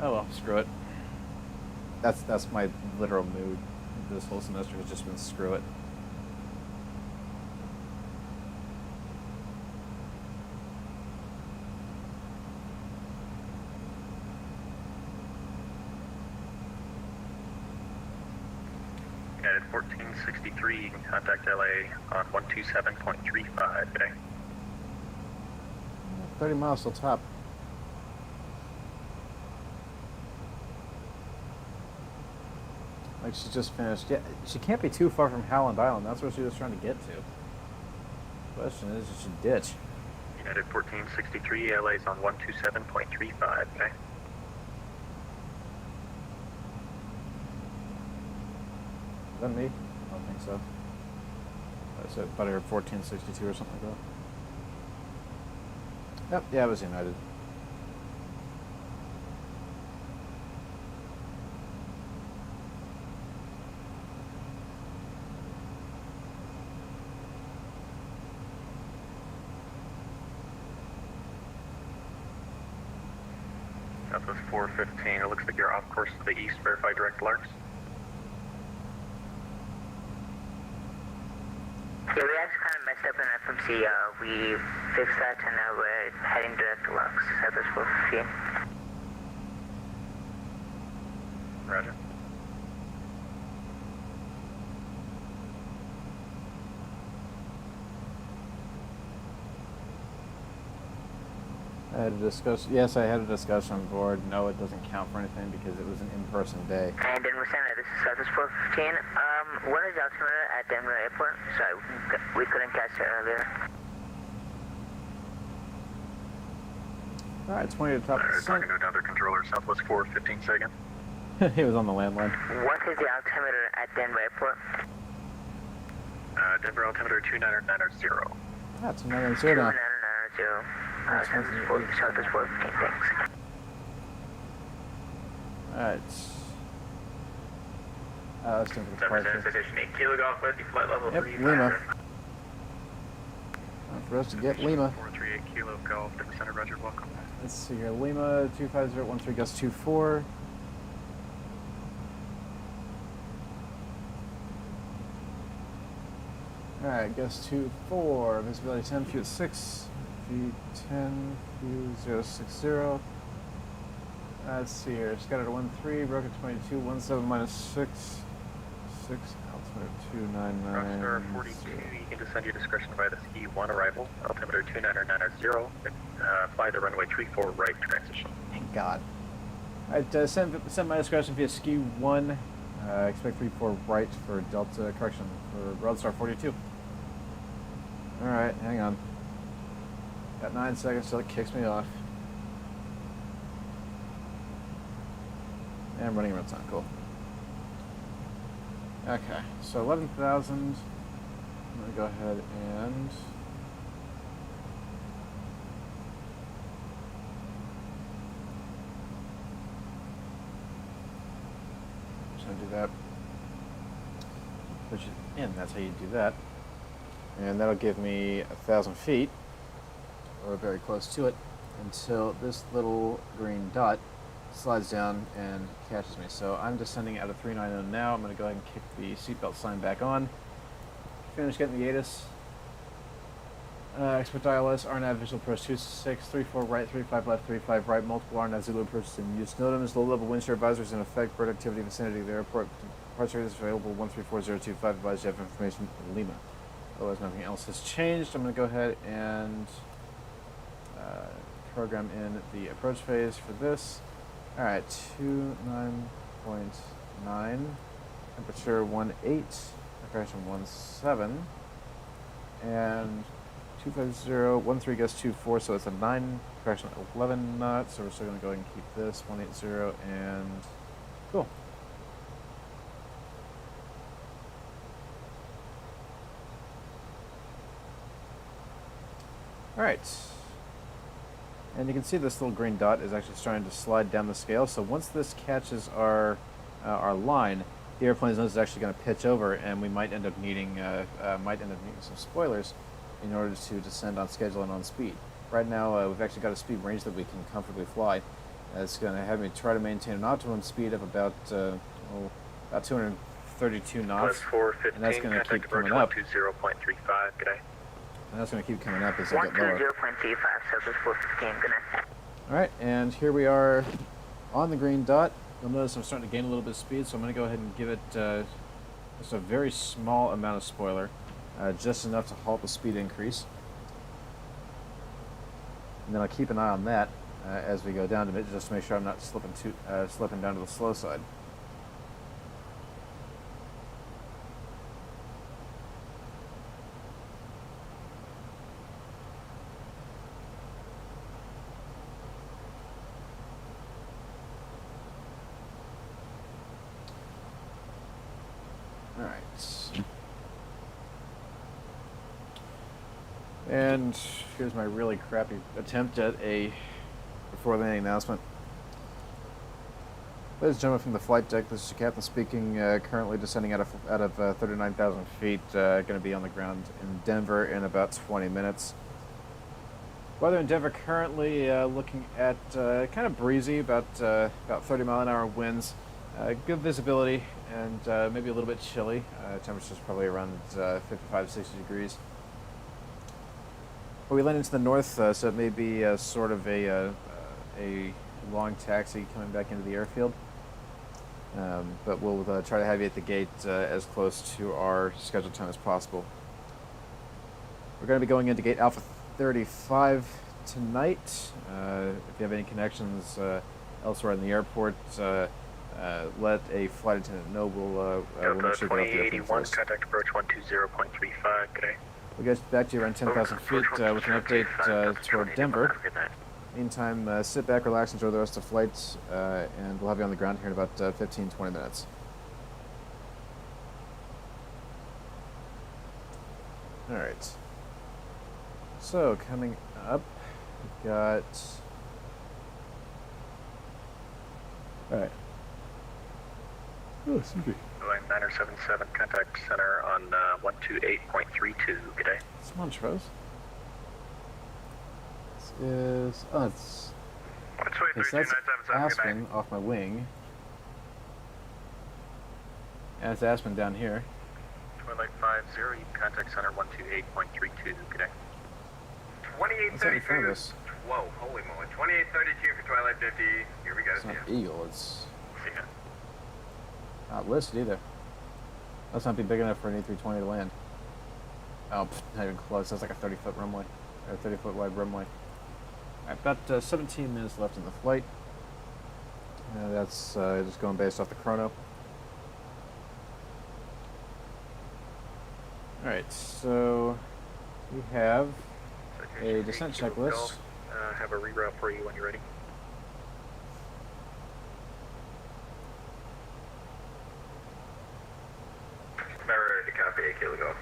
Oh well, screw it. That's my literal mood this whole semester has just been screw it. United 1463, you can contact LA on 127.35 today. 30 miles till top. Like she just finished. Yeah, she can't be too far from Howland Island. That's where she was trying to get to. Question is she ditch? United 1463, LA's on 127.35 today. Is that me? I don't think so. I thought I heard 1462 or something like that. Yep, yeah, it was United. Southwest 415, it looks like you're off course to the east, verify direct Larks. Yeah, we actually kind of messed up in FMC. We fixed that and now we're heading direct to Lux, Southwest 415. Roger. I had a discussion. Yes, I had a discussion on board. No, it doesn't count for anything because it was an in-person day. And then we're saying that this is Southwest 415. What is the altimeter at Denver Airport? Sorry, we couldn't catch that earlier. All right, 20 to top of the sun. Talking to another controller, Southwest 415 second. He was on the landline. What is the altimeter at Denver Airport? Denver altimeter 29990. That's another zero. 2990. Southwest 415, thanks. All right. Let's do it for the departure. Station 8 Kilo Golf with flight level Yep, 3. Lima. Time for us to get Lima. 438 Kilo Golf, Denver Center, Roger, welcome. Let's see here. Lima 25013 gust 24. Alright, gust 24. Visibility 10, few at 6. Feet 10, few 060. Let's see here. Scattered 13, broken 22, 17 minus 6. 6, altimeter 299. Rockstar 42, you can descend your discretion via the ski 1 arrival, altimeter 29990. Fly the runway 34 right transition. Thank God. Alright, send my discretion via ski 1. Expect 34 right for Delta, correction, for Roadstar 42. Alright, hang on. Got 9 seconds till it kicks me off. And I'm running around time, cool. Okay, so 11,000. I'm gonna go ahead and just gonna do that. Push it in, that's how you do that. And that'll give me 1,000 feet, or very close to it, until this little green dot slides down and catches me. So I'm descending out of 390 now. I'm going to go ahead and kick the seatbelt sign back on. Finish getting the ATIS. Expert ILS, RNAV visual approach 26, 34 right, 35 left, 35 right, multiple RNAV Zulu approaches in use. NOTAM is low-level wind shear advisories in effect. Bird activity vicinity of the airport. Departure is available 134025. Advise you have information in Lima. Otherwise, nothing else has changed. I'm going to go ahead and program in the approach phase for this. Alright, 29.9, temperature 18, correction, 17, and 250, 13 goes 24, so it's a 9, correction, 11 knots, so we're still going to go ahead and keep this, 180, and cool. Alright, and you can see this little green dot is actually starting to slide down the scale, so once this catches our line, the airplane's nose is actually going to pitch over, and we might end up needing some spoilers in order to descend on schedule and on speed. Right now, we've actually got a speed range that we can comfortably fly. It's going to have me try to maintain an optimum speed of about 232 knots, and that's going to keep coming up. 120.35, good day. And that's going to keep coming up as I get lower. 120.25, Southwest 415, good night. Alright, and here we are on the green dot. You'll notice I'm starting to gain a little bit of speed, so I'm going to go ahead and give it just a very small amount of spoiler, just enough to halt the speed increase. And then I'll keep an eye on that as we go down to it, just to make sure I'm not slipping down to the slow side. And here's my really crappy attempt at a before landing announcement. Ladies and gentlemen from the flight deck, this is your captain speaking, currently descending out of 39,000 feet, going to be on the ground in Denver in about 20 minutes. Weather in Denver currently looking at kind of breezy, about 30-mile-an-hour winds, good visibility, and maybe a little bit chilly. Temperature's probably around 55, 60 degrees. But we land into the north, so it may be sort of a long taxi coming back into the airfield. But we'll try to have you at the gate as close to our scheduled time as possible. We're going to be going into gate Alpha 35 tonight. If you have any connections elsewhere in the airport, let a flight attendant know. We'll make sure to get up there 2081, contact approach 120.35, good day. We'll get back to you around 10,000 feet with an update toward Denver. Meantime, sit back, relax, enjoy the rest of the flight, and we'll have you on the ground here in about 15-20 minutes. Alright. So, coming up, we've got... Alright. Oh, excuse me. Line 9077, contact center on 128.32, good day. It's Montrose. This is... Oh, it's... Okay, so that's Aspen off my wing. And it's Aspen down here. Twilight 50, you can contact center 128.32, good day. 2832. Whoa, holy moly. 2832 for Twilight 50. Here we go. It's not Eagle, it's... See ya. Not listed either. Must not be big enough for an A320 to land. Oh, not even close. That's like a 30-foot runway. Or 30-foot wide runway. Alright, about 17 minutes left in the flight. That's just going based off the chrono. Alright, so we have a descent checklist. Have a reroute for you when you're ready. Ready to copy 8 Kilo Golf.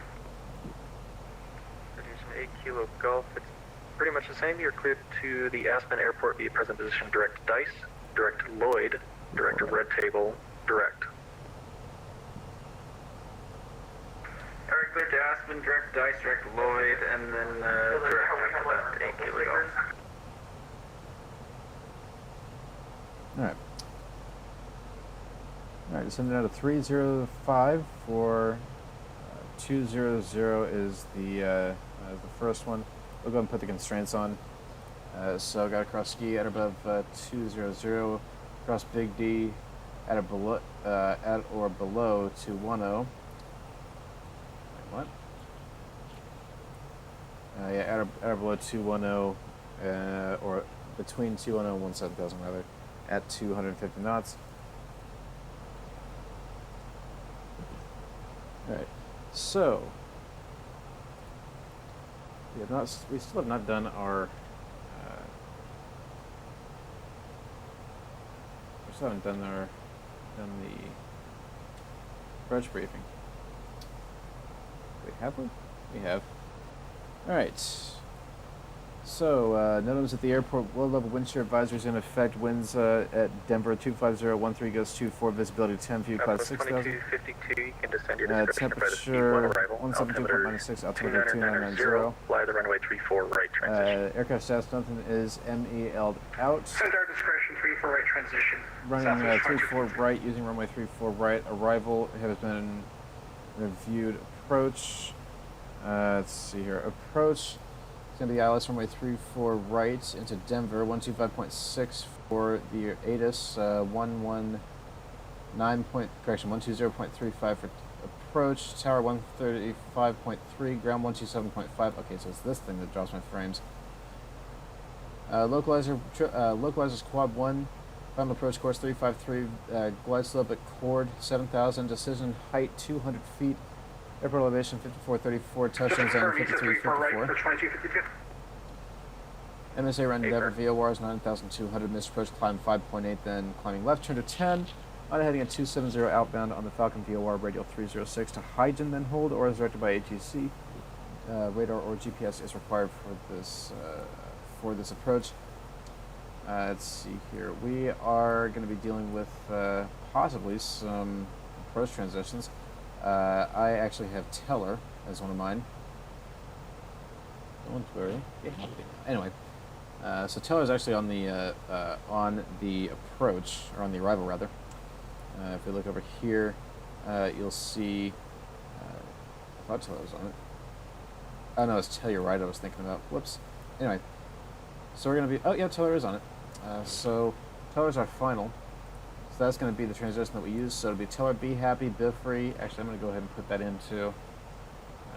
Producing 8 Kilo Golf, it's pretty much the same. You're cleared to the Aspen Airport via present position direct Dice, direct Lloyd, direct Red Table, direct. Alright, clear to Aspen, direct Dice, direct Lloyd, and then direct after that 8 Kilo Golf. Alright. Alright, descending out of 305 for 200 is the first one. We'll go ahead and put the constraints on. So got to cross ski at above 200, cross Big D at or below 210. Wait, what? Yeah, at or below 210, or between 210 and 17,000 rather, at 250 knots. Alright, So we still have not done our. We still haven't done the approach briefing. Wait, have we? We have. All right. So, notice at the airport, low-level wind shear advisory is in effect. Winds at Denver 25013 goes 24, visibility 10, view class 6000. 2252, you can descend your description by the speed 1 Temperature arrival. 172.96, altimeter 2990. Fly the runway 34 right transition. Aircraft status nothing is MEL'd out. Send our discretion 34 right transition. Running Southwest 34 right, using runway 34 right. Arrival has been reviewed. Approach. Let's see here. Approach. It's going to be ILS runway 34 right into Denver, 125.6 for the ATIS, 120.35 for approach, tower 135.3, ground 127.5. Okay, so it's this thing that drops my frames. Localizer's quad 1, final approach course 353, glide slope at chord 7,000, decision height 200 feet. Airport elevation 5434, touchdown zone 5354. MSA running Denver, VOR is 9,200, missed approach, climb 5.8, then climbing left, turn to 10. On heading at 270 outbound on the Falcon VOR, radial 306 to Hygen, then hold, or as directed by ATC. Radar or GPS is required for this approach. Let's see here. We are going to be dealing with possibly some approach transitions. I actually have Teller as one of mine. Don't worry. Anyway, so Teller is actually on the approach, or on the arrival rather. If we look over here, you'll see. I thought Teller was on it. Oh no, it's Telluride I was thinking about. Whoops. Anyway, so we're gonna be. Oh yeah, Teller is on it. So Teller's our final. So that's going to be the transition that we use. So it'll be Teller, Be Happy, Biffrey. Actually, I'm going to go ahead and put that into.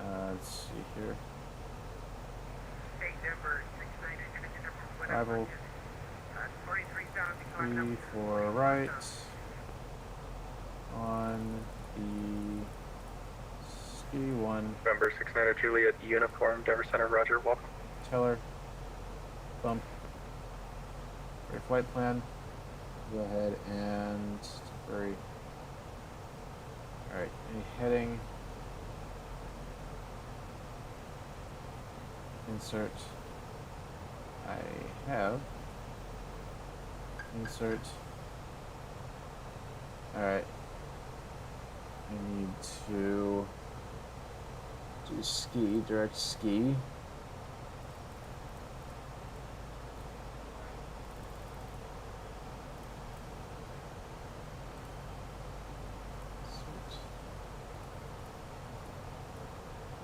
Let's see here. Arrival. 3-4 right. On the ski 1. November 69 Juliet, uniform, Denver Center, roger, welcome. Teller. Bump. Your flight plan. Go ahead and temporary. Alright, any heading? Insert. I have. Insert. Alright. I need to do ski, direct ski.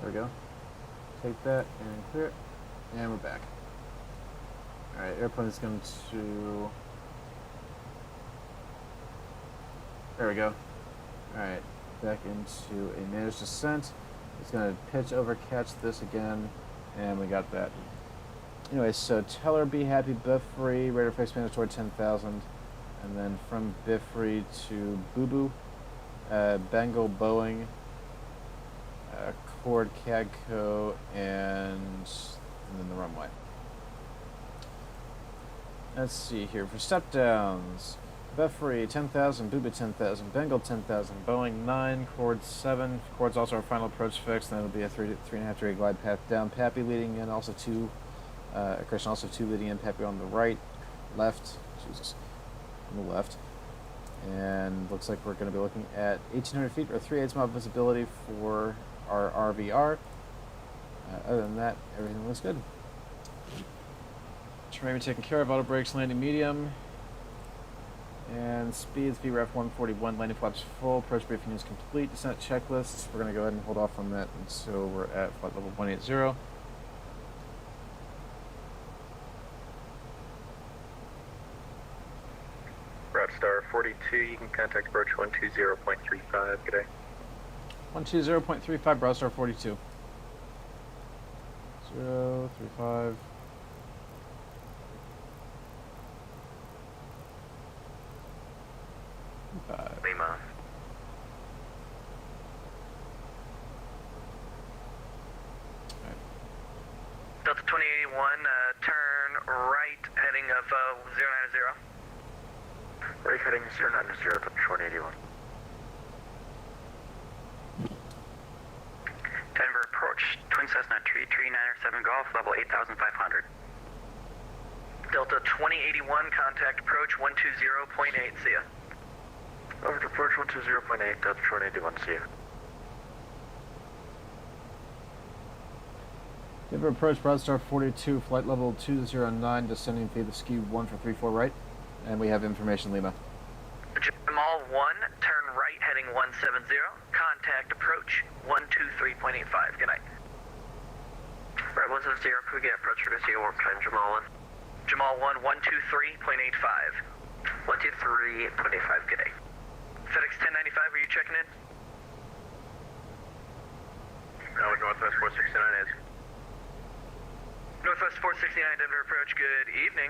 There we go. Take that and clear it. And we're back. Alright, airplane is going to... There we go. Alright, back into a managed descent. It's going to pitch over, catch this again, and we got that. Anyway, so Teller, Be Happy, Biffrey, radar fixed managed toward 10,000, and then from Biffrey to Boo Boo, Bengal, Boeing, Cord, Cadco, and then the runway. Let's see here. For step downs, Biffrey 10,000, Boo Boo 10,000, Bengal 10,000, Boeing 9, Cord 7. Cord's also our final approach fix, and then it'll be a 3.5 degree glide path down. Pappy leading in, also two. Christian also 2 leading in. Pappy on the right, left. Jesus, on the left. And looks like we're going to be looking at 1,800 feet or 3/8 mile visibility for our RVR. Other than that, everything looks good. Terrain taken care of. Auto brakes, landing medium. And speeds, VREF 141, landing flaps full. Approach briefing is complete. Descent checklist. We're going to go ahead and hold off on that until we're at flight level 180. Star 42, you can contact approach 120.35. Good day. 120.35, Broadstar 42. 035. Lima. Delta 2081, turn right heading of 090. Right heading 090, Delta 2081. Denver approach, Twin Cessna 3397 Golf, level 8,500. Delta 2081, contact approach 120.8, see ya. Over to approach 120.8, Delta 2081, see ya. Denver approach, Broadstar 42, flight level 209, descending via the ski 1 for 34 right. And we have information, Lima. Jamal 1, turn right heading 170, contact approach 123.85, good night. Right, 170, can we get approach for this year one time, Jamal 1? Jamal 1, 123.85. 123.85, good day. FedEx 1095, are you checking in? Northwest 469 is. Northwest 469, Denver approach, good evening.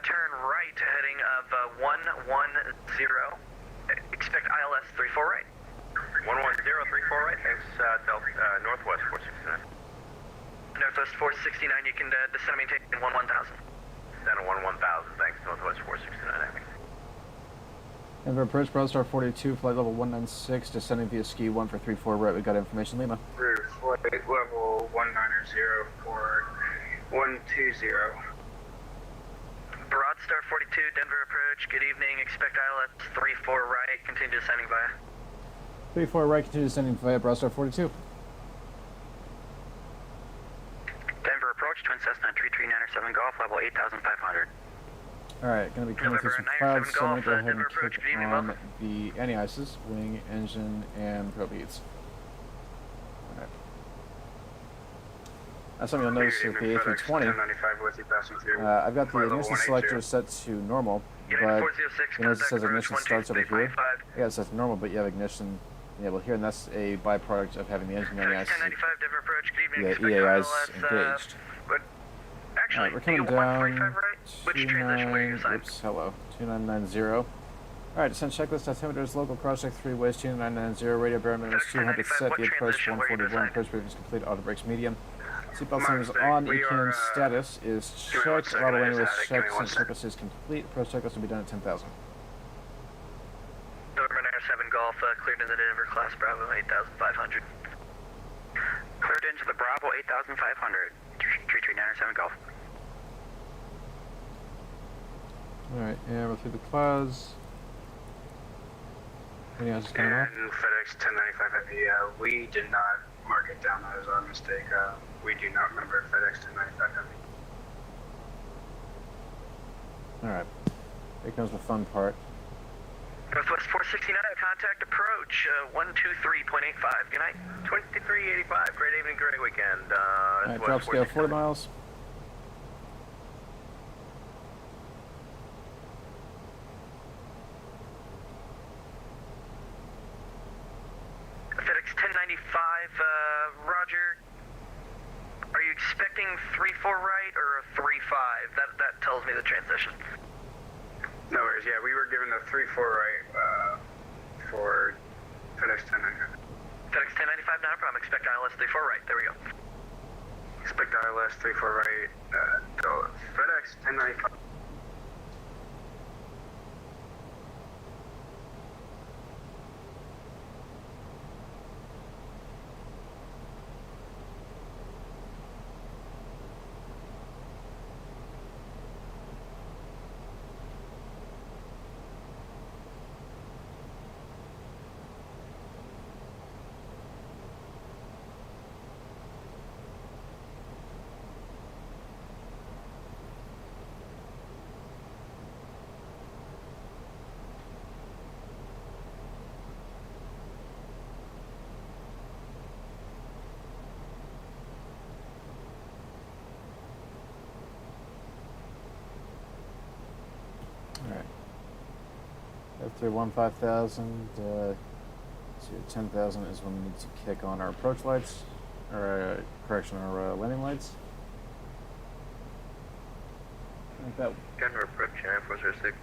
Turn right heading of 110. Expect ILS 34 right. 110, 34 right, thanks, Northwest 469. Northwest 469, you can descend and maintain 1000. Descend 1000, thanks, Northwest 469, I think. Denver approach, Broadstar 42, flight level 196, descending via ski 1 for 34 right. We got information, Lima. Route flight level 190 for 120. Broadstar 42, Denver approach, good evening. Expect ILS 34 right, continue descending via. 34 right, continue descending via Broadstar 42. Denver approach, Twin Cessna 3397 Golf, level 8,500. Alright, going to be coming through some November clouds, so I'm going to go 97 ahead and Denver approach, kick good evening, on welcome. the anti-ices, wing, engine, and pro beads. Alright. That's something you'll notice with the A320. 1095 with you passing through. I've got the Flight level ignition 180. selector set to normal, Unit but 406, you notice it contact says approach ignition starts over here. 123.85. Yeah, it says normal, but you have ignition enabled here, and that's a byproduct of having the engine anti-ice. 1095 Denver approach, good evening. The Expect EAI's ILS, engaged. but actually, Alright, we're coming you down. 145 right? Which transition were you assigned? Oops, hello. 2990. Alright, descent checklist, altimeters, local cross-check 3 ways, 2990, radio barometer is 200 set, the approach 141, approach briefing is complete, auto brakes medium. Seatbelt signs on, we EKN are, status is give me 1 checked, second, auto I just annual is had it, give me checked, 1 descent checklist is complete, approach checklist will be done at 10,000. November 97 Golf, cleared into the Denver class Bravo 8500. Cleared into the Bravo 8,500. 3397 Golf. Alright, and we're through the clouds. Anything else is coming off? And FedEx 1095 Heavy, we did not mark it down as our mistake. We do not remember FedEx 1095 Heavy. Alright, here comes the fun part. Northwest 469, contact approach 123.85. Good night. 2385. Great evening, great weekend. Alright, drop scale 40 miles. FedEx 1095, Roger. Are you expecting 3-4 right or a 3-5? That tells me the transition. No worries, yeah, we were given the 3-4 right for FedEx 1095. FedEx 1095, not a problem. Expect ILS 3-4 right. There we go. Expect ILS 3-4 right, FedEx 1095. Alright. After 15,000 to 10,000 is when we need to kick on our approach lights, or correction, our landing lights. Like that. Denver approach, 406,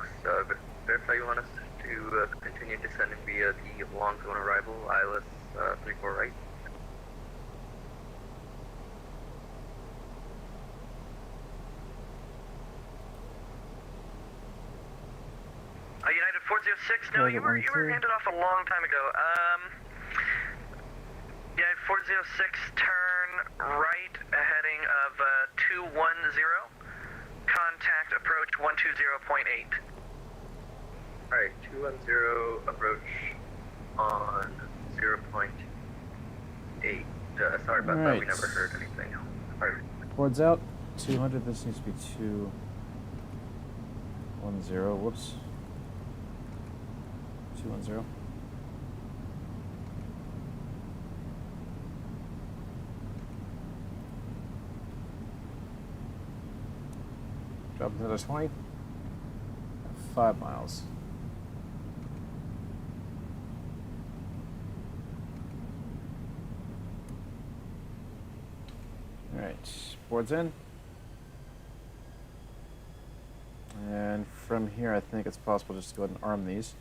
verify you want us to continue descending via the long zone arrival, ILS 3-4 right. United 406. No, you were handed off a long time ago. United 406, turn right, heading of 210. Contact approach 120.8. Alright, 210 approach on 0.8. Sorry about that, we Alright. never heard anything. Alright. Boards out. 200. This needs to be 210. Whoops. 210. Drop another 20. 5 miles. Alright, boards in. And from here, I think it's possible just to go ahead and arm these.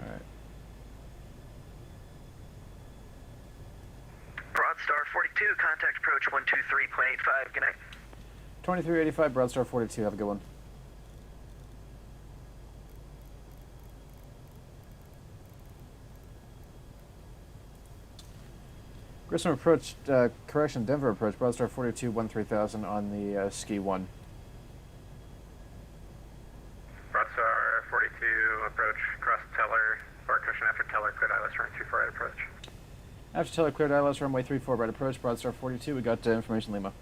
Alright. Broadstar 42, contact approach 123.85. Good night. 2385, Broadstar 42. Have a good one. Grissom approach, correction, Denver approach, Broadstar 42, 13,000 on the Ski 1. Broadstar 42, approach, cross Teller, bar cushion after Teller, cleared ILS runway 34 right approach. After Teller cleared ILS runway 34 right approach, Broadstar 42, we got information Lima.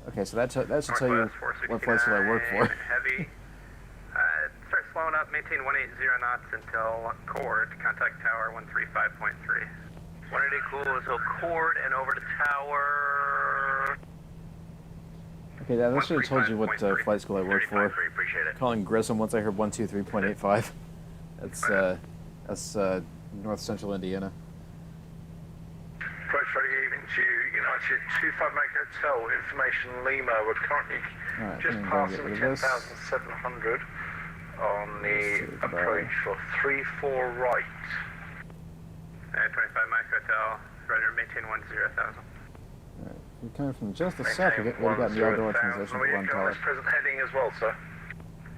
Okay, so that should tell you what flight school I work for. Heavy. Start slowing up, maintain 180 knots until Chord, contact tower 135.3. 180 cool until Chord and over to tower. Okay, that should have told you what flight school I work for. Appreciate it. Calling Grissom once I heard 123.85. That's north central Indiana. Approach ready evening to United 25 Mike Hotel, information Lima. We're currently Alright, just I'm gonna passing get rid of this. 10,700 on Let's the see what the approach for 34 right. 25 Mike Hotel, ready to maintain 10,000. Alright, we're coming from just the south of it. What do you got in the outdoor transition for one tower? Present heading as well, sir.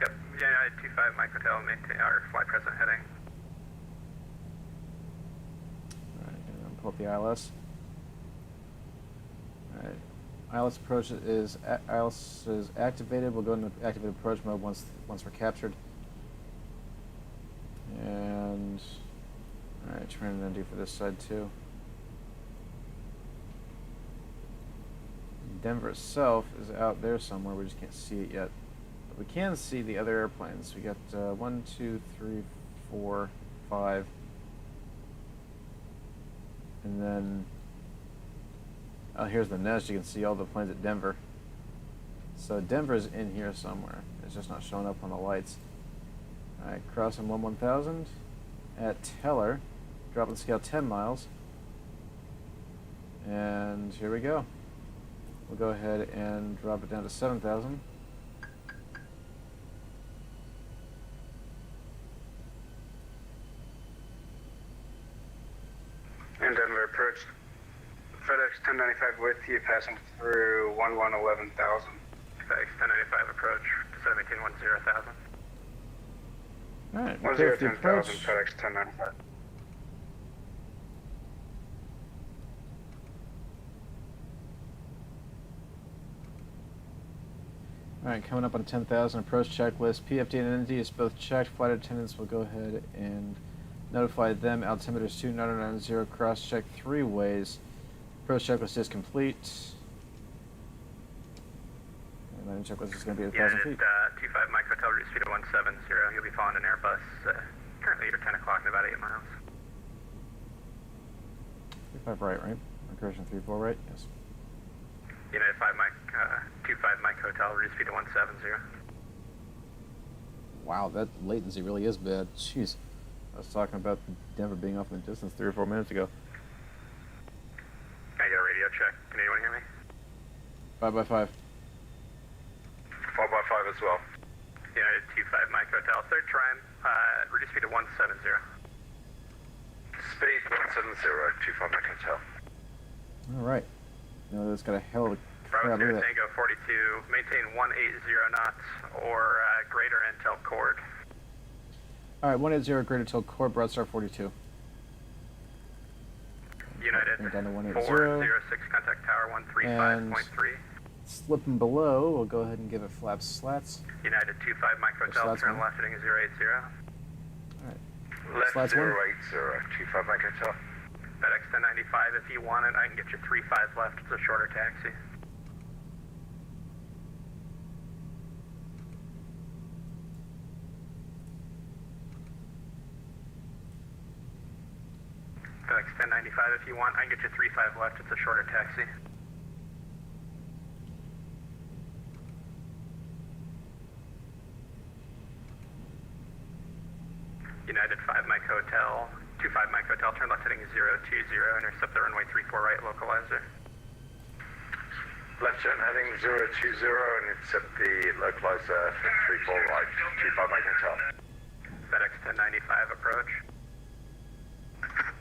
Yep, United 25 Mike Hotel, maintain our fly present heading. Alright, gonna pull up the ILS. Alright, ILS approach is activated. We'll go into activated approach mode once we're captured. And alright, turn and do for this side too. Denver itself is out there somewhere. We just can't see it yet. But we can see the other airplanes. We got 1, 2, 3, 4, 5, and then here's the nest. You can see all the planes at Denver. So Denver's in here somewhere. It's just not showing up on the lights. All right, crossing 1000 at Teller, dropping scale 10 miles, and here we go. We'll go ahead and drop it down to 7,000. And Denver approach. FedEx 1095 with you, passing through 11,000. FedEx 1095 approach, descend maintain 10,000. All right, we'll clear the 10,000, approach. FedEx 1095. All right, coming up on 10,000, approach checklist. PFD and ND is both checked. Flight attendants will go ahead and notify them. Altimeter is 2990, cross-check 3 ways. Approach checklist is complete. And landing checklist is going to be at 1,000 feet. 25 Mike Hotel, reduce speed to 170. You'll be following an Airbus, currently at 10 o'clock in about 8 miles. 35 right? Recursion 34 right? Yes. United 5 Mike, 25 Mike Hotel, reduce speed to 170. Wow, that latency really is bad. Jeez. I was talking about Denver being off in the distance 3 or 4 minutes ago. Can I get a radio check? Can anyone hear me? 5x5. 5x5 as well. United 25 Mike Hotel, third trim, reduce speed to 170. Speed 170, 25 Mike Hotel. All right. Now that's got a hell of a Bravo Yeah, look 2 at that. Tango 42, maintain 180 knots or greater until chord. All right, 180 greater till core, Broadstar 42. United Bring it down to 180. 406, contact tower 135.3. Slipping below, we'll go ahead and give it flaps slats. United 25 Mike Hotel, Slats turn one. left heading 080. All right. Left Slats one. 080, 25 Mike Hotel. FedEx 1095, if you want it, I can get you 35 left. It's a shorter taxi. FedEx 1095, if you want, I can get you 35 left. It's a shorter taxi. United 5 Mike Hotel, 25 Mike Hotel, turn left heading 020, intercept the runway 34 right, localizer. Left turn heading 020 and accept the localizer 34 right, 25 Mike Hotel. FedEx 1095 approach.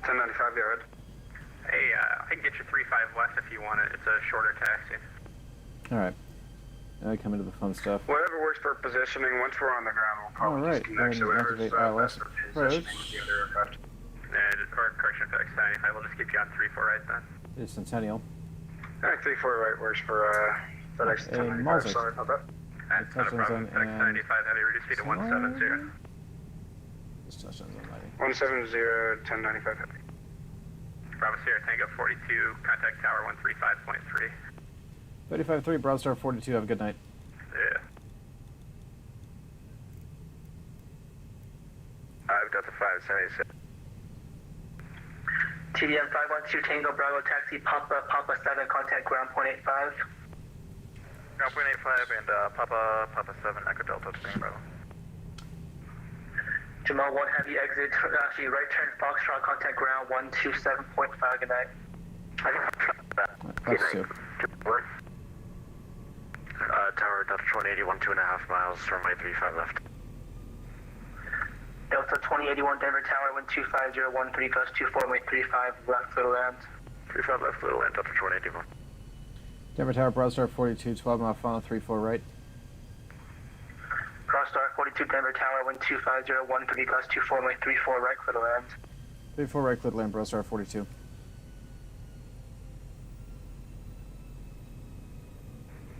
1095, go ahead. Hey, I can get you 35 left if you want it. It's a shorter taxi. All right. Now we come into the fun stuff. Whatever works for positioning. Once we're on the ground, we'll probably All right, disconnect. So go ahead and whatever's activate best ILS for positioning approach. with the other aircraft. Or correction, FedEx 1095. We'll just keep you on 34 right then. It's Centennial. Alright, 34 right works for FedEx Hey, 1095. Moses. Sorry about that. Not a touchdown problem. zone FedEx and 1095, heavy reduce speed to 170. This touchdown's on lighting. 170, 1095 heavy. Bravo Sierra Tango 42, contact tower 135.3. 35-3, Broadstar 42, have a good night. Yeah. Delta 576. TDM 512 Tango Bravo Taxi Papa 7, contact ground point 85. Ground point 85 and Papa 7 Echo Delta to Tango Bravo. Jamal 1 heavy exit, actually right turn Foxtrot, contact ground 127.5, good night. Flaps 2. Tower Delta 2081, 2.5 miles, runway 35 left. Delta 2081 Denver Tower 125.013 plus 24, runway 35 left little land. 35 left, little land, Delta 2081. Denver Tower, Broadstar 42, 12 mile final, 34 right. Crosstar 42 Denver Tower 125.013 plus 24, runway 34 right little land. 34 right, clear to land, Broadstar 42.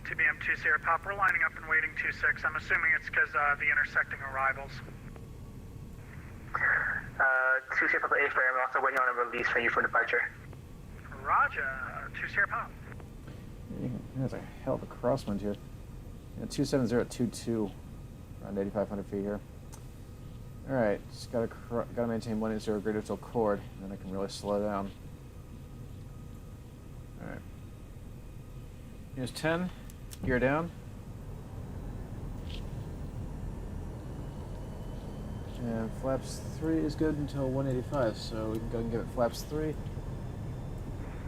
TBM 2 Sierra Pop, we're lining up and waiting 26. I'm assuming it's because the intersecting arrivals. 2 Sierra Papa A frame, I'm also waiting on a release for you for departure. Roger, 2 Sierra Pop. There's a hell of a crosswind here. Yeah, 27022, around 8,500 feet here. All right, just gotta maintain 180 greater till chord, and then I can really slow down. All right. Here's 10, gear down. And flaps 3 is good until 185, so we can go and give it flaps 3.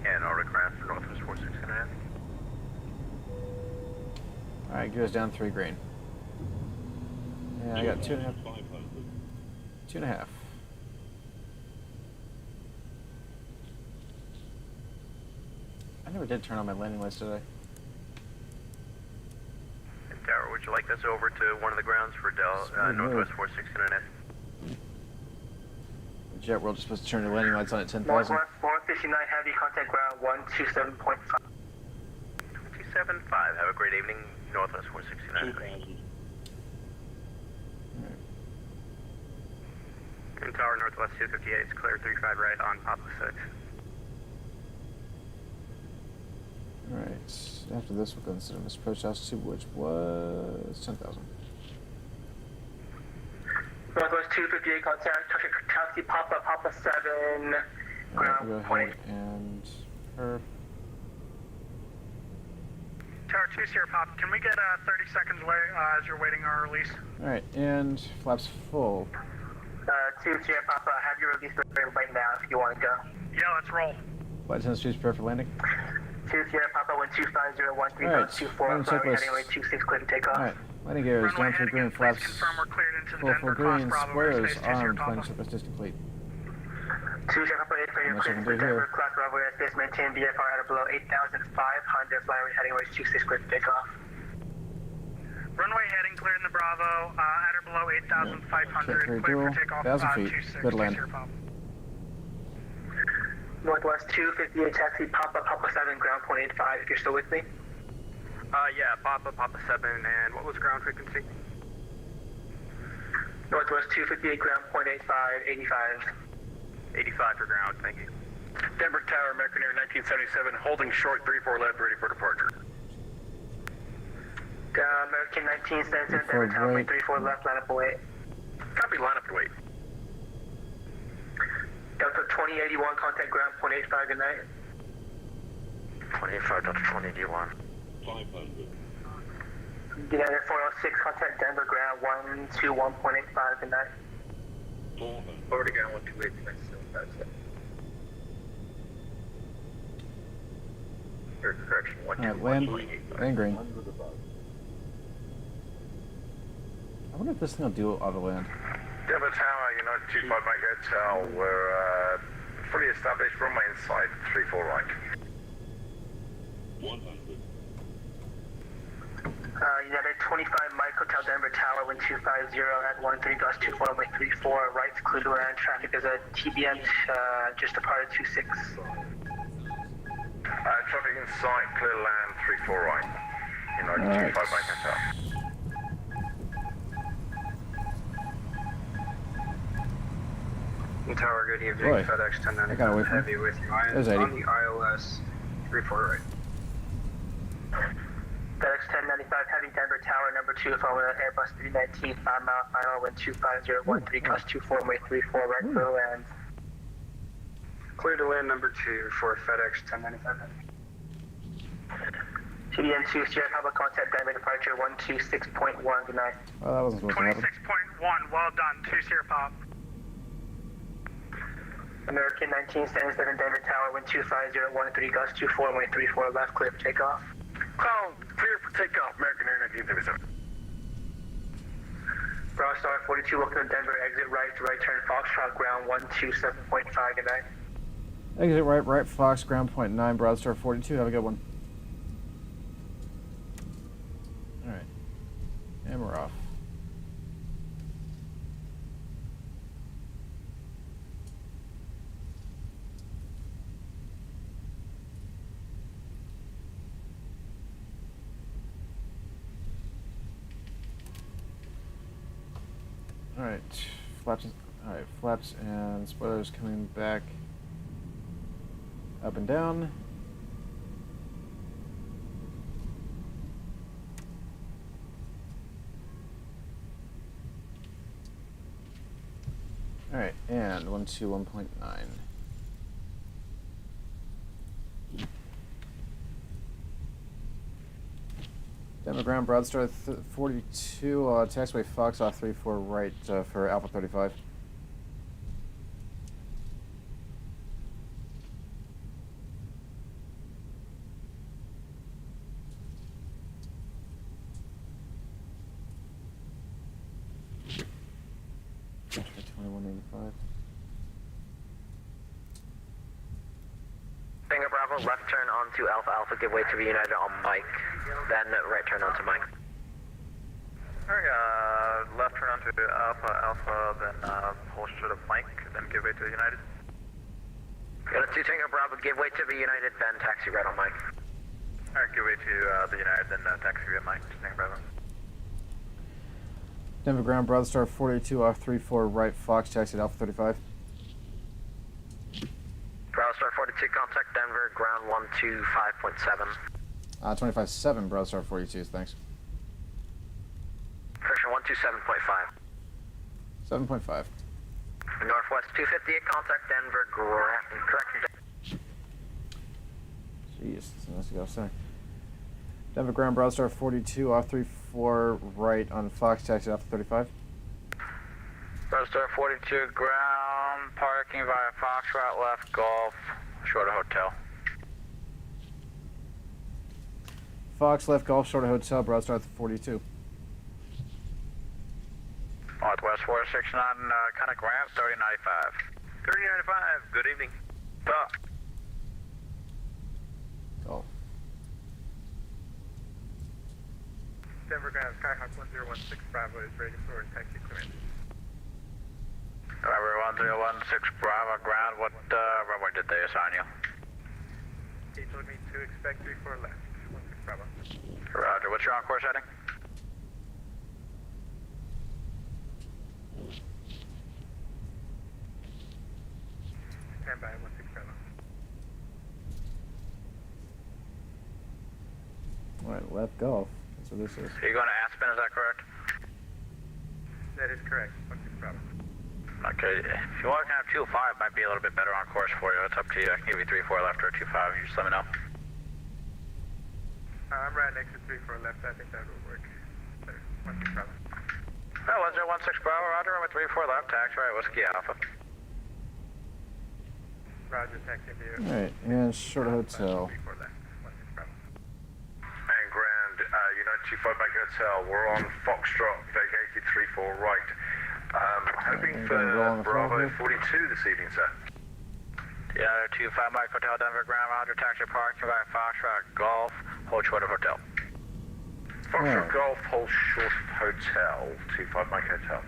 And autocraft for Northwest 46.5. All right, gears down 3 green. And I got 2.5. 2.5. I never did turn on my landing lights, did I? And Tower, would you like this over to one of the grounds for Northwest 46.5? Jet World is supposed to turn your landing lights on at 10,000. Northwest 459 heavy, contact ground 127.5. 275, have a great evening, Northwest 469. And tower Northwest 258 is clear 35 right on Papa 6. Alright, after this we'll consider this approach altitude, which was 10,000. Northwest 258, contact taxi Papa 7, Alright, we'll ground go point. ahead and her. Tower 2 Sierra Pop, can we get 30 seconds away as you're waiting our release? Alright, and flaps full. 2 Sierra Papa, have your release right now if you want to go. Yeah, let's roll. Flight 10 streets prepare for landing. 2 Sierra Papa 125.013 Alright, plus 24, landing runway checklist. heading away 26, clear to take off. Alright, landing gear is Runway down 3 heading green, in, please flaps confirm we're cleared into the full Denver green, Cross Bravo airspace squares 2 Sierra armed, Papa. landing checklist is complete. 2 Sierra Papa 8 for your Much I can clearance do for Denver, here. Class Bravo airspace, maintain VFR at or below 8,500, flying heading away 26, clear for takeoff. Runway heading clear in the Bravo, at or below 8,500, Clear clear dual, for takeoff, 1,000 feet, 26, good land. Sierra Papa. Northwest 258 taxi, Papa 7, ground point 85, if you're still with me. Yeah, Papa 7, and what was ground frequency? Northwest 258, ground point 85, 85. 85 for ground, thank you. Denver Tower, American Air 1977, holding short 34 left, ready for departure. American 1977, Denver Forward Tower, right. 34 left, line up and wait. Copy, line up and wait. Delta 2081, contact ground point 85, good night. 25 Delta 2081. United 406, contact Denver ground 121.85, good night. Over to ground 128, 9757. Correction, Alright, land 121.85. green. I wonder if this thing will do auto land. Denver Tower, United 25 Mike Hotel, we're fully established, runway inside, 34 right. United 25 Mike Hotel Denver Tower, wind 250 at 13 gust 24, runway 34, right, clear to land, traffic is a TBM, just departed 26. Traffic inside, clear land, 34 right. United Alright. 25 Mike Hotel. Tower, good evening. Boy, FedEx I got away 1095 from Heavy with you. I There's am 80. on the ILS 34 right. FedEx 1095 Heavy Denver Tower, number 2, following Airbus 319, 5 mile final, wind 250, 13 gust 24, runway 34, right, clear to land. Clear to land number 2 for FedEx 1095 Heavy. TBM 2, Sierra Papa, contact Denver departure 126.1, good night. Oh, that wasn't supposed to happen. 26.1, well done, 2 Sierra Pop. American 1977 Denver Tower, wind 250, 13 gust 24, runway 34, left, clear for takeoff. Call, clear for takeoff, American Air 1977. Bravo Star 42, welcome to Denver, exit right turn, Foxtrot, ground 127.5, good night. Exit right, Fox, ground point 9, Broadstar 42, have a good one. Alright. And we're off. Alright, flaps and spoilers coming back up and down. Alright, and 121.9. Denver ground, Broadstar 42, taxiway Fox off 34 right for Alpha 35. Actually, 2185. Tango Bravo, left turn onto Alpha Alpha, give way to the United on Mike, then right turn onto Mike. Alright, left turn onto Alpha Alpha, then hold short of Mike, then give way to the United. Got a 2 Tango Bravo, give way to the United, then taxi right on Mike. Alright, give way to the United, then taxi at Mike, Tango Bravo. Denver ground, Broadstar 42 off 34 right, Fox taxi at Alpha 35. Browstar 42, contact Denver, ground 125.7. 25.7, Broadstar 42, thanks. Correction 127.5. 7.5. Northwest 258, contact Denver, correction. Jeez, that's nice to go say. Denver ground, Broadstar 42 off 34 right on Fox taxi at Alpha 35. Browstar 42, ground, parking via Foxtrot, left, Golf, short of hotel. Fox left golf short of hotel, Broadstar 42. Northwest 469, contact ramp 3095. 3095, Good evening. Golf. Denver Ground, Skyhawk 1016 Bravo is ready for taxi clearance. Driver 1016 Bravo ground, what runway did they assign you? He told me to expect 34 left. 16 Bravo. Roger, what's your on-course heading? Stand by 16 Bravo. Alright, left golf. That's what this is. Are you going to Aspen, is that correct? That is correct. 16 Bravo. Okay, if you want to have 2-5, might be a little bit better on course for you. It's up to you. I can give you 3-4 left or 2-5. You just let me know. I'm right next to 34 left. I think that will work. Better. 16 Bravo. Oh, 1016 Bravo, Roger. I'm at 3-4 left. Tax right, Whiskey Alpha. Roger, taxi view. Alright, and short hotel. 34 left. 16 Bravo. And Grand, United 25 Mike Hotel, we're on Foxtrot, vacated 34 right. Hoping for Bravo 42 this evening, sir. Yeah, 25 Mike Hotel, Denver Ground, Roger. Taxi parking by Foxtrot Golf, hold short of hotel. Foxtrot Golf, hold short of hotel, 25 Mike Hotel.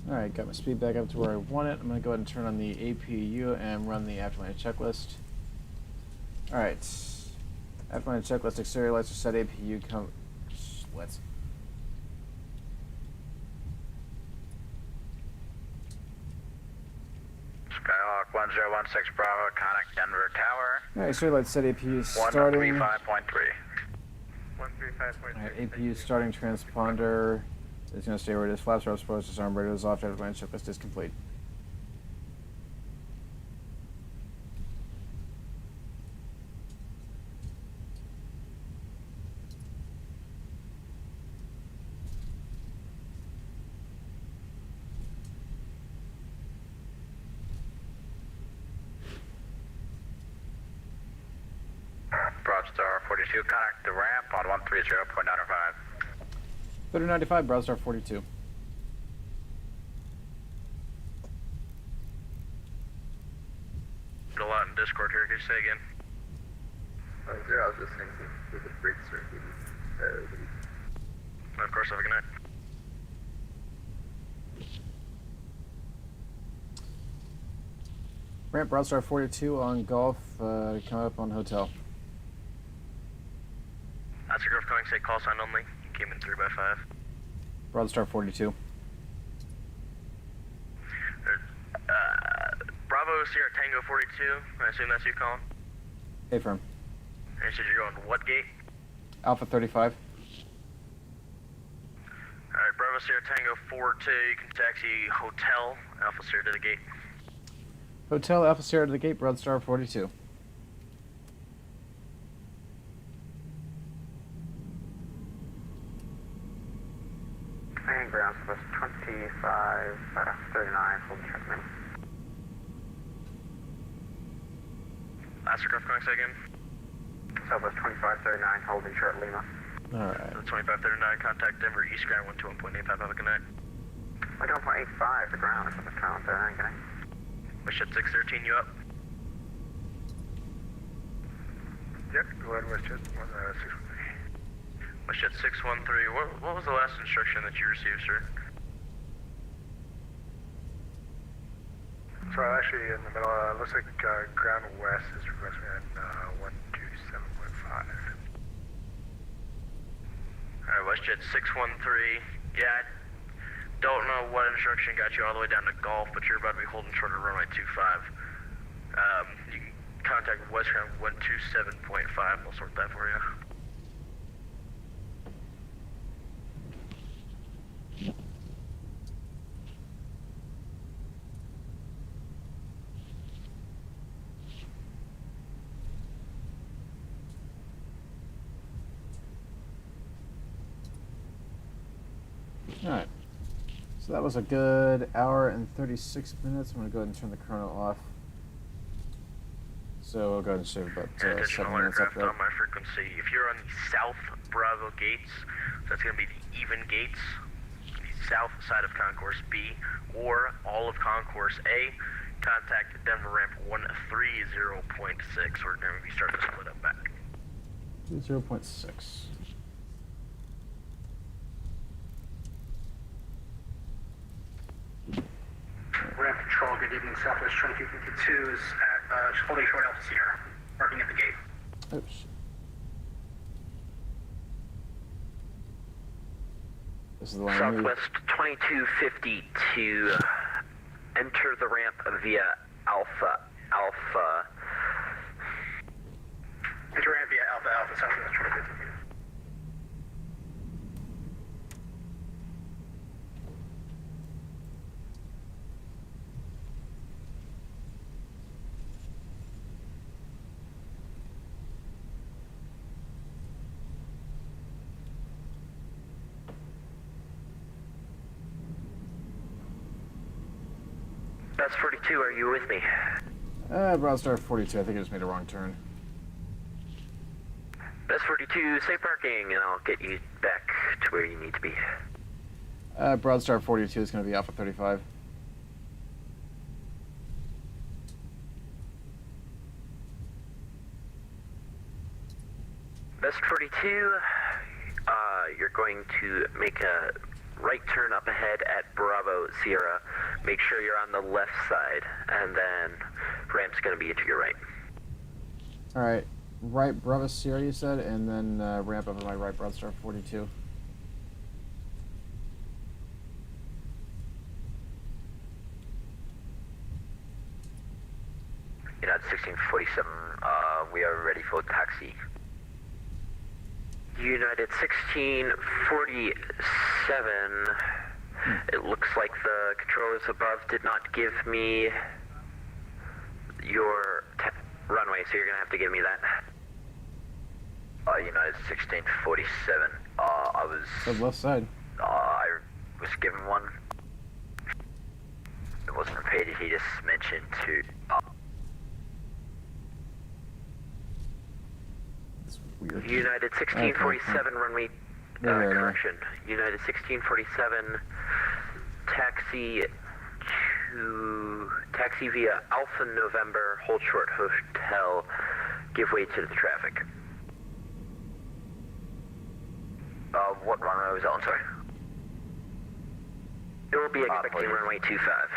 Alright, got my speed back up to where I want it. I'm going to go ahead and turn on the APU and run the aftermarket checklist. Alright. Aftermarket checklist, exterior lights are set, APU come... Let's... Skyhawk 1016 Bravo, connect Denver Tower. Alright, exterior lights set, APU starting... 135.3. 135.3. Alright, APU starting transponder. It's going to stay where it is. Flaps are exposed, disarm radios off, aftermarket checklist is complete. Broadstar 42, connect the ramp on 130.95. 3095, Broadstar 42. A lot in Discord here, can you say again? I was just saying with the brakes are Of course, have a good night. Ramp Broadstar 42 on Golf, come up on Hotel. That's your Grove calling, say call sign only. Came in 3x5. Broadstar 42. Bravo Sierra Tango 42. I assume that's you calling. A-firm. And you said you're going what gate? Alpha 35. Alright, Bravo Sierra Tango 42. You can taxi Hotel Alpha Sierra to the gate. Hotel Alpha Sierra to the gate, Broadstar 42. And ground service 25, 39, full check now. That's your Grove calling, say again. Southwest 2539, holding short Lima. Alright. 2539, contact Denver East Ground 121.85, have a good night. 1.85, the ground is on the count there, ain't gonna. Westjet 613, you up? Yep, go ahead, Westjet 613. Westjet 613, what was the last instruction that you received, sir? So actually in the middle, looks like ground west is requesting at 127.5. Alright, Westjet 613, yeah, I don't know what instruction got you all the way down to Golf, but you're about to be holding short of runway 25. You can contact Westground 127.5, we'll sort that for you. Alright. So that was a good hour and 36 minutes. I'm going to go ahead and turn the chrono off. So we'll go ahead and shave about 7 Additional minutes up aircraft there. on my frequency. If you're on the South Bravo gates, so that's going to be the even gates. The south side of Concourse B or all of Concourse A, contact Denver ramp 130.6. We're going to be starting to split up back. 0.6. Ramp Patrol, good evening. Southwest 2252 is at holding short Alpha Sierra, parking at the gate. Oops. This is the one I need. Southwest 2252, enter the ramp via Alpha. Enter ramp via Alpha, Southwest 2252. That's 42, are you with me? Broadstar 42, I think I just made a wrong turn. That's 42, safe parking, and I'll get you back to where you need to be. Broadstar 42 is going to be Alpha 35. Best 42, you're going to make a right turn up ahead at Bravo Sierra. Make sure you're on the left side, and then ramp's going to be to your right. Alright, right Bravo Sierra you said, and then ramp up at my right Broadstar 42. United 1647, we are ready for taxi. United 1647, it looks like the controllers above did not give me your runway, so you're going to have to give me that. United 1647, I was... The left side. I was given one. It wasn't repeated, he just mentioned to... Weird. United 1647, runway correction. United 1647, taxi via Alpha November, hold short hotel, give way to the traffic. What runway was that on, sorry? It will be expecting runway 25.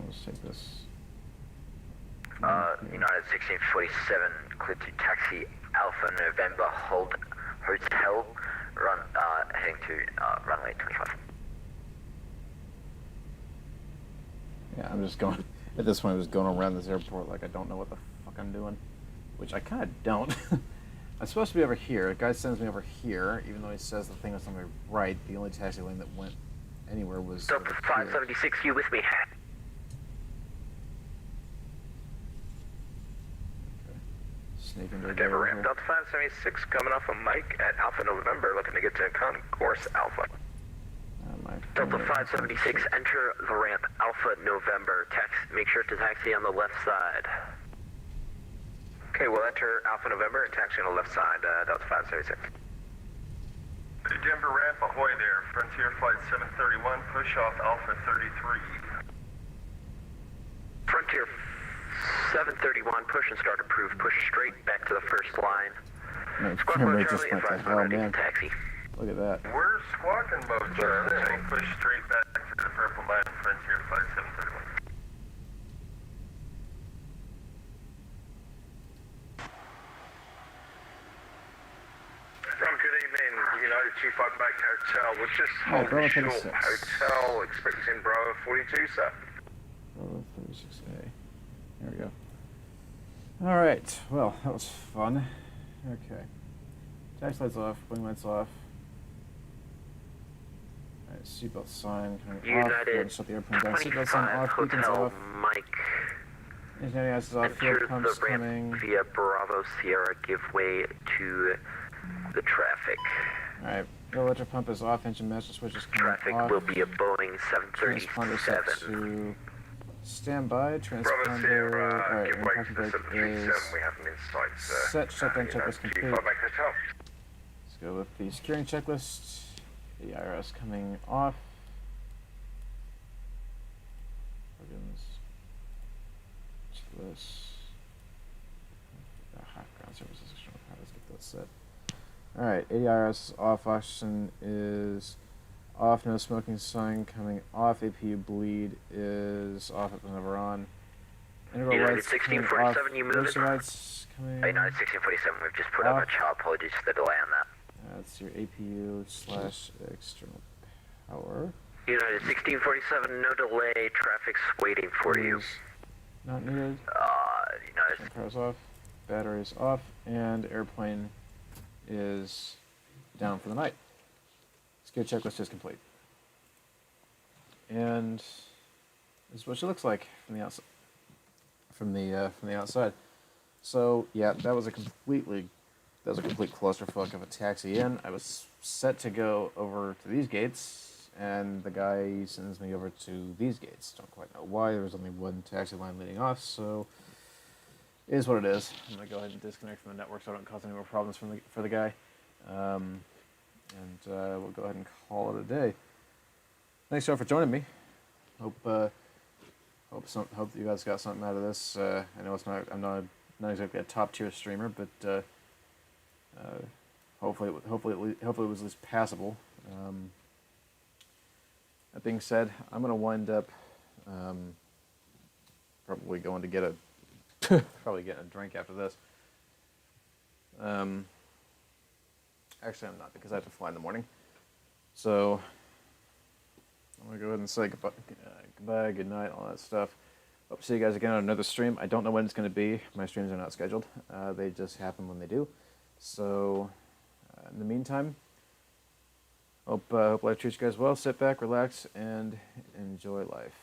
Let's take this. United 1647, clear to taxi Alpha November, hold hotel, heading to runway 25. Yeah, I'm just going, at this point I'm just going around this airport like I don't know what the fuck I'm doing. Which I kind of don't. I'm supposed to be over here. The guy sends me over here, even though he says the thing was on my right. The only taxi lane that went anywhere was Delta 576, you with me? Denver ramp Delta 576 coming off of Mike at Alpha November, looking to get to Concourse Alpha. Delta 576, enter the ramp Alpha November. Make sure to taxi on the left side. Okay, we'll enter Alpha November and taxi on the left side, Delta 576. Denver ramp, ahoy there. Frontier Flight 731, push off Alpha 33. Frontier 731, push and start approved. Push straight back to the first line. No, Squawk camera mode just Charlie, went to advise hell, ready man. to taxi. Look at that. We're squawking mode, Charlie. We'll push straight back to the purple line, Frontier Flight 731. Good evening, United 258 Hotel. We're just Bravo holding short 36. hotel, expecting Bravo 42, sir. Bravo 36A. There we go. Alright, well, that was fun. Okay. Taxi lights off, wing lights off. Alright, seatbelt sign coming off. United Shut the airplane down. Seatbelt sign off, beacons Hotel off. Mike. Engineering lights off, Enter fuel the pumps ramp coming. via Bravo Sierra, give way to the traffic. Alright, electric pump is off, engine master switch is coming Traffic off. will be a Boeing Transponder set 737. to standby. Bravo Transponder. Sierra, Alright, give and way parking to the brake 737. is We have them in sight, sir. set. Shutdown checklist complete. 258 Hotel. Let's go with the securing checklist. AIRS coming off. Checklist. Ground services. Let's get that set. Alright, AIRS is off. Oxygen is off. No smoking sign coming off. APU bleed is off. It was never on. Integral United lights 1647, you move it. lights coming United 1647, we've just put up a chop. Apologies for the delay on that. That's your APU / external power. United 1647, no delay. Traffic's waiting for you. Not needed. United. Power's off. Battery's off. And airplane is down for the night. Security checklist is complete. And this is what she looks like from the outside. From the outside. So yeah, that was a complete clusterfuck of a taxi in. I was set to go over to these gates, and the guy sends me over to these gates. Don't quite know why. There was only one taxi line leading off, so it is what it is. I'm gonna go ahead and disconnect from the network so I don't cause any more problems for the guy. We'll go ahead and call it a day. Thanks, y'all, for joining me. Hope you guys got something out of this. I know I'm not exactly a top tier streamer, but hopefully it was at least passable. That being said, I'm gonna wind up probably going to get probably getting a drink after this. Actually, I'm not, because I have to fly in the morning. So I'm gonna go ahead and say goodbye, good night, all that stuff. Hope to see you guys again on another stream. I don't know when it's going to be. My streams are not scheduled. They just happen when they do. So in the meantime, hope life treats you guys well. Sit back, relax, and enjoy life.